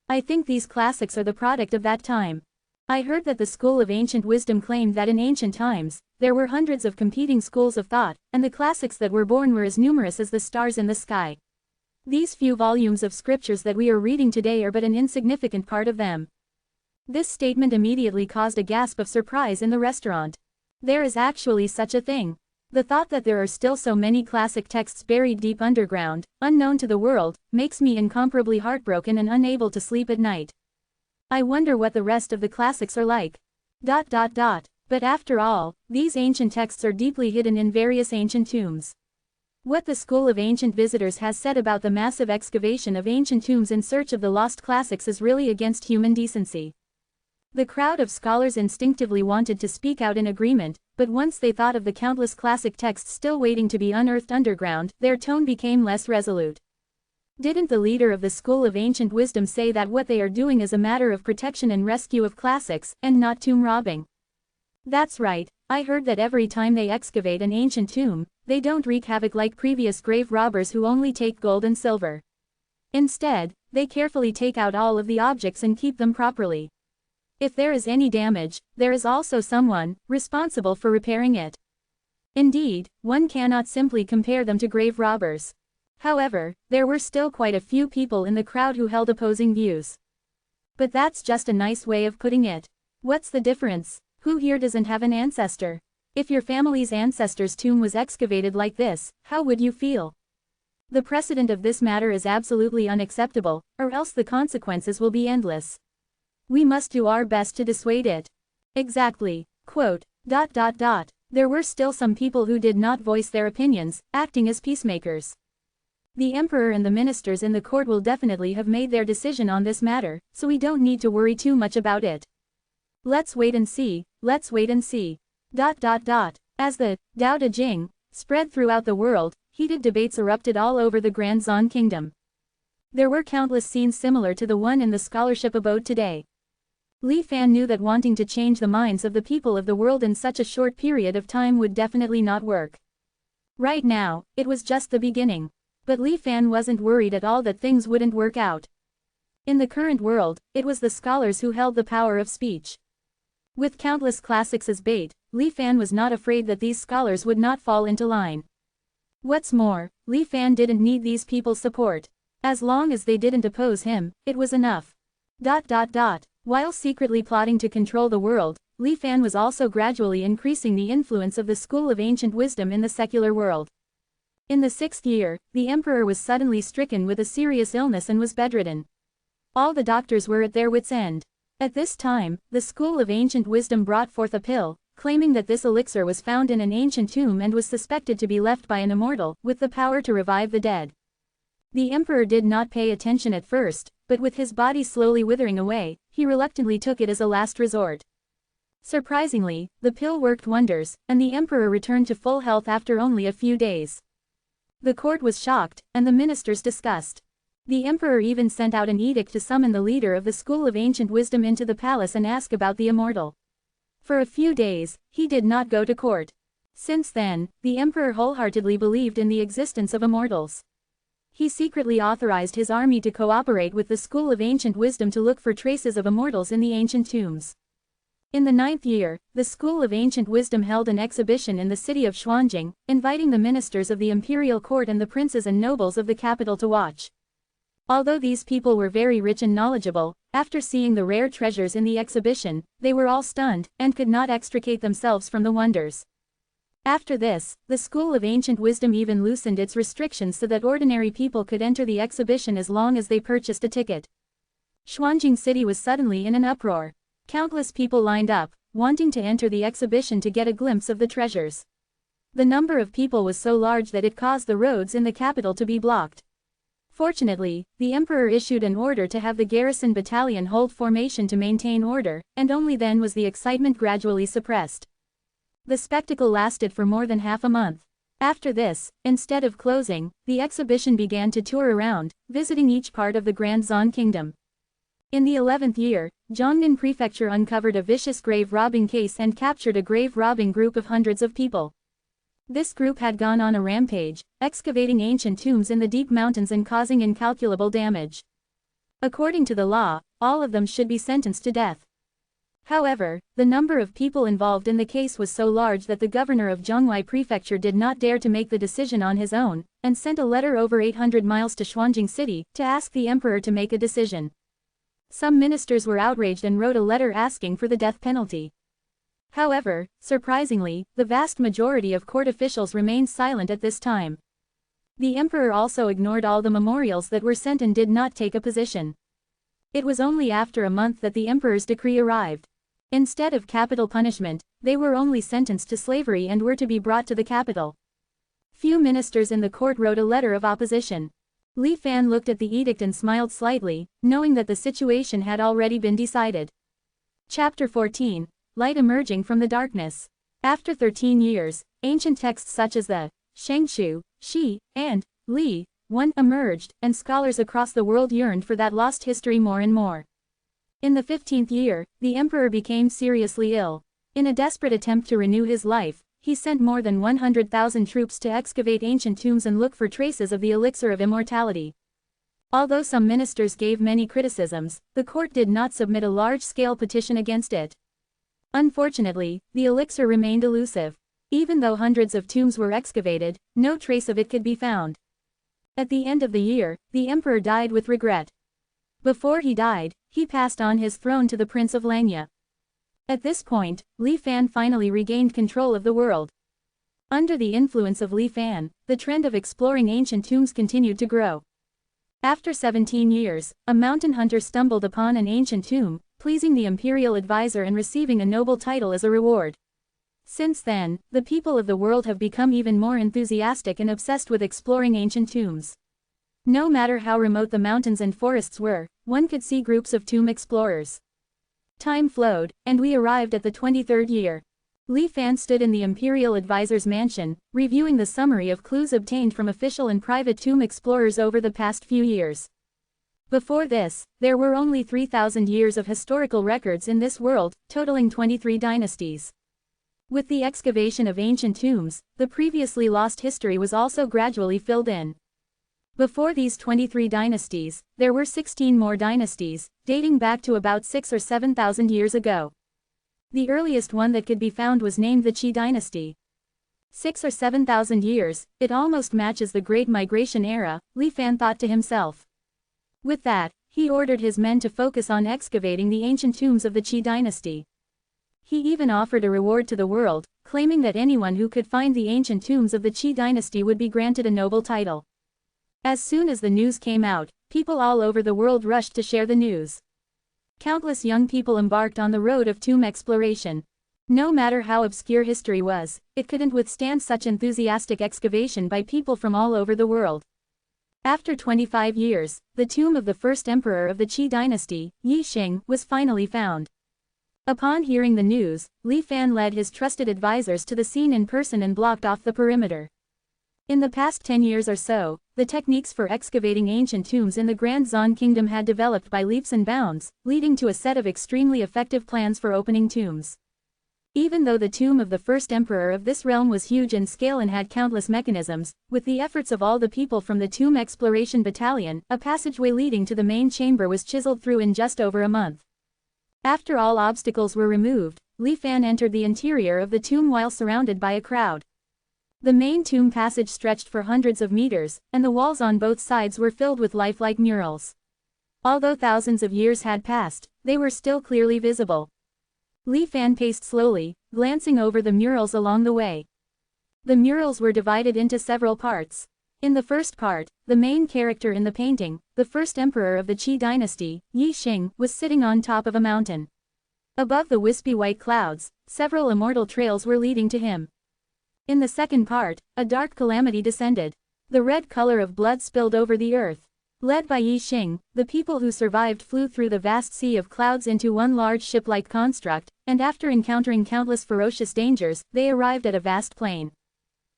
[SPEAKER 1] I think these classics are the product of that time. I heard that the school of ancient wisdom claimed that in ancient times, there were hundreds of competing schools of thought, and the classics that were born were as numerous as the stars in the sky. These few volumes of scriptures that we are reading today are but an insignificant part of them. This statement immediately caused a gasp of surprise in the restaurant. There is actually such a thing. The thought that there are still so many classic texts buried deep underground, unknown to the world, makes me incomparably heartbroken and unable to sleep at night. I wonder what the rest of the classics are like. But after all, these ancient texts are deeply hidden in various ancient tombs. What the School of Ancient Visitors has said about the massive excavation of ancient tombs in search of the lost classics is really against human decency. The crowd of scholars instinctively wanted to speak out in agreement, but once they thought of the countless classic texts still waiting to be unearthed underground, their tone became less resolute. Didn't the leader of the School of Ancient Wisdom say that what they are doing is a matter of protection and rescue of classics, and not tomb robbing? That's right, I heard that every time they excavate an ancient tomb, they don't wreak havoc like previous grave robbers who only take gold and silver. Instead, they carefully take out all of the objects and keep them properly. If there is any damage, there is also someone responsible for repairing it. Indeed, one cannot simply compare them to grave robbers. However, there were still quite a few people in the crowd who held opposing views. But that's just a nice way of putting it. What's the difference? Who here doesn't have an ancestor? If your family's ancestor's tomb was excavated like this, how would you feel? The precedent of this matter is absolutely unacceptable, or else the consequences will be endless. We must do our best to dissuade it. Exactly. There were still some people who did not voice their opinions, acting as peacemakers. The emperor and the ministers in the court will definitely have made their decision on this matter, so we don't need to worry too much about it. Let's wait and see. As the Tao Te Ching spread throughout the world, heated debates erupted all over the Grand Zon Kingdom. There were countless scenes similar to the one in the scholarship abode today. Li Fan knew that wanting to change the minds of the people of the world in such a short period of time would definitely not work. Right now, it was just the beginning. But Li Fan wasn't worried at all that things wouldn't work out. In the current world, it was the scholars who held the power of speech. With countless classics as bait, Li Fan was not afraid that these scholars would not fall into line. What's more, Li Fan didn't need these people's support. As long as they didn't oppose him, it was enough. While secretly plotting to control the world, Li Fan was also gradually increasing the influence of the School of Ancient Wisdom in the secular world. In the 6th year, the emperor was suddenly stricken with a serious illness and was bedridden. All the doctors were at their wits' end. At this time, the School of Ancient Wisdom brought forth a pill, claiming that this elixir was found in an ancient tomb and was suspected to be left by an immortal, with the power to revive the dead. The emperor did not pay attention at first, but with his body slowly withering away, he reluctantly took it as a last resort. Surprisingly, the pill worked wonders, and the emperor returned to full health after only a few days. The court was shocked, and the ministers discussed. The emperor even sent out an edict to summon the leader of the School of Ancient Wisdom into the palace and ask about the immortal. For a few days, he did not go to court. Since then, the emperor wholeheartedly believed in the existence of immortals. He secretly authorized his army to cooperate with the School of Ancient Wisdom to look for traces of immortals in the ancient tombs. In the 9th year, the School of Ancient Wisdom held an exhibition in the city of Xuanjing, inviting the ministers of the imperial court and the princes and nobles of the capital to watch. Although these people were very rich and knowledgeable, after seeing the rare treasures in the exhibition, they were all stunned, and could not extricate themselves from the wonders. After this, the School of Ancient Wisdom even loosened its restrictions so that ordinary people could enter the exhibition as long as they purchased a ticket. Xuanjing City was suddenly in an uproar. Countless people lined up, wanting to enter the exhibition to get a glimpse of the treasures. The number of people was so large that it caused the roads in the capital to be blocked. Fortunately, the emperor issued an order to have the garrison battalion hold formation to maintain order, and only then was the excitement gradually suppressed. The spectacle lasted for more than half a month. After this, instead of closing, the exhibition began to tour around, visiting each part of the Grand Zan Kingdom. In the 11th year, Zhongnan Prefecture uncovered a vicious grave robbing case and captured a grave robbing group of hundreds of people. This group had gone on a rampage, excavating ancient tombs in the deep mountains and causing incalculable damage. According to the law, all of them should be sentenced to death. However, the number of people involved in the case was so large that the governor of Zhongwei Prefecture did not dare to make the decision on his own, and sent a letter over 800 miles to Xuanjing City to ask the emperor to make a decision. Some ministers were outraged and wrote a letter asking for the death penalty. However, surprisingly, the vast majority of court officials remained silent at this time. The emperor also ignored all the memorials that were sent and did not take a position. It was only after a month that the emperor's decree arrived. Instead of capital punishment, they were only sentenced to slavery and were to be brought to the capital. Few ministers in the court wrote a letter of opposition. Li Fan looked at the edict and smiled slightly, knowing that the situation had already been decided. Chapter 14. Light emerging from the darkness. After 13 years, ancient texts such as the Shengshu, Shi, and Li 1 emerged, and scholars across the world yearned for that lost history more and more. In the 15th year, the emperor became seriously ill. In a desperate attempt to renew his life, he sent more than 100,000 troops to excavate ancient tombs and look for traces of the elixir of immortality. Although some ministers gave many criticisms, the court did not submit a large-scale petition against it. Unfortunately, the elixir remained elusive. Even though hundreds of tombs were excavated, no trace of it could be found. At the end of the year, the emperor died with regret. Before he died, he passed on his throne to the Prince of Langya. At this point, Li Fan finally regained control of the world. Under the influence of Li Fan, the trend of exploring ancient tombs continued to grow. After 17 years, a mountain hunter stumbled upon an ancient tomb, pleasing the imperial advisor and receiving a noble title as a reward. Since then, the people of the world have become even more enthusiastic and obsessed with exploring ancient tombs. No matter how remote the mountains and forests were, one could see groups of tomb explorers. Time flowed, and we arrived at the 23rd year. Li Fan stood in the imperial advisor's mansion, reviewing the summary of clues obtained from official and private tomb explorers over the past few years. Before this, there were only 3,000 years of historical records in this world, totaling 23 dynasties. With the excavation of ancient tombs, the previously lost history was also gradually filled in. Before these 23 dynasties, there were 16 more dynasties, dating back to about 6,000 or 7,000 years ago. The earliest one that could be found was named the Qi dynasty. 6,000 or 7,000 years, it almost matches the Great Migration era, Li Fan thought to himself. With that, he ordered his men to focus on excavating the ancient tombs of the Qi dynasty. He even offered a reward to the world, claiming that anyone who could find the ancient tombs of the Qi dynasty would be granted a noble title. As soon as the news came out, people all over the world rushed to share the news. Countless young people embarked on the road of tomb exploration. No matter how obscure history was, it couldn't withstand such enthusiastic excavation by people from all over the world. After 25 years, the tomb of the first emperor of the Qi dynasty, Yi Xing, was finally found. Upon hearing the news, Li Fan led his trusted advisors to the scene in person and blocked off the perimeter. In the past 10 years or so, the techniques for excavating ancient tombs in the Grand Zan Kingdom had developed by leaps and bounds, leading to a set of extremely effective plans for opening tombs. Even though the tomb of the first emperor of this realm was huge in scale and had countless mechanisms, with the efforts of all the people from the Tomb Exploration Battalion, a passageway leading to the main chamber was chiseled through in just over a month. After all obstacles were removed, Li Fan entered the interior of the tomb while surrounded by a crowd. The main tomb passage stretched for hundreds of meters, and the walls on both sides were filled with lifelike murals. Although thousands of years had passed, they were still clearly visible. Li Fan paced slowly, glancing over the murals along the way. The murals were divided into several parts. In the first part, the main character in the painting, the first emperor of the Qi dynasty, Yi Xing, was sitting on top of a mountain. Above the wispy white clouds, several immortal trails were leading to him. In the second part, a dark calamity descended. The red color of blood spilled over the earth. Led by Yi Xing, the people who survived flew through the vast sea of clouds into one large ship-like construct, and after encountering countless ferocious dangers, they arrived at a vast plain.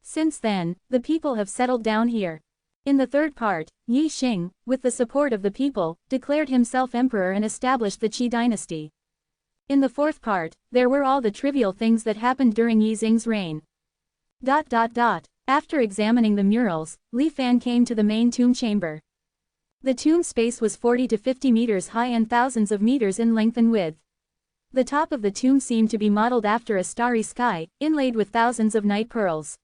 [SPEAKER 1] Since then, the people have settled down here. In the third part, Yi Xing, with the support of the people, declared himself emperor and established the Qi dynasty. In the fourth part, there were all the trivial things that happened during Yi Xing's reign. After examining the murals, Li Fan came to the main tomb chamber. The tomb space was 40 to 50 meters high and thousands of meters in length and width. The top of the tomb seemed to be modeled after a starry sky, inlaid with thousands of night pearls.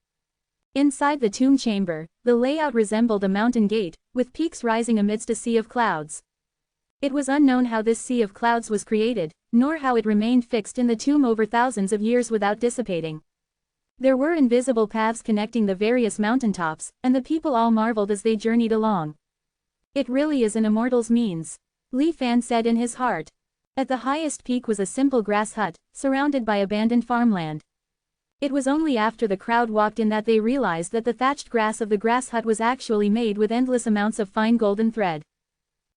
[SPEAKER 1] Inside the tomb chamber, the layout resembled a mountain gate, with peaks rising amidst a sea of clouds. It was unknown how this sea of clouds was created, nor how it remained fixed in the tomb over thousands of years without dissipating. There were invisible paths connecting the various mountaintops, and the people all marveled as they journeyed along. It really is an immortal's means, Li Fan said in his heart. At the highest peak was a simple grass hut, surrounded by abandoned farmland. It was only after the crowd walked in that they realized that the thatched grass of the grass hut was actually made with endless amounts of fine golden thread.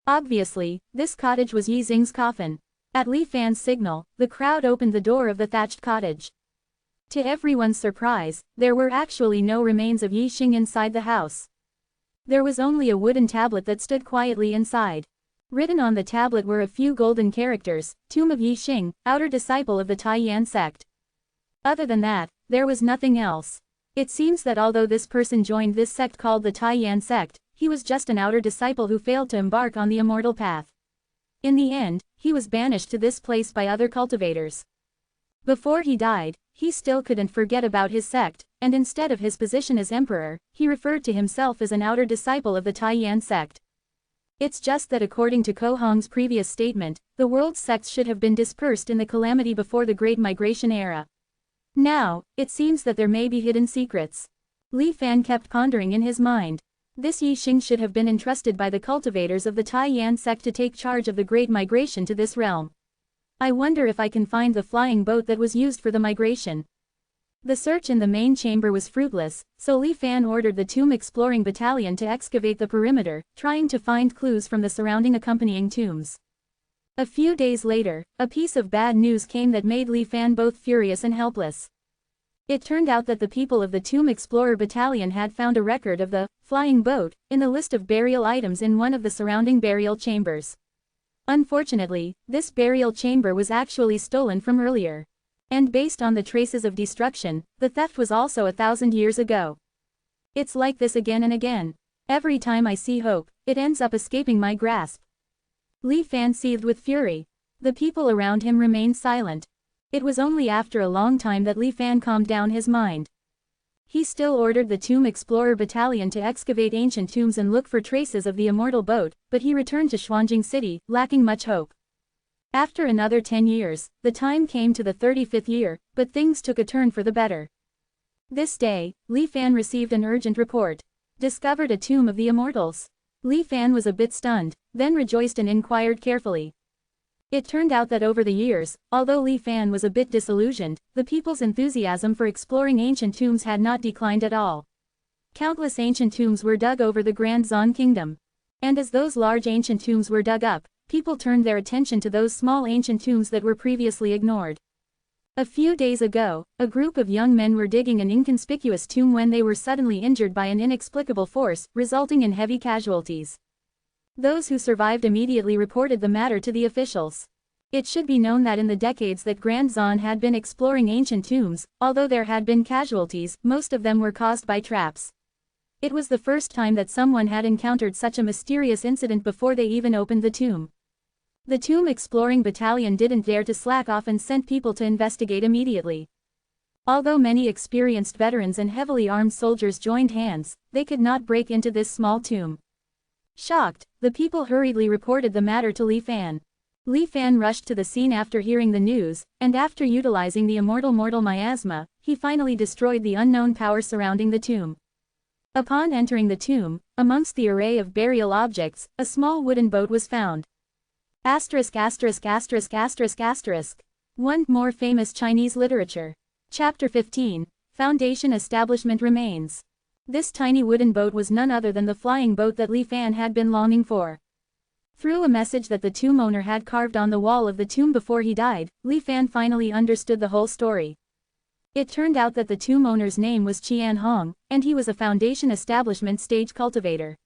[SPEAKER 1] Obviously, this cottage was Yi Xing's coffin. At Li Fan's signal, the crowd opened the door of the thatched cottage. To everyone's surprise, there were actually no remains of Yi Xing inside the house. There was only a wooden tablet that stood quietly inside. Written on the tablet were a few golden characters, Tomb of Yi Xing, outer disciple of the Taiyan sect. Other than that, there was nothing else. It seems that although this person joined this sect called the Taiyan sect, he was just an outer disciple who failed to embark on the immortal path. In the end, he was banished to this place by other cultivators. Before he died, he still couldn't forget about his sect, and instead of his position as emperor, he referred to himself as an outer disciple of the Taiyan sect. It's just that according to Ko Hong's previous statement, the world's sects should have been dispersed in the calamity before the Great Migration era. Now, it seems that there may be hidden secrets. Li Fan kept pondering in his mind. This Yi Xing should have been entrusted by the cultivators of the Taiyan sect to take charge of the Great Migration to this realm. I wonder if I can find the flying boat that was used for the migration. The search in the main chamber was fruitless, so Li Fan ordered the Tomb Exploring Battalion to excavate the perimeter, trying to find clues from the surrounding accompanying tombs. A few days later, a piece of bad news came that made Li Fan both furious and helpless. It turned out that the people of the Tomb Explorer Battalion had found a record of the flying boat in the list of burial items in one of the surrounding burial chambers. Unfortunately, this burial chamber was actually stolen from earlier. And based on the traces of destruction, the theft was also 1,000 years ago. It's like this again and again. Every time I see hope, it ends up escaping my grasp. Li Fan seethed with fury. The people around him remained silent. It was only after a long time that Li Fan calmed down his mind. He still ordered the Tomb Explorer Battalion to excavate ancient tombs and look for traces of the immortal boat, but he returned to Xuanjing City, lacking much hope. After another 10 years, the time came to the 35th year, but things took a turn for the better. This day, Li Fan received an urgent report. Discovered a tomb of the immortals. Li Fan was a bit stunned, then rejoiced and inquired carefully. It turned out that over the years, although Li Fan was a bit disillusioned, the people's enthusiasm for exploring ancient tombs had not declined at all. Countless ancient tombs were dug over the Grand Zon Kingdom. And as those large ancient tombs were dug up, people turned their attention to those small ancient tombs that were previously ignored. A few days ago, a group of young men were digging an inconspicuous tomb when they were suddenly injured by an inexplicable force, resulting in heavy casualties. Those who survived immediately reported the matter to the officials. It should be known that in the decades that Grand Zon had been exploring ancient tombs, although there had been casualties, most of them were caused by traps. It was the first time that someone had encountered such a mysterious incident before they even opened the tomb. The tomb exploring battalion didn't dare to slack off and sent people to investigate immediately. Although many experienced veterans and heavily armed soldiers joined hands, they could not break into this small tomb. Shocked, the people hurriedly reported the matter to Li Fan. Li Fan rushed to the scene after hearing the news, and after utilizing the immortal miasma, he finally destroyed the unknown power surrounding the tomb. Upon entering the tomb, amongst the array of burial objects, a small wooden boat was found. Asterisk asterisk asterisk asterisk asterisk. One more famous Chinese literature. Chapter 15, Foundation Establishment Remains. This tiny wooden boat was none other than the flying boat that Li Fan had been longing for. Through a message that the tomb owner had carved on the wall of the tomb before he died, Li Fan finally understood the whole story. It turned out that the tomb owner's name was Qian Hong, and he was a Foundation Establishment stage cultivator.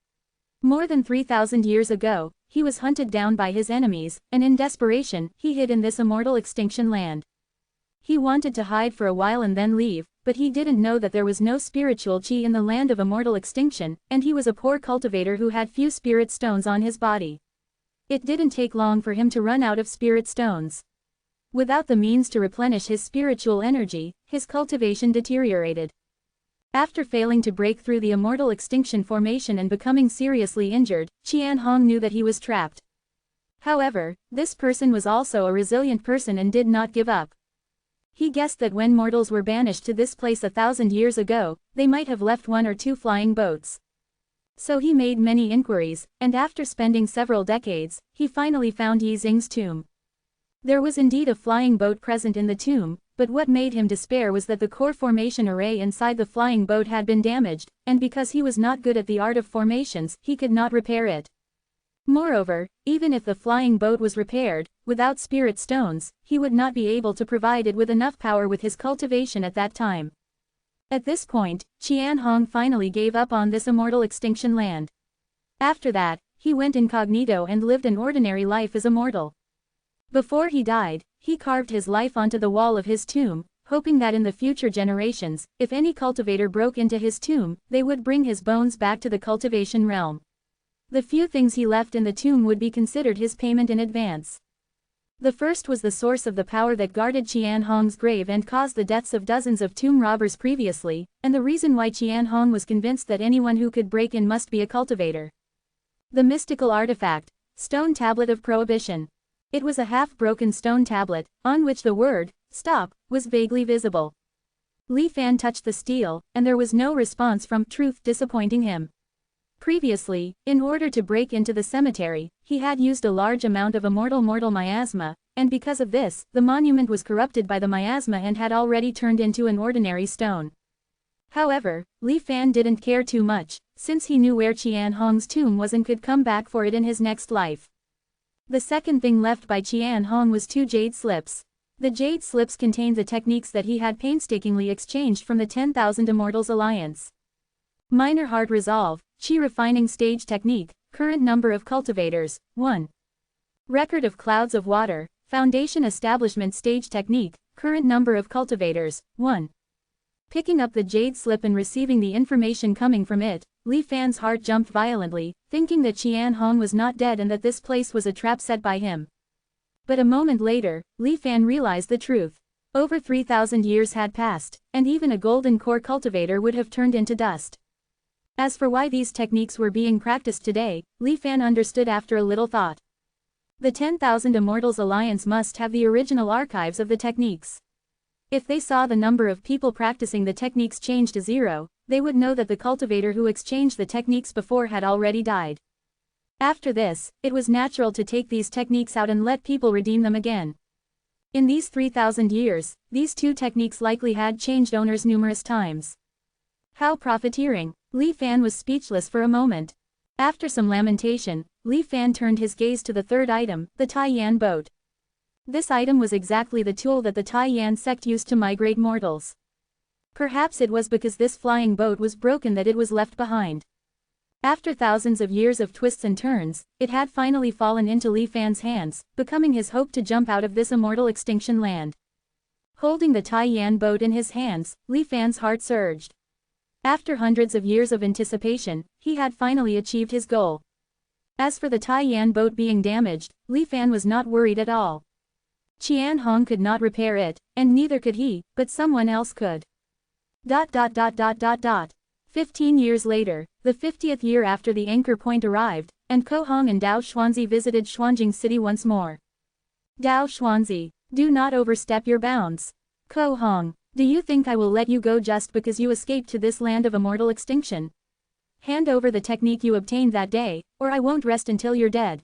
[SPEAKER 1] More than 3,000 years ago, he was hunted down by his enemies, and in desperation, he hid in this immortal extinction land. He wanted to hide for a while and then leave, but he didn't know that there was no spiritual qi in the land of immortal extinction, and he was a poor cultivator who had few spirit stones on his body. It didn't take long for him to run out of spirit stones. Without the means to replenish his spiritual energy, his cultivation deteriorated. After failing to break through the immortal extinction formation and becoming seriously injured, Qian Hong knew that he was trapped. However, this person was also a resilient person and did not give up. He guessed that when mortals were banished to this place 1,000 years ago, they might have left 1 or 2 flying boats. So he made many inquiries, and after spending several decades, he finally found Yi Xing's tomb. There was indeed a flying boat present in the tomb, but what made him despair was that the core formation array inside the flying boat had been damaged, and because he was not good at the art of formations, he could not repair it. Moreover, even if the flying boat was repaired, without spirit stones, he would not be able to provide it with enough power with his cultivation at that time. At this point, Qian Hong finally gave up on this immortal extinction land. After that, he went incognito and lived an ordinary life as a mortal. Before he died, he carved his life onto the wall of his tomb, hoping that in the future generations, if any cultivator broke into his tomb, they would bring his bones back to the cultivation realm. The few things he left in the tomb would be considered his payment in advance. The first was the source of the power that guarded Qian Hong's grave and caused the deaths of dozens of tomb robbers previously, and the reason why Qian Hong was convinced that anyone who could break in must be a cultivator. The mystical artifact, Stone Tablet of Prohibition. It was a half-broken stone tablet, on which the word, stop, was vaguely visible. Li Fan touched the steel, and there was no response from truth, disappointing him. Previously, in order to break into the cemetery, he had used a large amount of immortal miasma, and because of this, the monument was corrupted by the miasma and had already turned into an ordinary stone. However, Li Fan didn't care too much, since he knew where Qian Hong's tomb was and could come back for it in his next life. The second thing left by Qian Hong was 2 jade slips. The jade slips contained the techniques that he had painstakingly exchanged from the 10,000 Immortals Alliance. Minor Heart Resolve, Qi Refining Stage Technique, Current Number of Cultivators, 1. Record of Clouds of Water, Foundation Establishment Stage Technique, Current Number of Cultivators, 1. Picking up the jade slip and receiving the information coming from it, Li Fan's heart jumped violently, thinking that Qian Hong was not dead and that this place was a trap set by him. But a moment later, Li Fan realized the truth. Over 3,000 years had passed, and even a golden core cultivator would have turned into dust. As for why these techniques were being practiced today, Li Fan understood after a little thought. The 10,000 Immortals Alliance must have the original archives of the techniques. If they saw the number of people practicing the techniques change to 0, they would know that the cultivator who exchanged the techniques before had already died. After this, it was natural to take these techniques out and let people redeem them again. In these 3,000 years, these two techniques likely had changed owners numerous times. How profiteering! Li Fan was speechless for a moment. After some lamentation, Li Fan turned his gaze to the third item, the Taiyan boat. This item was exactly the tool that the Taiyan sect used to migrate mortals. Perhaps it was because this flying boat was broken that it was left behind. After thousands of years of twists and turns, it had finally fallen into Li Fan's hands, becoming his hope to jump out of this immortal extinction land. Holding the Taiyan boat in his hands, Li Fan's heart surged. After hundreds of years of anticipation, he had finally achieved his goal. As for the Taiyan boat being damaged, Li Fan was not worried at all. Qian Hong could not repair it, and neither could he, but someone else could. 15 years later, the 50th year after the anchor point arrived, and Ko Hong and Dao Xuanzi visited Xuanjing City once more. Dao Xuanzi, do not overstep your bounds. Ko Hong, do you think I will let you go just because you escaped to this land of immortal extinction? Hand over the technique you obtained that day, or I won't rest until you're dead.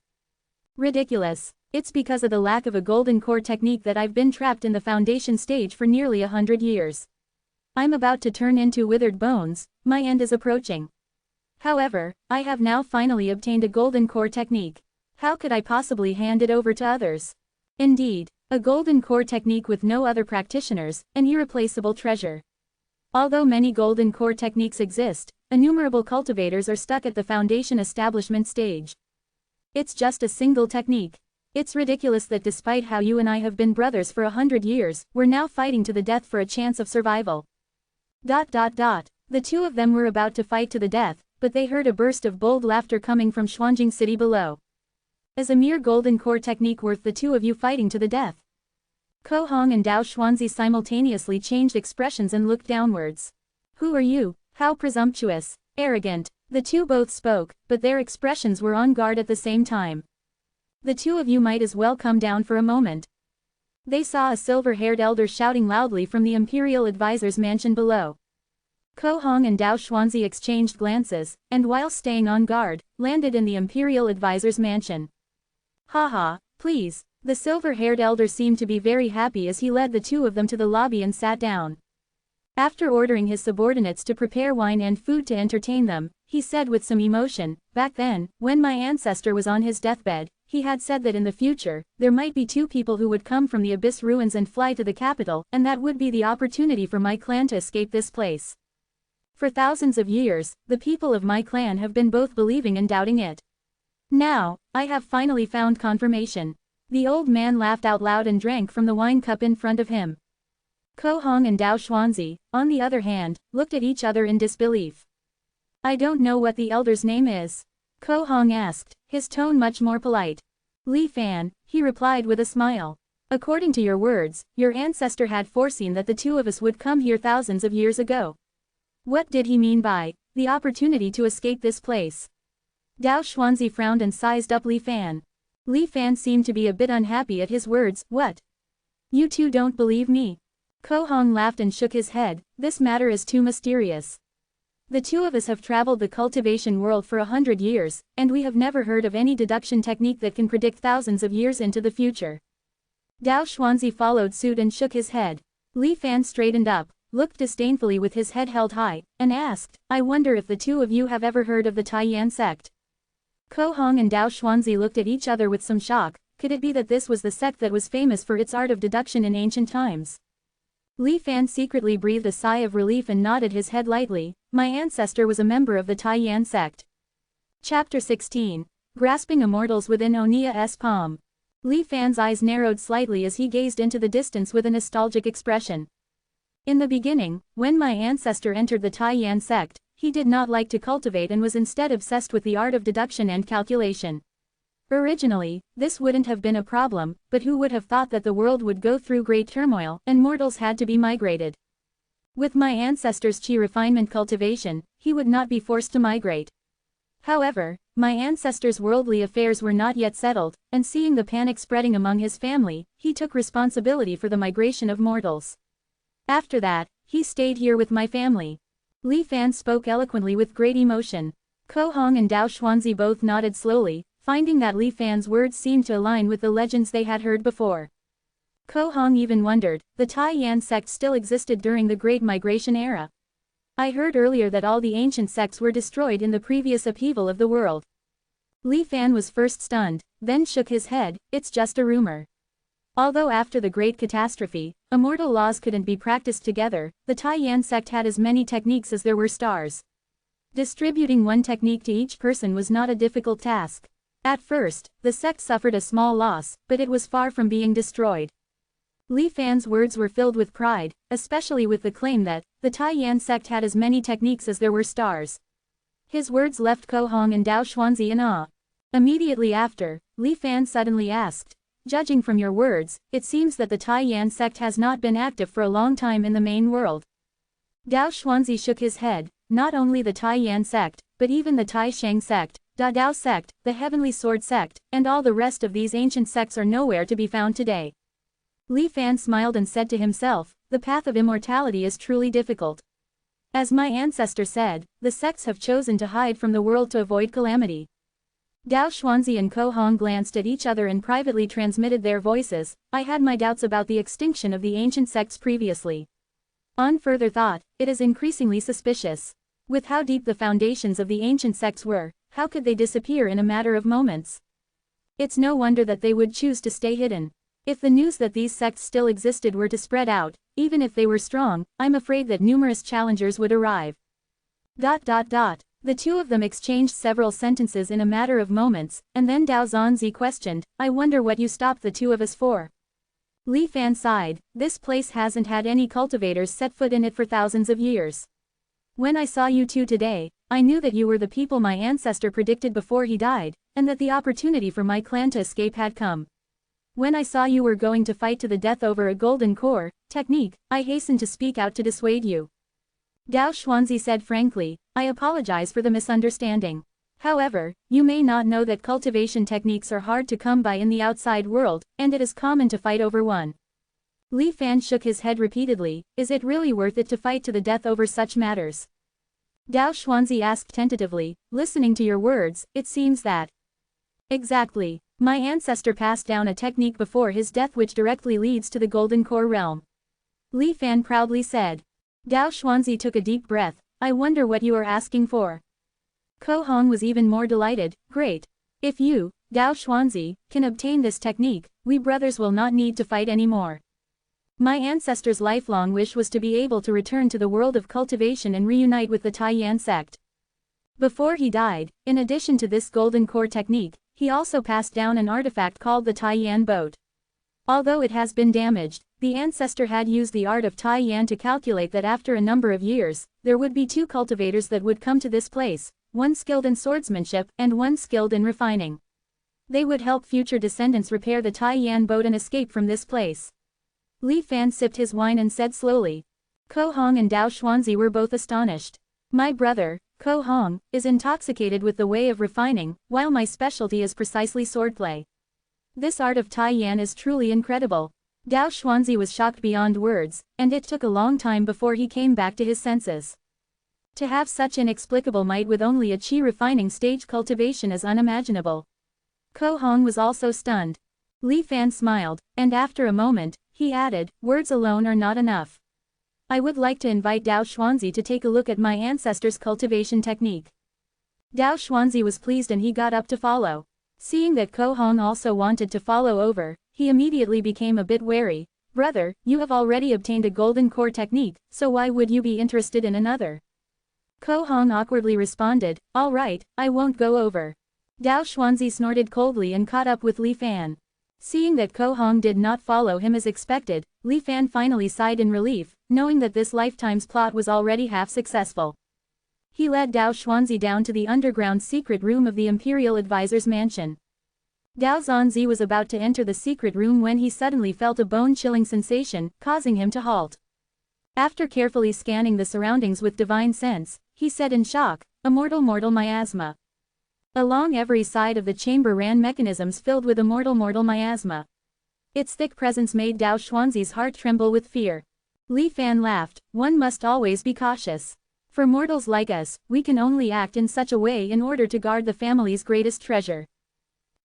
[SPEAKER 1] Ridiculous. It's because of the lack of a golden core technique that I've been trapped in the foundation stage for nearly 100 years. I'm about to turn into withered bones, my end is approaching. However, I have now finally obtained a golden core technique. How could I possibly hand it over to others? Indeed, a golden core technique with no other practitioners, an irreplaceable treasure. Although many golden core techniques exist, innumerable cultivators are stuck at the foundation establishment stage. It's just a single technique. It's ridiculous that despite how you and I have been brothers for 100 years, we're now fighting to the death for a chance of survival. The two of them were about to fight to the death, but they heard a burst of bold laughter coming from Xuanjing City below. Is a mere golden core technique worth the two of you fighting to the death? Ko Hong and Dao Xuanzi simultaneously changed expressions and looked downwards. Who are you? How presumptuous, arrogant. The two both spoke, but their expressions were on guard at the same time. The two of you might as well come down for a moment. They saw a silver-haired elder shouting loudly from the Imperial Advisor's mansion below. Ko Hong and Dao Xuanzi exchanged glances, and while staying on guard, landed in the Imperial Advisor's mansion. Haha, please. The silver-haired elder seemed to be very happy as he led the two of them to the lobby and sat down. After ordering his subordinates to prepare wine and food to entertain them, he said with some emotion, back then, when my ancestor was on his deathbed, he had said that in the future, there might be two people who would come from the abyss ruins and fly to the capital, and that would be the opportunity for my clan to escape this place. For thousands of years, the people of my clan have been both believing and doubting it. Now, I have finally found confirmation. The old man laughed out loud and drank from the wine cup in front of him. Ko Hong and Dao Xuanzi, on the other hand, looked at each other in disbelief. I don't know what the elder's name is. Ko Hong asked, his tone much more polite. Li Fan, he replied with a smile. According to your words, your ancestor had foreseen that the two of us would come here thousands of years ago. What did he mean by the opportunity to escape this place? Dao Xuanzi frowned and sized up Li Fan. Li Fan seemed to be a bit unhappy at his words. What? You two don't believe me? Ko Hong laughed and shook his head. This matter is too mysterious. The two of us have traveled the cultivation world for 100 years, and we have never heard of any deduction technique that can predict thousands of years into the future. Dao Xuanzi followed suit and shook his head. Li Fan straightened up, looked disdainfully with his head held high, and asked, I wonder if the two of you have ever heard of the Taiyan sect. Ko Hong and Dao Xuanzi looked at each other with some shock. Could it be that this was the sect that was famous for its art of deduction in ancient times? Li Fan secretly breathed a sigh of relief and nodded his head lightly. My ancestor was a member of the Taiyan sect. Chapter 16. Grasping Immortals within Onia's palm. Li Fan's eyes narrowed slightly as he gazed into the distance with a nostalgic expression. In the beginning, when my ancestor entered the Taiyan sect, he did not like to cultivate and was instead obsessed with the art of deduction and calculation. Originally, this wouldn't have been a problem, but who would have thought that the world would go through great turmoil, and mortals had to be migrated. With my ancestor's chi refinement cultivation, he would not be forced to migrate. However, my ancestor's worldly affairs were not yet settled, and seeing the panic spreading among his family, he took responsibility for the migration of mortals. After that, he stayed here with my family. Li Fan spoke eloquently with great emotion. Ko Hong and Dao Xuanzi both nodded slowly, finding that Li Fan's words seemed to align with the legends they had heard before. Ko Hong even wondered, the Tai Yan sect still existed during the Great Migration era. I heard earlier that all the ancient sects were destroyed in the previous upheaval of the world. Li Fan was first stunned, then shook his head, it's just a rumor. Although after the Great Catastrophe, immortal laws couldn't be practiced together, the Tai Yan sect had as many techniques as there were stars. Distributing one technique to each person was not a difficult task. At first, the sect suffered a small loss, but it was far from being destroyed. Li Fan's words were filled with pride, especially with the claim that the Tai Yan sect had as many techniques as there were stars. His words left Ko Hong and Dao Xuanzi in awe. Immediately after, Li Fan suddenly asked, judging from your words, it seems that the Tai Yan sect has not been active for a long time in the main world. Dao Xuanzi shook his head, not only the Tai Yan sect, but even the Tai Shang sect, Da Dao sect, the Heavenly Sword sect, and all the rest of these ancient sects are nowhere to be found today. Li Fan smiled and said to himself, the path of immortality is truly difficult. As my ancestor said, the sects have chosen to hide from the world to avoid calamity. Dao Xuanzi and Ko Hong glanced at each other and privately transmitted their voices. I had my doubts about the extinction of the ancient sects previously. On further thought, it is increasingly suspicious. With how deep the foundations of the ancient sects were, how could they disappear in a matter of moments? It's no wonder that they would choose to stay hidden. If the news that these sects still existed were to spread out, even if they were strong, I'm afraid that numerous challengers would arrive. The two of them exchanged several sentences in a matter of moments, and then Dao Xuanzi questioned, I wonder what you stopped the two of us for. Li Fan sighed, this place hasn't had any cultivators set foot in it for thousands of years. When I saw you two today, I knew that you were the people my ancestor predicted before he died, and that the opportunity for my clan to escape had come. When I saw you were going to fight to the death over a golden core technique, I hastened to speak out to dissuade you. Dao Xuanzi said frankly, I apologize for the misunderstanding. However, you may not know that cultivation techniques are hard to come by in the outside world, and it is common to fight over one. Li Fan shook his head repeatedly, is it really worth it to fight to the death over such matters? Dao Xuanzi asked tentatively, listening to your words, it seems that. Exactly. My ancestor passed down a technique before his death which directly leads to the Golden Core realm. Li Fan proudly said. Dao Xuanzi took a deep breath, I wonder what you are asking for. Ko Hong was even more delighted, great. If you, Dao Xuanzi, can obtain this technique, we brothers will not need to fight anymore. My ancestor's lifelong wish was to be able to return to the world of cultivation and reunite with the Tai Yan sect. Before he died, in addition to this Golden Core technique, he also passed down an artifact called the Tai Yan boat. Although it has been damaged, the ancestor had used the art of Tai Yan to calculate that after a number of years, there would be two cultivators that would come to this place, one skilled in swordsmanship and one skilled in refining. They would help future descendants repair the Tai Yan boat and escape from this place. Li Fan sipped his wine and said slowly. Ko Hong and Dao Xuanzi were both astonished. My brother, Ko Hong, is intoxicated with the way of refining, while my specialty is precisely swordplay. This art of Tai Yan is truly incredible. Dao Xuanzi was shocked beyond words, and it took a long time before he came back to his senses. To have such inexplicable might with only a qi refining stage cultivation is unimaginable. Ko Hong was also stunned. Li Fan smiled, and after a moment, he added, words alone are not enough. I would like to invite Dao Xuanzi to take a look at my ancestor's cultivation technique. Dao Xuanzi was pleased and he got up to follow. Seeing that Ko Hong also wanted to follow over, he immediately became a bit wary. Brother, you have already obtained a golden core technique, so why would you be interested in another? Ko Hong awkwardly responded, all right, I won't go over. Dao Xuanzi snorted coldly and caught up with Li Fan. Seeing that Ko Hong did not follow him as expected, Li Fan finally sighed in relief, knowing that this lifetime's plot was already half successful. He led Dao Xuanzi down to the underground secret room of the Imperial Advisor's mansion. Dao Xuanzi was about to enter the secret room when he suddenly felt a bone-chilling sensation, causing him to halt. After carefully scanning the surroundings with divine sense, he said in shock, Immortal miasma. Along every side of the chamber ran mechanisms filled with immortal miasma. Its thick presence made Dao Xuanzi's heart tremble with fear. Li Fan laughed, one must always be cautious. For mortals like us, we can only act in such a way in order to guard the family's greatest treasure.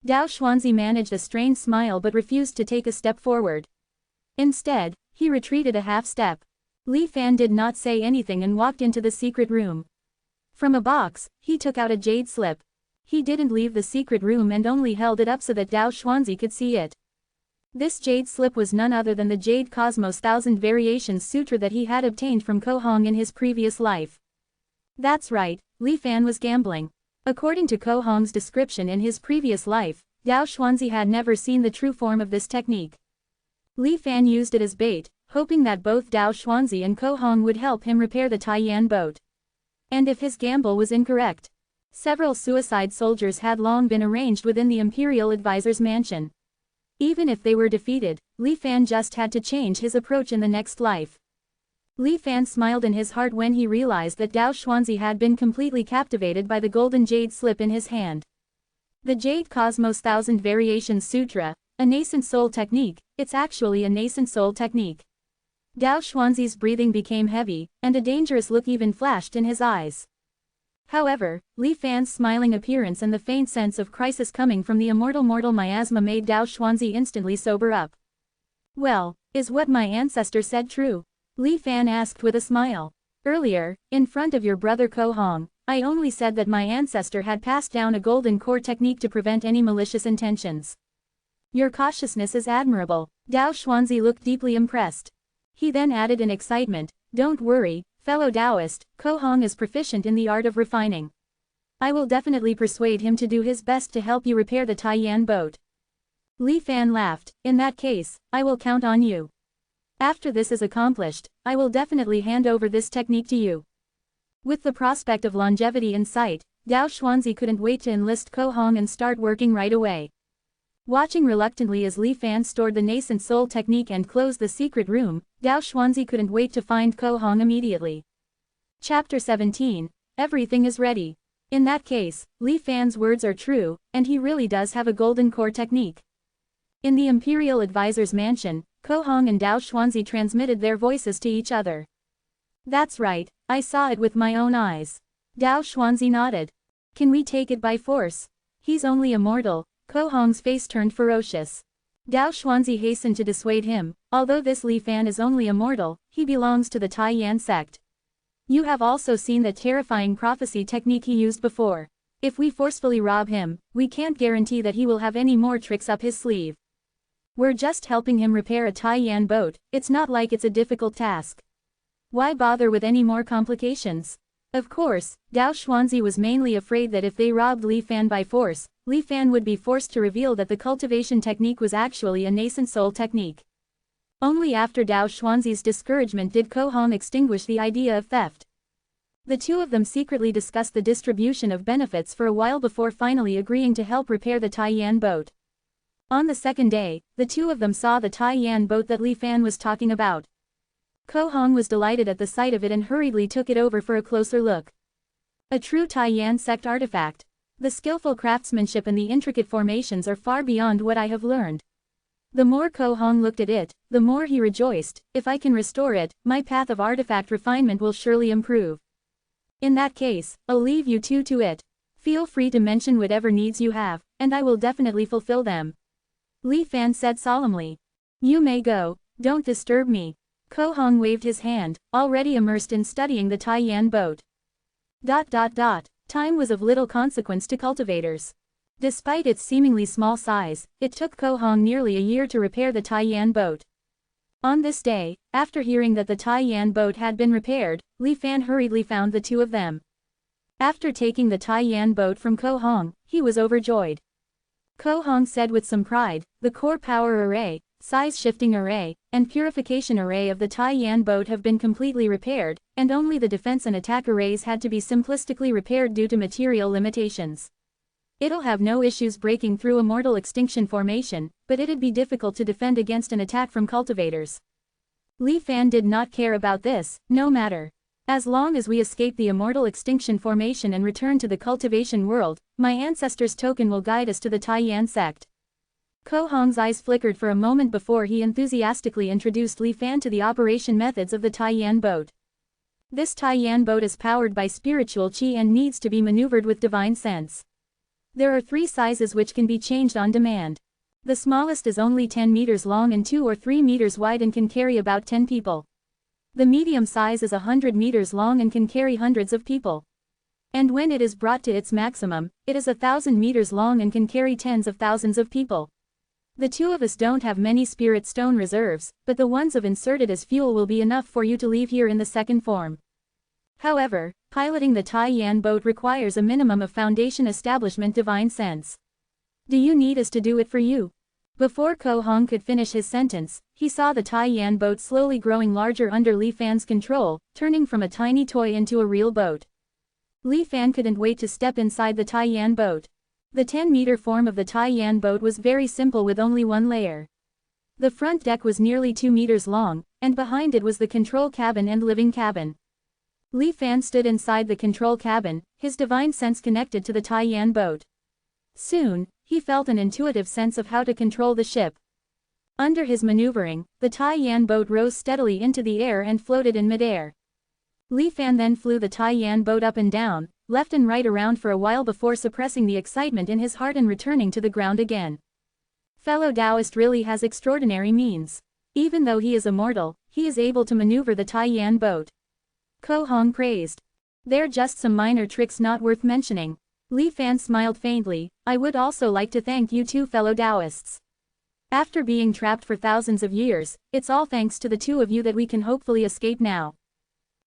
[SPEAKER 1] Dao Xuanzi managed a strained smile but refused to take a step forward. Instead, he retreated a half step. Li Fan did not say anything and walked into the secret room. From a box, he took out a jade slip. He didn't leave the secret room and only held it up so that Dao Xuanzi could see it. This jade slip was none other than the Jade Cosmos Thousand Variations Sutra that he had obtained from Ko Hong in his previous life. That's right, Li Fan was gambling. According to Ko Hong's description in his previous life, Dao Xuanzi had never seen the true form of this technique. Li Fan used it as bait, hoping that both Dao Xuanzi and Ko Hong would help him repair the Taiyan boat. And if his gamble was incorrect, several suicide soldiers had long been arranged within the Imperial Advisor's mansion. Even if they were defeated, Li Fan just had to change his approach in the next life. Li Fan smiled in his heart when he realized that Dao Xuanzi had been completely captivated by the golden jade slip in his hand. The Jade Cosmos Thousand Variations Sutra, a nascent soul technique, it's actually a nascent soul technique. Dao Xuanzi's breathing became heavy, and a dangerous look even flashed in his eyes. However, Li Fan's smiling appearance and the faint sense of crisis coming from the immortal mortal miasma made Dao Xuanzi instantly sober up. Well, is what my ancestor said true? Li Fan asked with a smile. Earlier, in front of your brother Ko Hong, I only said that my ancestor had passed down a golden core technique to prevent any malicious intentions. Your cautiousness is admirable. Dao Xuanzi looked deeply impressed. He then added in excitement, don't worry, fellow Taoist, Ko Hong is proficient in the art of refining. I will definitely persuade him to do his best to help you repair the Taiyan boat. Li Fan laughed, in that case, I will count on you. After this is accomplished, I will definitely hand over this technique to you. With the prospect of longevity in sight, Dao Xuanzi couldn't wait to enlist Ko Hong and start working right away. Watching reluctantly as Li Fan stored the nascent soul technique and closed the secret room, Dao Xuanzi couldn't wait to find Ko Hong immediately. Chapter 17. Everything is ready. In that case, Li Fan's words are true, and he really does have a golden core technique. In the Imperial Advisor's mansion, Ko Hong and Dao Xuanzi transmitted their voices to each other. That's right, I saw it with my own eyes. Dao Xuanzi nodded. Can we take it by force? He's only immortal. Ko Hong's face turned ferocious. Dao Xuanzi hastened to dissuade him, although this Li Fan is only immortal, he belongs to the Taiyan sect. You have also seen the terrifying prophecy technique he used before. If we forcefully rob him, we can't guarantee that he will have any more tricks up his sleeve. We're just helping him repair a Taiyan boat, it's not like it's a difficult task. Why bother with any more complications? Of course, Dao Xuanzi was mainly afraid that if they robbed Li Fan by force, Li Fan would be forced to reveal that the cultivation technique was actually a nascent soul technique. Only after Dao Xuanzi's discouragement did Ko Hong extinguish the idea of theft. The two of them secretly discussed the distribution of benefits for a while before finally agreeing to help repair the Taiyan boat. On the second day, the two of them saw the Taiyan boat that Li Fan was talking about. Ko Hong was delighted at the sight of it and hurriedly took it over for a closer look. A true Taiyan sect artifact. The skillful craftsmanship and the intricate formations are far beyond what I have learned. The more Ko Hong looked at it, the more he rejoiced. If I can restore it, my path of artifact refinement will surely improve. In that case, I'll leave you two to it. Feel free to mention whatever needs you have, and I will definitely fulfill them. Li Fan said solemnly. You may go, don't disturb me. Ko Hong waved his hand, already immersed in studying the Taiyan boat. Time was of little consequence to cultivators. Despite its seemingly small size, it took Ko Hong nearly a year to repair the Taiyan boat. On this day, after hearing that the Taiyan boat had been repaired, Li Fan hurriedly found the two of them. After taking the Taiyan boat from Ko Hong, he was overjoyed. Ko Hong said with some pride, the core power array, size shifting array, and purification array of the Taiyan boat have been completely repaired, and only the defense and attack arrays had to be simplistically repaired due to material limitations. It'll have no issues breaking through immortal extinction formation, but it'd be difficult to defend against an attack from cultivators. Li Fan did not care about this, no matter. As long as we escape the immortal extinction formation and return to the cultivation world, my ancestor's token will guide us to the Taiyan sect. Ko Hong's eyes flickered for a moment before he enthusiastically introduced Li Fan to the operation methods of the Taiyan boat. This Taiyan boat is powered by spiritual qi and needs to be maneuvered with divine sense. There are 3 sizes which can be changed on demand. The smallest is only 10 meters long and 2 or 3 meters wide and can carry about 10 people. The medium size is 100 meters long and can carry hundreds of people. And when it is brought to its maximum, it is 1,000 meters long and can carry tens of thousands of people. The 2 of us don't have many spirit stone reserves, but the ones I've inserted as fuel will be enough for you to leave here in the second form. However, piloting the Taiyan boat requires a minimum of Foundation establishment divine sense. Do you need us to do it for you? Before Ko Hong could finish his sentence, he saw the Taiyan boat slowly growing larger under Li Fan's control, turning from a tiny toy into a real boat. Li Fan couldn't wait to step inside the Taiyan boat. The 10-meter form of the Taiyan boat was very simple with only one layer. The front deck was nearly 2 meters long, and behind it was the control cabin and living cabin. Li Fan stood inside the control cabin, his divine sense connected to the Taiyan boat. Soon, he felt an intuitive sense of how to control the ship. Under his maneuvering, the Taiyan boat rose steadily into the air and floated in midair. Li Fan then flew the Taiyan boat up and down, left and right around for a while before suppressing the excitement in his heart and returning to the ground again. Fellow Taoist really has extraordinary means. Even though he is immortal, he is able to maneuver the Taiyan boat. Ko Hong praised. They're just some minor tricks not worth mentioning. Li Fan smiled faintly. I would also like to thank you 2 fellow Taoists. After being trapped for thousands of years, it's all thanks to the 2 of you that we can hopefully escape now.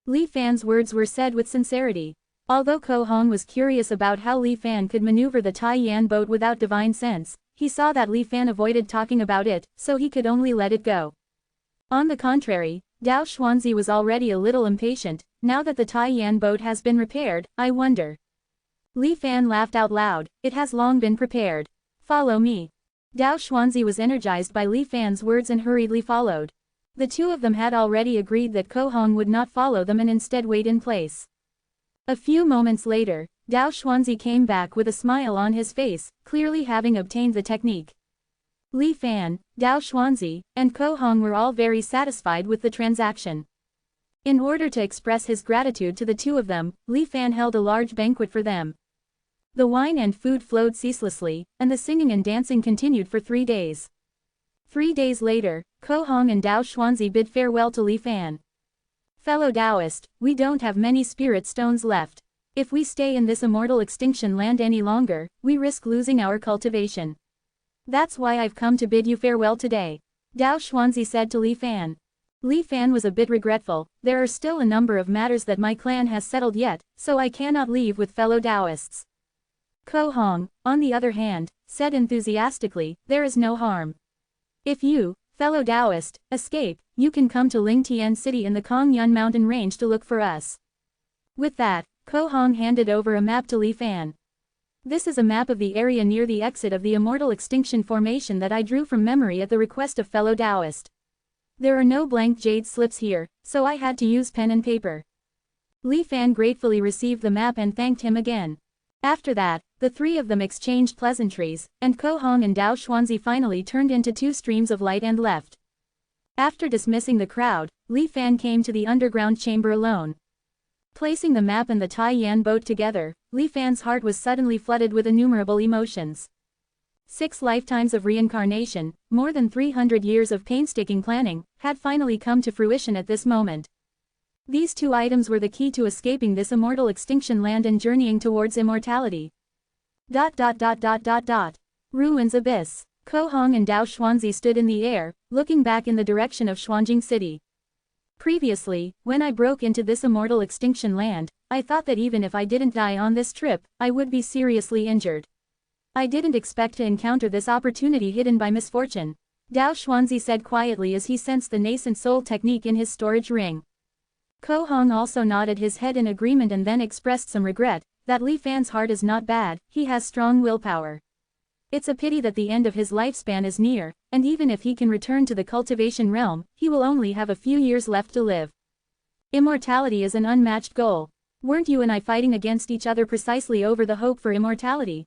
[SPEAKER 1] Li Fan's words were said with sincerity. Although Ko Hong was curious about how Li Fan could maneuver the Taiyan boat without divine sense, he saw that Li Fan avoided talking about it, so he could only let it go. On the contrary, Dao Xuanzi was already a little impatient. Now that the Taiyan boat has been repaired, I wonder. Li Fan laughed out loud. It has long been prepared. Follow me. Dao Xuanzi was energized by Li Fan's words and hurriedly followed. The 2 of them had already agreed that Ko Hong would not follow them and instead wait in place. A few moments later, Dao Xuanzi came back with a smile on his face, clearly having obtained the technique. Li Fan, Dao Xuanzi, and Ko Hong were all very satisfied with the transaction. In order to express his gratitude to the 2 of them, Li Fan held a large banquet for them. The wine and food flowed ceaselessly, and the singing and dancing continued for 3 days. 3 days later, Ko Hong and Dao Xuanzi bid farewell to Li Fan. Fellow Taoist, we don't have many spirit stones left. If we stay in this immortal extinction land any longer, we risk losing our cultivation. That's why I've come to bid you farewell today. Dao Xuanzi said to Li Fan. Li Fan was a bit regretful. There are still a number of matters that my clan has settled yet, so I cannot leave with fellow Taoists. Ko Hong, on the other hand, said enthusiastically, there is no harm. If you, fellow Taoist, escape, you can come to Lingtian City in the Kongyun mountain range to look for us. With that, Ko Hong handed over a map to Li Fan. This is a map of the area near the exit of the Immortal Extinction Formation that I drew from memory at the request of fellow Taoist. There are no blank jade slips here, so I had to use pen and paper. Li Fan gratefully received the map and thanked him again. After that, the 3 of them exchanged pleasantries, and Ko Hong and Dao Xuanzi finally turned into 2 streams of light and left. After dismissing the crowd, Li Fan came to the underground chamber alone. Placing the map and the Taiyan boat together, Li Fan's heart was suddenly flooded with innumerable emotions. 6 lifetimes of reincarnation, more than 300 years of painstaking planning, had finally come to fruition at this moment. These 2 items were the key to escaping this immortal extinction land and journeying towards immortality. Ruins Abyss. Ko Hong and Dao Xuanzi stood in the air, looking back in the direction of Xuanjing City. Previously, when I broke into this immortal extinction land, I thought that even if I didn't die on this trip, I would be seriously injured. I didn't expect to encounter this opportunity hidden by misfortune. Dao Xuanzi said quietly as he sensed the nascent soul technique in his storage ring. Ko Hong also nodded his head in agreement and then expressed some regret, that Li Fan's heart is not bad, he has strong willpower. It's a pity that the end of his lifespan is near, and even if he can return to the cultivation realm, he will only have a few years left to live. Immortality is an unmatched goal. Weren't you and I fighting against each other precisely over the hope for immortality?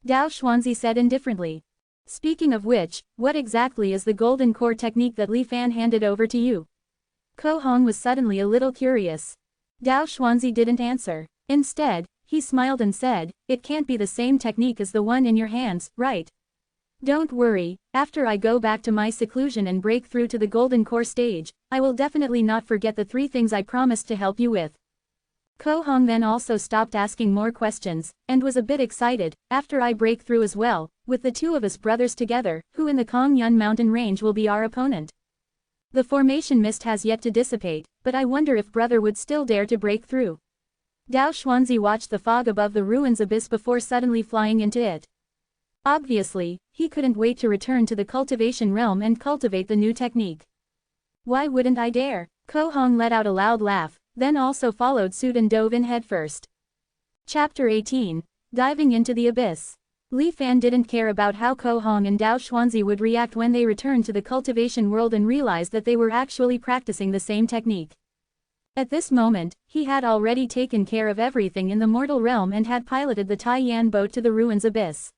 [SPEAKER 1] Dao Xuanzi said indifferently. Speaking of which, what exactly is the golden core technique that Li Fan handed over to you? Ko Hong was suddenly a little curious. Dao Xuanzi didn't answer. Instead, he smiled and said, "It can't be the same technique as the one in your hands, right? Don't worry, after I go back to my seclusion and break through to the golden core stage, I will definitely not forget the 3 things I promised to help you with." Ko Hong then also stopped asking more questions, and was a bit excited. "After I break through as well, with the 2 of us brothers together, who in the Kong Yun mountain range will be our opponent? The formation mist has yet to dissipate, but I wonder if brother would still dare to break through." Dao Xuanzi watched the fog above the ruins abyss before suddenly flying into it. Obviously, he couldn't wait to return to the cultivation realm and cultivate the new technique. "Why wouldn't I dare?" Ko Hong let out a loud laugh, then also followed suit and dove in headfirst. Chapter 18. Diving into the Abyss. Li Fan didn't care about how Ko Hong and Dao Xuanzi would react when they returned to the cultivation world and realized that they were actually practicing the same technique. At this moment, he had already taken care of everything in the mortal realm and had piloted the Taiyan boat to the ruins abyss.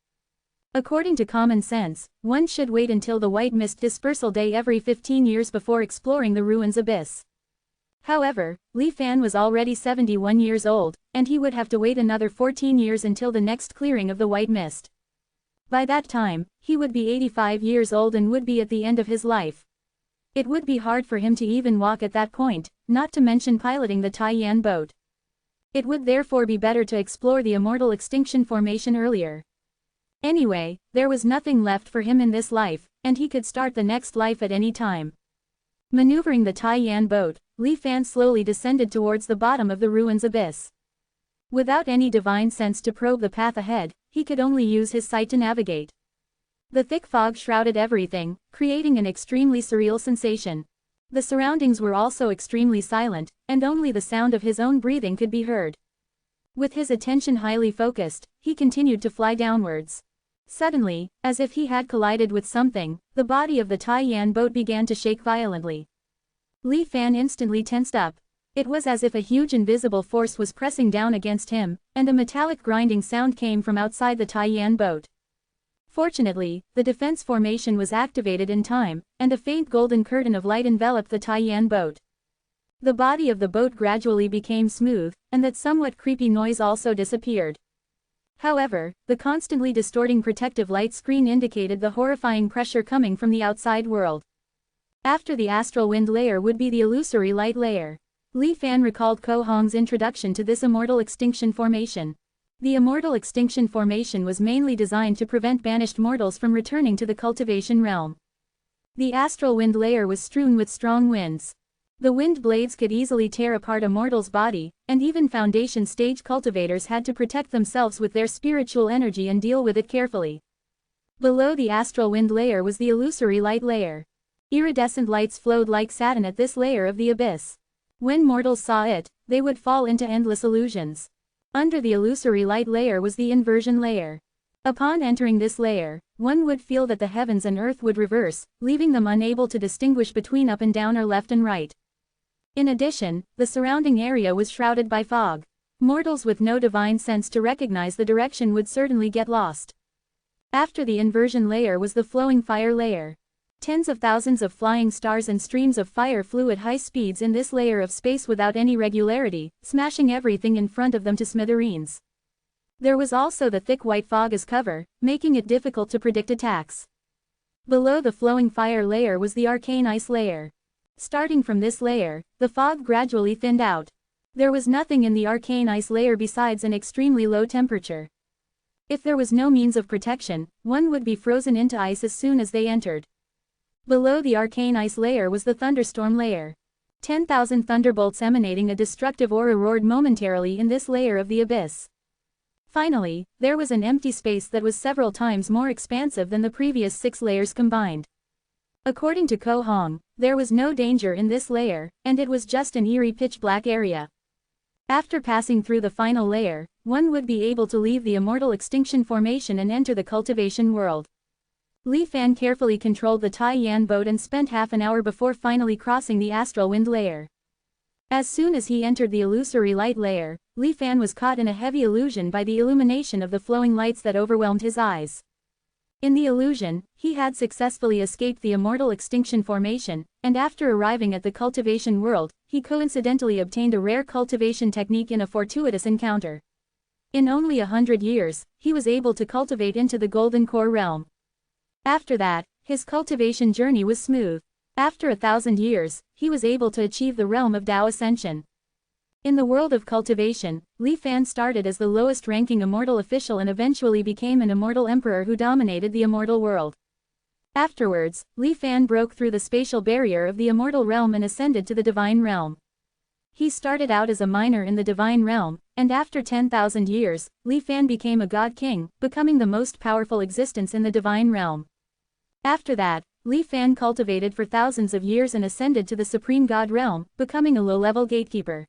[SPEAKER 1] According to common sense, one should wait until the white mist dispersal day every 15 years before exploring the ruins abyss. However, Li Fan was already 71 years old, and he would have to wait another 14 years until the next clearing of the white mist. By that time, he would be 85 years old and would be at the end of his life. It would be hard for him to even walk at that point, not to mention piloting the Taiyan boat. It would therefore be better to explore the Immortal extinction formation earlier. Anyway, there was nothing left for him in this life, and he could start the next life at any time. Maneuvering the Taiyan boat, Li Fan slowly descended towards the bottom of the ruins abyss. Without any divine sense to probe the path ahead, he could only use his sight to navigate. The thick fog shrouded everything, creating an extremely surreal sensation. The surroundings were also extremely silent, and only the sound of his own breathing could be heard. With his attention highly focused, he continued to fly downwards. Suddenly, as if he had collided with something, the body of the Taiyan boat began to shake violently. Li Fan instantly tensed up. It was as if a huge invisible force was pressing down against him, and a metallic grinding sound came from outside the Taiyan boat. Fortunately, the defense formation was activated in time, and a faint golden curtain of light enveloped the Taiyan boat. The body of the boat gradually became smooth, and that somewhat creepy noise also disappeared. However, the constantly distorting protective light screen indicated the horrifying pressure coming from the outside world. After the astral wind layer would be the illusory light layer. Li Fan recalled Ko Hong's introduction to this Immortal extinction formation. The Immortal extinction formation was mainly designed to prevent banished mortals from returning to the cultivation realm. The astral wind layer was strewn with strong winds. The wind blades could easily tear apart a mortal's body, and even foundation stage cultivators had to protect themselves with their spiritual energy and deal with it carefully. Below the astral wind layer was the illusory light layer. Iridescent lights flowed like satin at this layer of the abyss. When mortals saw it, they would fall into endless illusions. Under the illusory light layer was the inversion layer. Upon entering this layer, one would feel that the heavens and earth would reverse, leaving them unable to distinguish between up and down or left and right. In addition, the surrounding area was shrouded by fog. Mortals with no divine sense to recognize the direction would certainly get lost. After the inversion layer was the flowing fire layer. Tens of thousands of flying stars and streams of fire flew at high speeds in this layer of space without any regularity, smashing everything in front of them to smithereens. There was also the thick white fog as cover, making it difficult to predict attacks. Below the flowing fire layer was the arcane ice layer. Starting from this layer, the fog gradually thinned out. There was nothing in the arcane ice layer besides an extremely low temperature. If there was no means of protection, one would be frozen into ice as soon as they entered. Below the arcane ice layer was the thunderstorm layer. 10,000 thunderbolts emanating a destructive aura roared momentarily in this layer of the abyss. Finally, there was an empty space that was several times more expansive than the previous 6 layers combined. According to Ko Hong, there was no danger in this layer, and it was just an eerie pitch-black area. After passing through the final layer, one would be able to leave the Immortal extinction formation and enter the cultivation world. Li Fan carefully controlled the Taiyan boat and spent half an hour before finally crossing the astral wind layer. As soon as he entered the illusory light layer, Li Fan was caught in a heavy illusion by the illumination of the flowing lights that overwhelmed his eyes. In the illusion, he had successfully escaped the Immortal extinction formation, and after arriving at the cultivation world, he coincidentally obtained a rare cultivation technique in a fortuitous encounter. In only 100 years, he was able to cultivate into the Golden Core realm. After that, his cultivation journey was smooth. After 1,000 years, he was able to achieve the realm of Tao Ascension. In the world of cultivation, Li Fan started as the lowest-ranking immortal official and eventually became an immortal emperor who dominated the immortal world. Afterwards, Li Fan broke through the spatial barrier of the immortal realm and ascended to the divine realm. He started out as a miner in the divine realm, and after 10,000 years, Li Fan became a god king, becoming the most powerful existence in the divine realm. After that, Li Fan cultivated for thousands of years and ascended to the supreme god realm, becoming a low-level gatekeeper.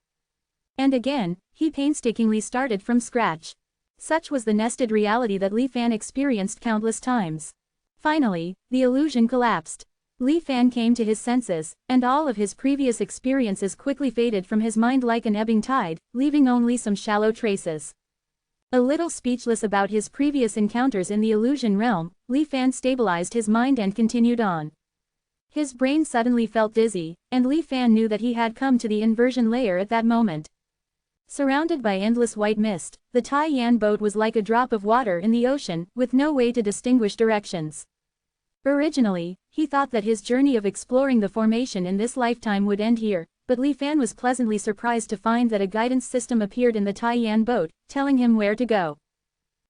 [SPEAKER 1] And again, he painstakingly started from scratch. Such was the nested reality that Li Fan experienced countless times. Finally, the illusion collapsed. Li Fan came to his senses, and all of his previous experiences quickly faded from his mind like an ebbing tide, leaving only some shallow traces. A little speechless about his previous encounters in the illusion realm, Li Fan stabilized his mind and continued on. His brain suddenly felt dizzy, and Li Fan knew that he had come to the inversion layer at that moment. Surrounded by endless white mist, the Tai Yan boat was like a drop of water in the ocean, with no way to distinguish directions. Originally, he thought that his journey of exploring the formation in this lifetime would end here, but Li Fan was pleasantly surprised to find that a guidance system appeared in the Tai Yan boat, telling him where to go.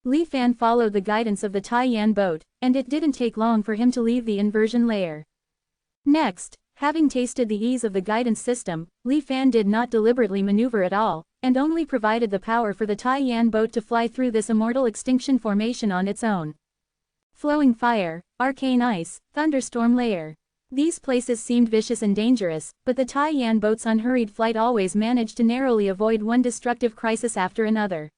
[SPEAKER 1] Li Fan followed the guidance of the Tai Yan boat, and it didn't take long for him to leave the inversion layer. Next, having tasted the ease of the guidance system, Li Fan did not deliberately maneuver at all, and only provided the power for the Tai Yan boat to fly through this immortal extinction formation on its own. Flowing fire, arcane ice, thunderstorm layer. These places seemed vicious and dangerous, but the Tai Yan boat's unhurried flight always managed to narrowly avoid one destructive crisis after another.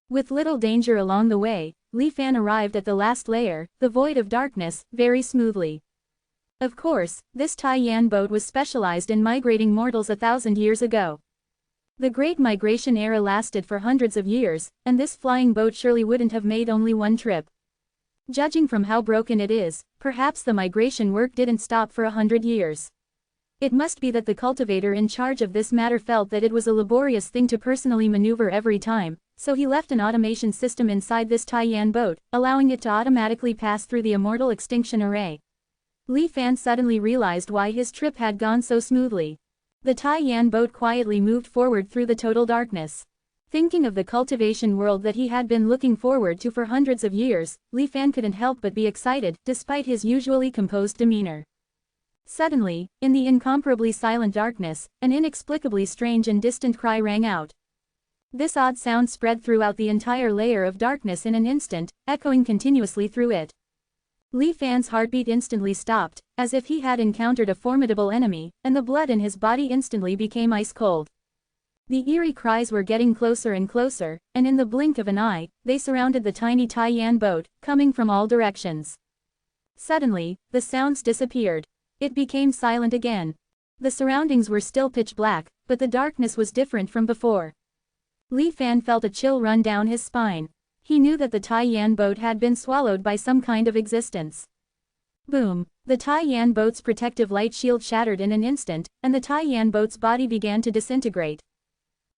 [SPEAKER 1] With little danger along the way, Li Fan arrived at the last layer, the void of darkness, very smoothly. Of course, this Tai Yan boat was specialized in migrating mortals 1,000 years ago. The Great Migration era lasted for hundreds of years, and this flying boat surely wouldn't have made only one trip. Judging from how broken it is, perhaps the migration work didn't stop for 100 years. It must be that the cultivator in charge of this matter felt that it was a laborious thing to personally maneuver every time, so he left an automation system inside this Tai Yan boat, allowing it to automatically pass through the immortal extinction array. Li Fan suddenly realized why his trip had gone so smoothly. The Tai Yan boat quietly moved forward through the total darkness. Thinking of the cultivation world that he had been looking forward to for hundreds of years, Li Fan couldn't help but be excited, despite his usually composed demeanor. Suddenly, in the incomparably silent darkness, an inexplicably strange and distant cry rang out. This odd sound spread throughout the entire layer of darkness in an instant, echoing continuously through it. Li Fan's heartbeat instantly stopped, as if he had encountered a formidable enemy, and the blood in his body instantly became ice cold. The eerie cries were getting closer and closer, and in the blink of an eye, they surrounded the tiny Tai Yan boat, coming from all directions. Suddenly, the sounds disappeared. It became silent again. The surroundings were still pitch black, but the darkness was different from before. Li Fan felt a chill run down his spine. He knew that the Tai Yan boat had been swallowed by some kind of existence. Boom! The Tai Yan boat's protective light shield shattered in an instant, and the Tai Yan boat's body began to disintegrate.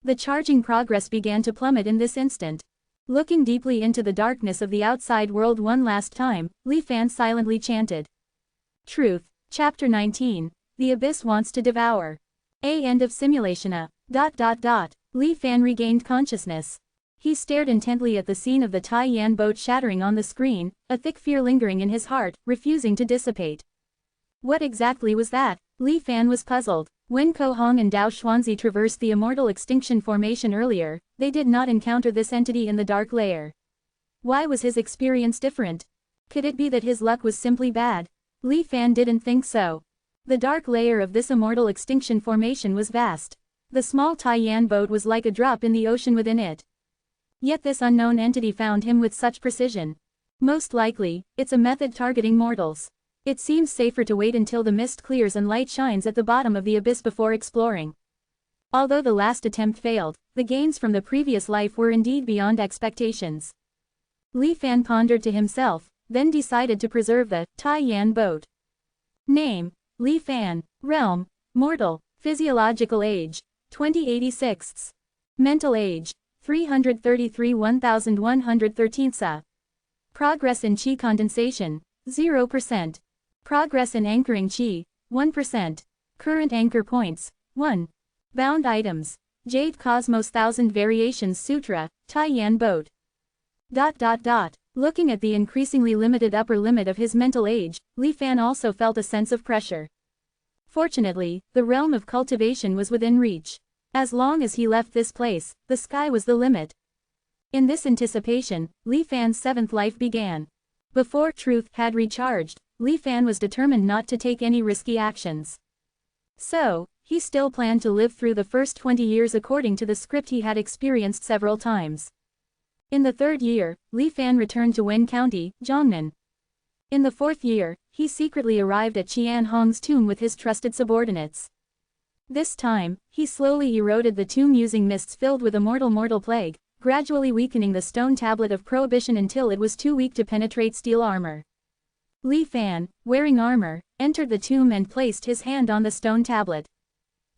[SPEAKER 1] The charging progress began to plummet in this instant. Looking deeply into the darkness of the outside world one last time, Li Fan silently chanted. Truth. Chapter 19. The Abyss Wants to Devour. End of simulation. Li Fan regained consciousness. He stared intently at the scene of the Tai Yan boat shattering on the screen, a thick fear lingering in his heart, refusing to dissipate. What exactly was that? Li Fan was puzzled. When Ko Hong and Dao Xuanzi traversed the immortal extinction formation earlier, they did not encounter this entity in the dark layer. Why was his experience different? Could it be that his luck was simply bad? Li Fan didn't think so. The dark layer of this immortal extinction formation was vast. The small Tai Yan boat was like a drop in the ocean within it. Yet this unknown entity found him with such precision. Most likely, it's a method targeting mortals. It seems safer to wait until the mist clears and light shines at the bottom of the abyss before exploring. Although the last attempt failed, the gains from the previous life were indeed beyond expectations. Li Fan pondered to himself, then decided to preserve the Tai Yan boat. Name: Li Fan. Realm: mortal. Physiological age: 2086. Mental age: 333 1113 sa. Progress in chi condensation, 0%. Progress in anchoring chi, 1%. Current anchor points, 1. Bound items. Jade Cosmos 1000 Variations Sutra, Taiyan Boat. Looking at the increasingly limited upper limit of his mental age, Li Fan also felt a sense of pressure. Fortunately, the realm of cultivation was within reach. As long as he left this place, the sky was the limit. In this anticipation, Li Fan's seventh life began. Before truth had recharged, Li Fan was determined not to take any risky actions. So, he still planned to live through the first 20 years according to the script he had experienced several times. In the third year, Li Fan returned to Wen County, Jiangnan. In the fourth year, he secretly arrived at Qian Hong's tomb with his trusted subordinates. This time, he slowly eroded the tomb using mists filled with a mortal plague, gradually weakening the stone tablet of prohibition until it was too weak to penetrate steel armor. Li Fan, wearing armor, entered the tomb and placed his hand on the stone tablet.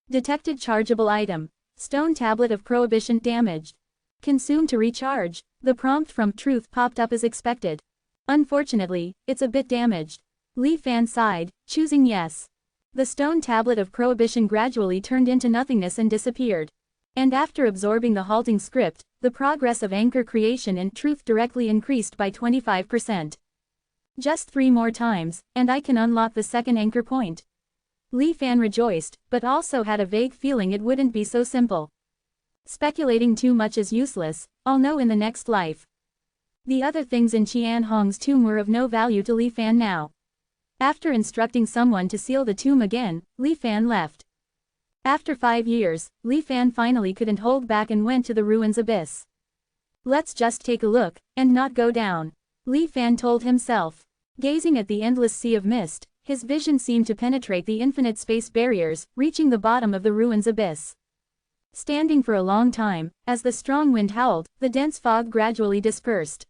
[SPEAKER 1] Detected chargeable item. Stone tablet of prohibition damaged. Consume to recharge. The prompt from truth popped up as expected. Unfortunately, it's a bit damaged. Li Fan sighed, choosing yes. The stone tablet of prohibition gradually turned into nothingness and disappeared. And after absorbing the halting script, the progress of anchor creation and truth directly increased by 25%. Just 3 more times, and I can unlock the second anchor point. Li Fan rejoiced, but also had a vague feeling it wouldn't be so simple. Speculating too much is useless, I'll know in the next life. The other things in Qian Hong's tomb were of no value to Li Fan now. After instructing someone to seal the tomb again, Li Fan left. After 5 years, Li Fan finally couldn't hold back and went to the ruins abyss. Let's just take a look, and not go down, Li Fan told himself. Gazing at the endless sea of mist, his vision seemed to penetrate the infinite space barriers, reaching the bottom of the ruins abyss. Standing for a long time, as the strong wind howled, the dense fog gradually dispersed.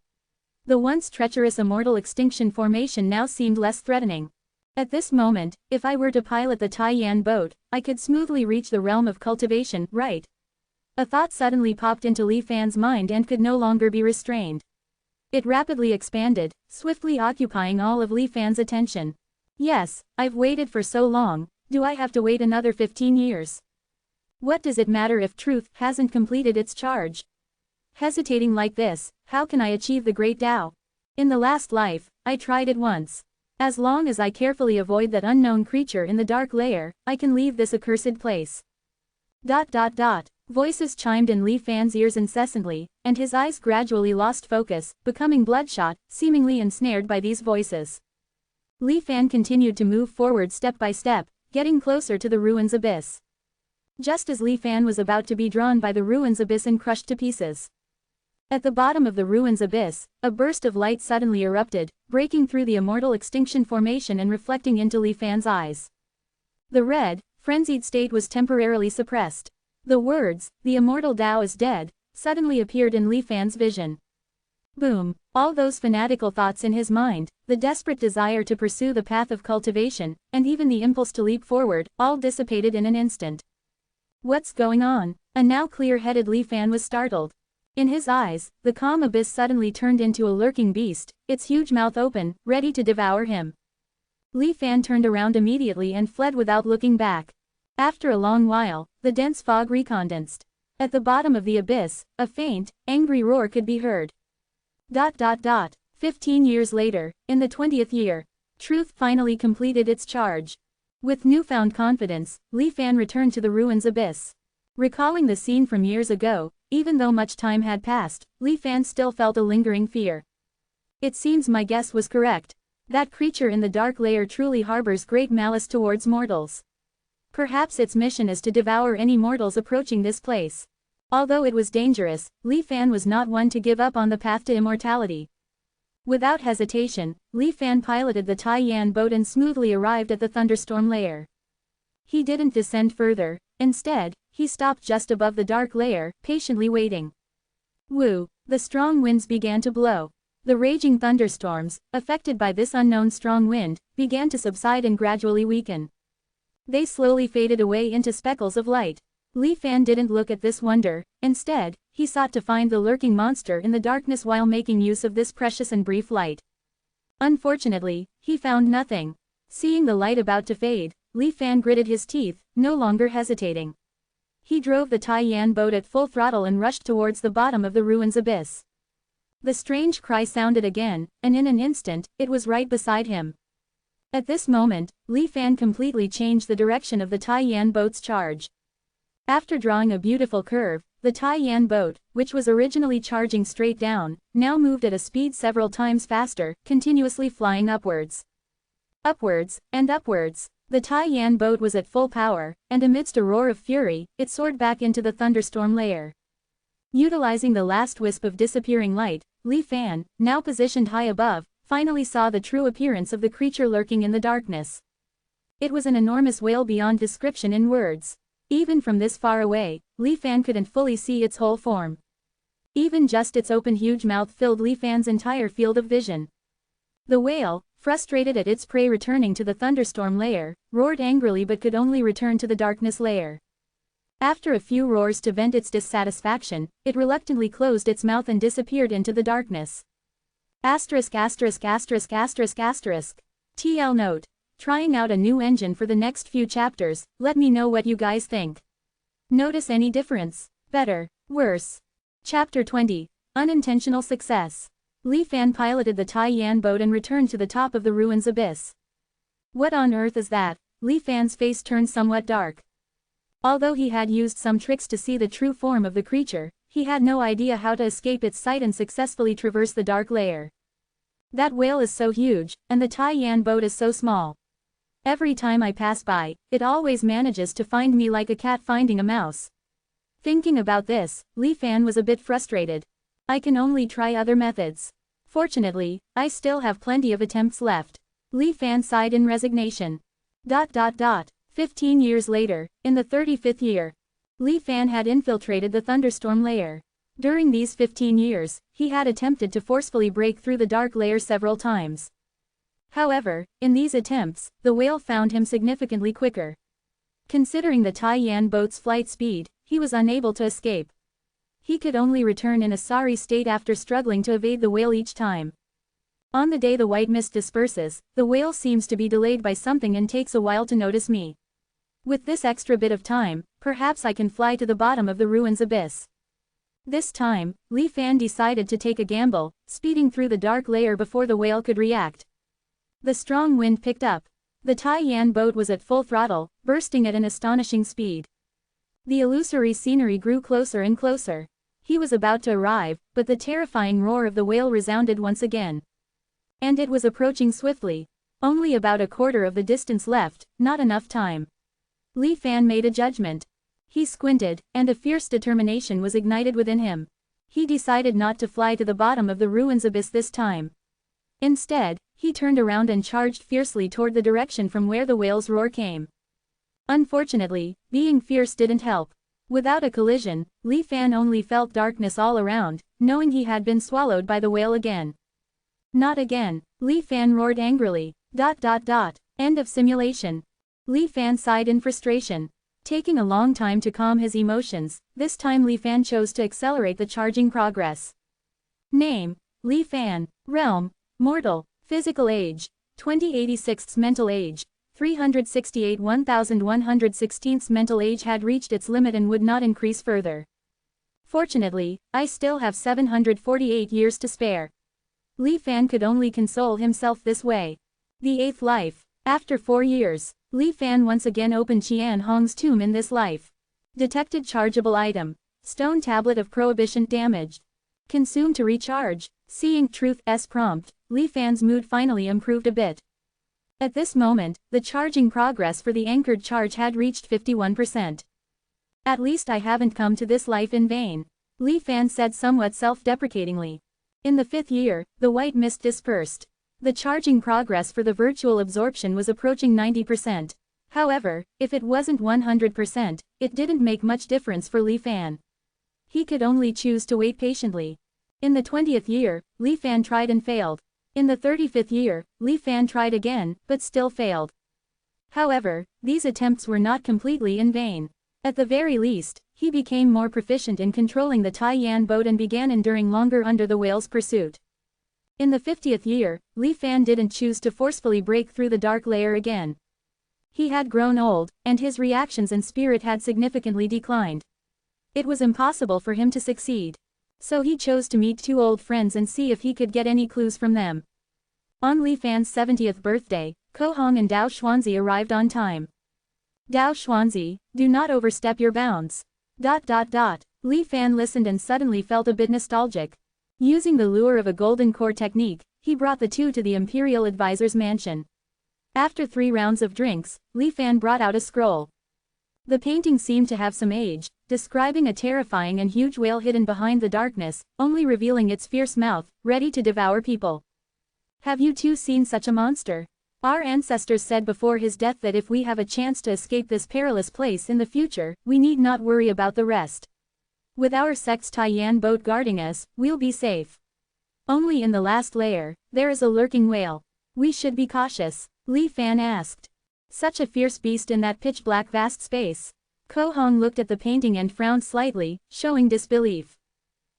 [SPEAKER 1] The once treacherous Immortal extinction formation now seemed less threatening. At this moment, if I were to pilot the Taiyan boat, I could smoothly reach the realm of cultivation, right? A thought suddenly popped into Li Fan's mind and could no longer be restrained. It rapidly expanded, swiftly occupying all of Li Fan's attention. Yes, I've waited for so long, do I have to wait another 15 years? What does it matter if truth hasn't completed its charge? Hesitating like this, how can I achieve the great Tao? In the last life, I tried it once. As long as I carefully avoid that unknown creature in the dark lair, I can leave this accursed place. Voices chimed in Li Fan's ears incessantly, and his eyes gradually lost focus, becoming bloodshot, seemingly ensnared by these voices. Li Fan continued to move forward step by step, getting closer to the ruins abyss. Just as Li Fan was about to be drawn by the ruins abyss and crushed to pieces. At the bottom of the ruins abyss, a burst of light suddenly erupted, breaking through the Immortal extinction formation and reflecting into Li Fan's eyes. The red, frenzied state was temporarily suppressed. The words, "The Immortal Tao is dead," suddenly appeared in Li Fan's vision. Boom! All those fanatical thoughts in his mind, the desperate desire to pursue the path of cultivation, and even the impulse to leap forward, all dissipated in an instant. What's going on? A now clear-headed Li Fan was startled. In his eyes, the calm abyss suddenly turned into a lurking beast, its huge mouth open, ready to devour him. Li Fan turned around immediately and fled without looking back. After a long while, the dense fog recondensed. At the bottom of the abyss, a faint, angry roar could be heard. 15 years later, in the 20th year, truth finally completed its charge. With newfound confidence, Li Fan returned to the ruins abyss. Recalling the scene from years ago, even though much time had passed, Li Fan still felt a lingering fear. It seems my guess was correct. That creature in the dark lair truly harbors great malice towards mortals. Perhaps its mission is to devour any mortals approaching this place. Although it was dangerous, Li Fan was not one to give up on the path to immortality. Without hesitation, Li Fan piloted the Taiyan boat and smoothly arrived at the thunderstorm lair. He didn't descend further, instead, he stopped just above the dark lair, patiently waiting. Woo! The strong winds began to blow. The raging thunderstorms, affected by this unknown strong wind, began to subside and gradually weaken. They slowly faded away into speckles of light. Li Fan didn't look at this wonder, instead, he sought to find the lurking monster in the darkness while making use of this precious and brief light. Unfortunately, he found nothing. Seeing the light about to fade, Li Fan gritted his teeth, no longer hesitating. He drove the Taiyan boat at full throttle and rushed towards the bottom of the ruins abyss. The strange cry sounded again, and in an instant, it was right beside him. At this moment, Li Fan completely changed the direction of the Taiyan boat's charge. After drawing a beautiful curve, the Taiyan boat, which was originally charging straight down, now moved at a speed several times faster, continuously flying upwards. Upwards, and upwards. The Taiyan boat was at full power, and amidst a roar of fury, it soared back into the thunderstorm layer. Utilizing the last wisp of disappearing light, Li Fan, now positioned high above, finally saw the true appearance of the creature lurking in the darkness. It was an enormous whale beyond description in words. Even from this far away, Li Fan couldn't fully see its whole form. Even just its open huge mouth filled Li Fan's entire field of vision. The whale, frustrated at its prey returning to the thunderstorm layer, roared angrily but could only return to the darkness layer. After a few roars to vent its dissatisfaction, it reluctantly closed its mouth and disappeared into the darkness. TL note. Trying out a new engine for the next few chapters, let me know what you guys think. Notice any difference? Better? Worse? Chapter 20. Unintentional Success. Li Fan piloted the Taiyan boat and returned to the top of the ruins abyss. What on earth is that? Li Fan's face turned somewhat dark. Although he had used some tricks to see the true form of the creature, he had no idea how to escape its sight and successfully traverse the dark layer. That whale is so huge, and the Taiyan boat is so small. Every time I pass by, it always manages to find me like a cat finding a mouse. Thinking about this, Li Fan was a bit frustrated. I can only try other methods. Fortunately, I still have plenty of attempts left. Li Fan sighed in resignation. 15 years later, in the 35th year, Li Fan had infiltrated the thunderstorm layer. During these 15 years, he had attempted to forcefully break through the dark layer several times. However, in these attempts, the whale found him significantly quicker. Considering the Taiyan boat's flight speed, he was unable to escape. He could only return in a sorry state after struggling to evade the whale each time. On the day the white mist disperses, the whale seems to be delayed by something and takes a while to notice me. With this extra bit of time, perhaps I can fly to the bottom of the ruins abyss. This time, Li Fan decided to take a gamble, speeding through the dark layer before the whale could react. The strong wind picked up. The Taiyan boat was at full throttle, bursting at an astonishing speed. The illusory scenery grew closer and closer. He was about to arrive, but the terrifying roar of the whale resounded once again. And it was approaching swiftly. Only about a quarter of the distance left, not enough time. Li Fan made a judgment. He squinted, and a fierce determination was ignited within him. He decided not to fly to the bottom of the ruins abyss this time. Instead, he turned around and charged fiercely toward the direction from where the whale's roar came. Unfortunately, being fierce didn't help. Without a collision, Li Fan only felt darkness all around, knowing he had been swallowed by the whale again. Not again, Li Fan roared angrily. End of simulation. Li Fan sighed in frustration. Taking a long time to calm his emotions, this time Li Fan chose to accelerate the charging progress. Name: Li Fan. Realm: Mortal. Physical age: 2086. Mental age: 368. 1116. Mental age had reached its limit and would not increase further. Fortunately, I still have 748 years to spare. Li Fan could only console himself this way. The eighth life. After 4 years, Li Fan once again opened Qian Hong's tomb in this life. Detected chargeable item. Stone tablet of prohibition damaged. Consumed to recharge. Seeing Truth's prompt, Li Fan's mood finally improved a bit. At this moment, the charging progress for the anchored charge had reached 51%. At least I haven't come to this life in vain, Li Fan said somewhat self-deprecatingly. In the 5th year, the white mist dispersed. The charging progress for the virtual absorption was approaching 90%. However, if it wasn't 100%, it didn't make much difference for Li Fan. He could only choose to wait patiently. In the 20th year, Li Fan tried and failed. In the 35th year, Li Fan tried again, but still failed. However, these attempts were not completely in vain. At the very least, he became more proficient in controlling the Taiyan boat and began enduring longer under the whale's pursuit. In the 50th year, Li Fan didn't choose to forcefully break through the dark layer again. He had grown old, and his reactions and spirit had significantly declined. It was impossible for him to succeed. So he chose to meet two old friends and see if he could get any clues from them. On Li Fan's 70th birthday, Ko Hong and Dao Xuanzi arrived on time. Dao Xuanzi, do not overstep your bounds. Li Fan listened and suddenly felt a bit nostalgic. Using the lure of a golden core technique, he brought the two to the Imperial Advisor's mansion. After 3 rounds of drinks, Li Fan brought out a scroll. The painting seemed to have some age, describing a terrifying and huge whale hidden behind the darkness, only revealing its fierce mouth, ready to devour people. Have you two seen such a monster? Our ancestors said before his death that if we have a chance to escape this perilous place in the future, we need not worry about the rest. With our sect's Taiyan boat guarding us, we'll be safe. Only in the last layer, there is a lurking whale. We should be cautious, Li Fan asked. Such a fierce beast in that pitch-black vast space. Ko Hong looked at the painting and frowned slightly, showing disbelief.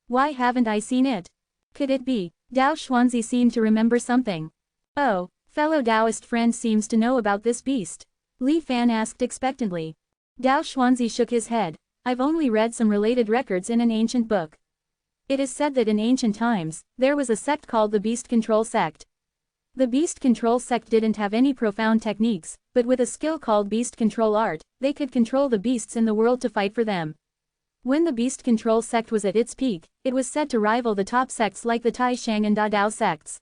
[SPEAKER 1] Why haven't I seen it? Could it be? Dao Xuanzi seemed to remember something. Oh, fellow Taoist friend seems to know about this beast. Li Fan asked expectantly. Dao Xuanzi shook his head. I've only read some related records in an ancient book. It is said that in ancient times, there was a sect called the Beast Control Sect. The Beast Control Sect didn't have any profound techniques, but with a skill called Beast Control Art, they could control the beasts in the world to fight for them. When the Beast Control Sect was at its peak, it was said to rival the top sects like the Tai Shang and Da Dao sects.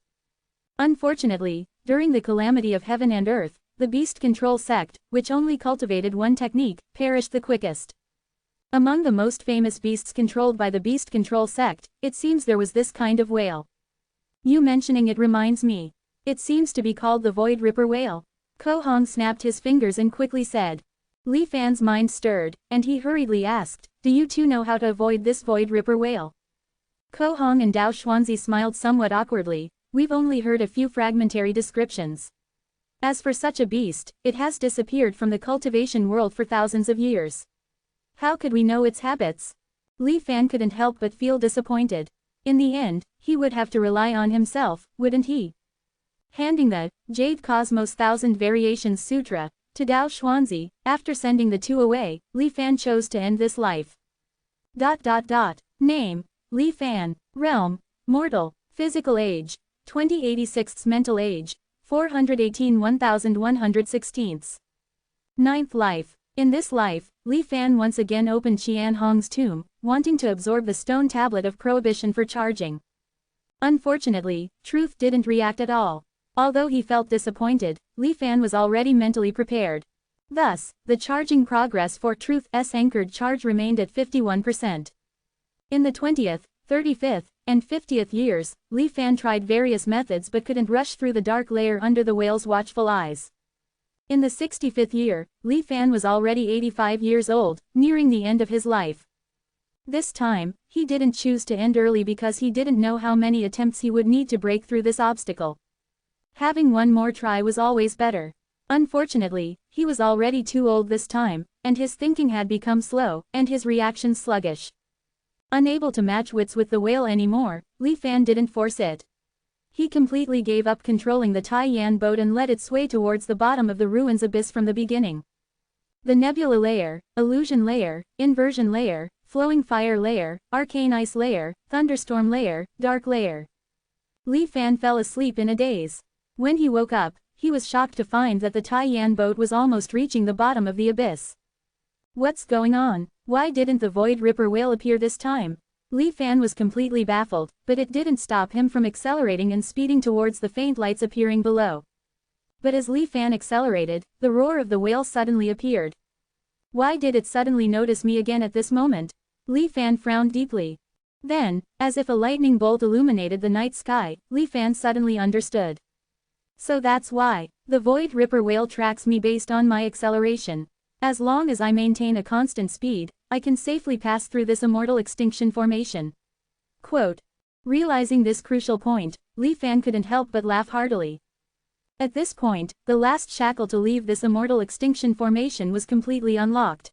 [SPEAKER 1] Unfortunately, during the calamity of heaven and earth, the Beast Control Sect, which only cultivated one technique, perished the quickest. Among the most famous beasts controlled by the Beast Control Sect, it seems there was this kind of whale. You mentioning it reminds me. It seems to be called the Void Ripper whale. Ko Hong snapped his fingers and quickly said. Li Fan's mind stirred, and he hurriedly asked, do you two know how to avoid this Void Ripper whale? Ko Hong and Dao Xuanzi smiled somewhat awkwardly. We've only heard a few fragmentary descriptions. As for such a beast, it has disappeared from the cultivation world for thousands of years. How could we know its habits? Li Fan couldn't help but feel disappointed. In the end, he would have to rely on himself, wouldn't he? Handing the Jade Cosmos Thousand Variations Sutra to Dao Xuanzi, after sending the two away, Li Fan chose to end this life. Name, Li Fan. Realm, mortal. Physical age, 2086. Mental age, 418 1116. Ninth life. In this life, Li Fan once again opened Qian Hong's tomb, wanting to absorb the stone tablet of prohibition for charging. Unfortunately, Truth didn't react at all. Although he felt disappointed, Li Fan was already mentally prepared. Thus, the charging progress for Truth's anchored charge remained at 51%. In the 20th, 35th, and 50th years, Li Fan tried various methods but couldn't rush through the dark layer under the whale's watchful eyes. In the 65th year, Li Fan was already 85 years old, nearing the end of his life. This time, he didn't choose to end early because he didn't know how many attempts he would need to break through this obstacle. Having one more try was always better. Unfortunately, he was already too old this time, and his thinking had become slow, and his reactions sluggish. Unable to match wits with the whale anymore, Li Fan didn't force it. He completely gave up controlling the Taiyan boat and let it sway towards the bottom of the ruins abyss from the beginning. The nebula layer, illusion layer, inversion layer, flowing fire layer, arcane ice layer, thunderstorm layer, dark layer. Li Fan fell asleep in a daze. When he woke up, he was shocked to find that the Taiyan boat was almost reaching the bottom of the abyss. What's going on? Why didn't the Void Ripper whale appear this time? Li Fan was completely baffled, but it didn't stop him from accelerating and speeding towards the faint lights appearing below. But as Li Fan accelerated, the roar of the whale suddenly appeared. Why did it suddenly notice me again at this moment? Li Fan frowned deeply. Then, as if a lightning bolt illuminated the night sky, Li Fan suddenly understood. So that's why the Void Ripper whale tracks me based on my acceleration. As long as I maintain a constant speed, I can safely pass through this immortal extinction formation. Quote. Realizing this crucial point, Li Fan couldn't help but laugh heartily. At this point, the last shackle to leave this immortal extinction formation was completely unlocked.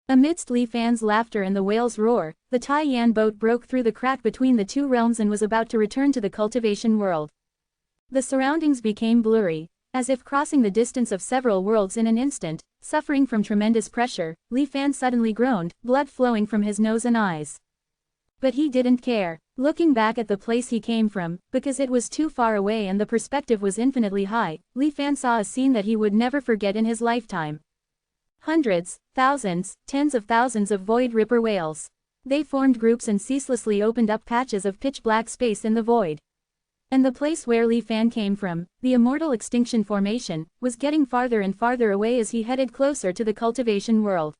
[SPEAKER 1] Amidst Li Fan's laughter and the whale's roar, the Tai Yan boat broke through the crack between the two realms and was about to return to the cultivation world. The surroundings became blurry, as if crossing the distance of several worlds in an instant. Suffering from tremendous pressure, Li Fan suddenly groaned, blood flowing from his nose and eyes. But he didn't care. Looking back at the place he came from, because it was too far away and the perspective was infinitely high, Li Fan saw a scene that he would never forget in his lifetime. Hundreds, thousands, tens of thousands of void ripper whales. They formed groups and ceaselessly opened up patches of pitch-black space in the void. And the place where Li Fan came from, the Immortal Extinction Formation, was getting farther and farther away as he headed closer to the cultivation world.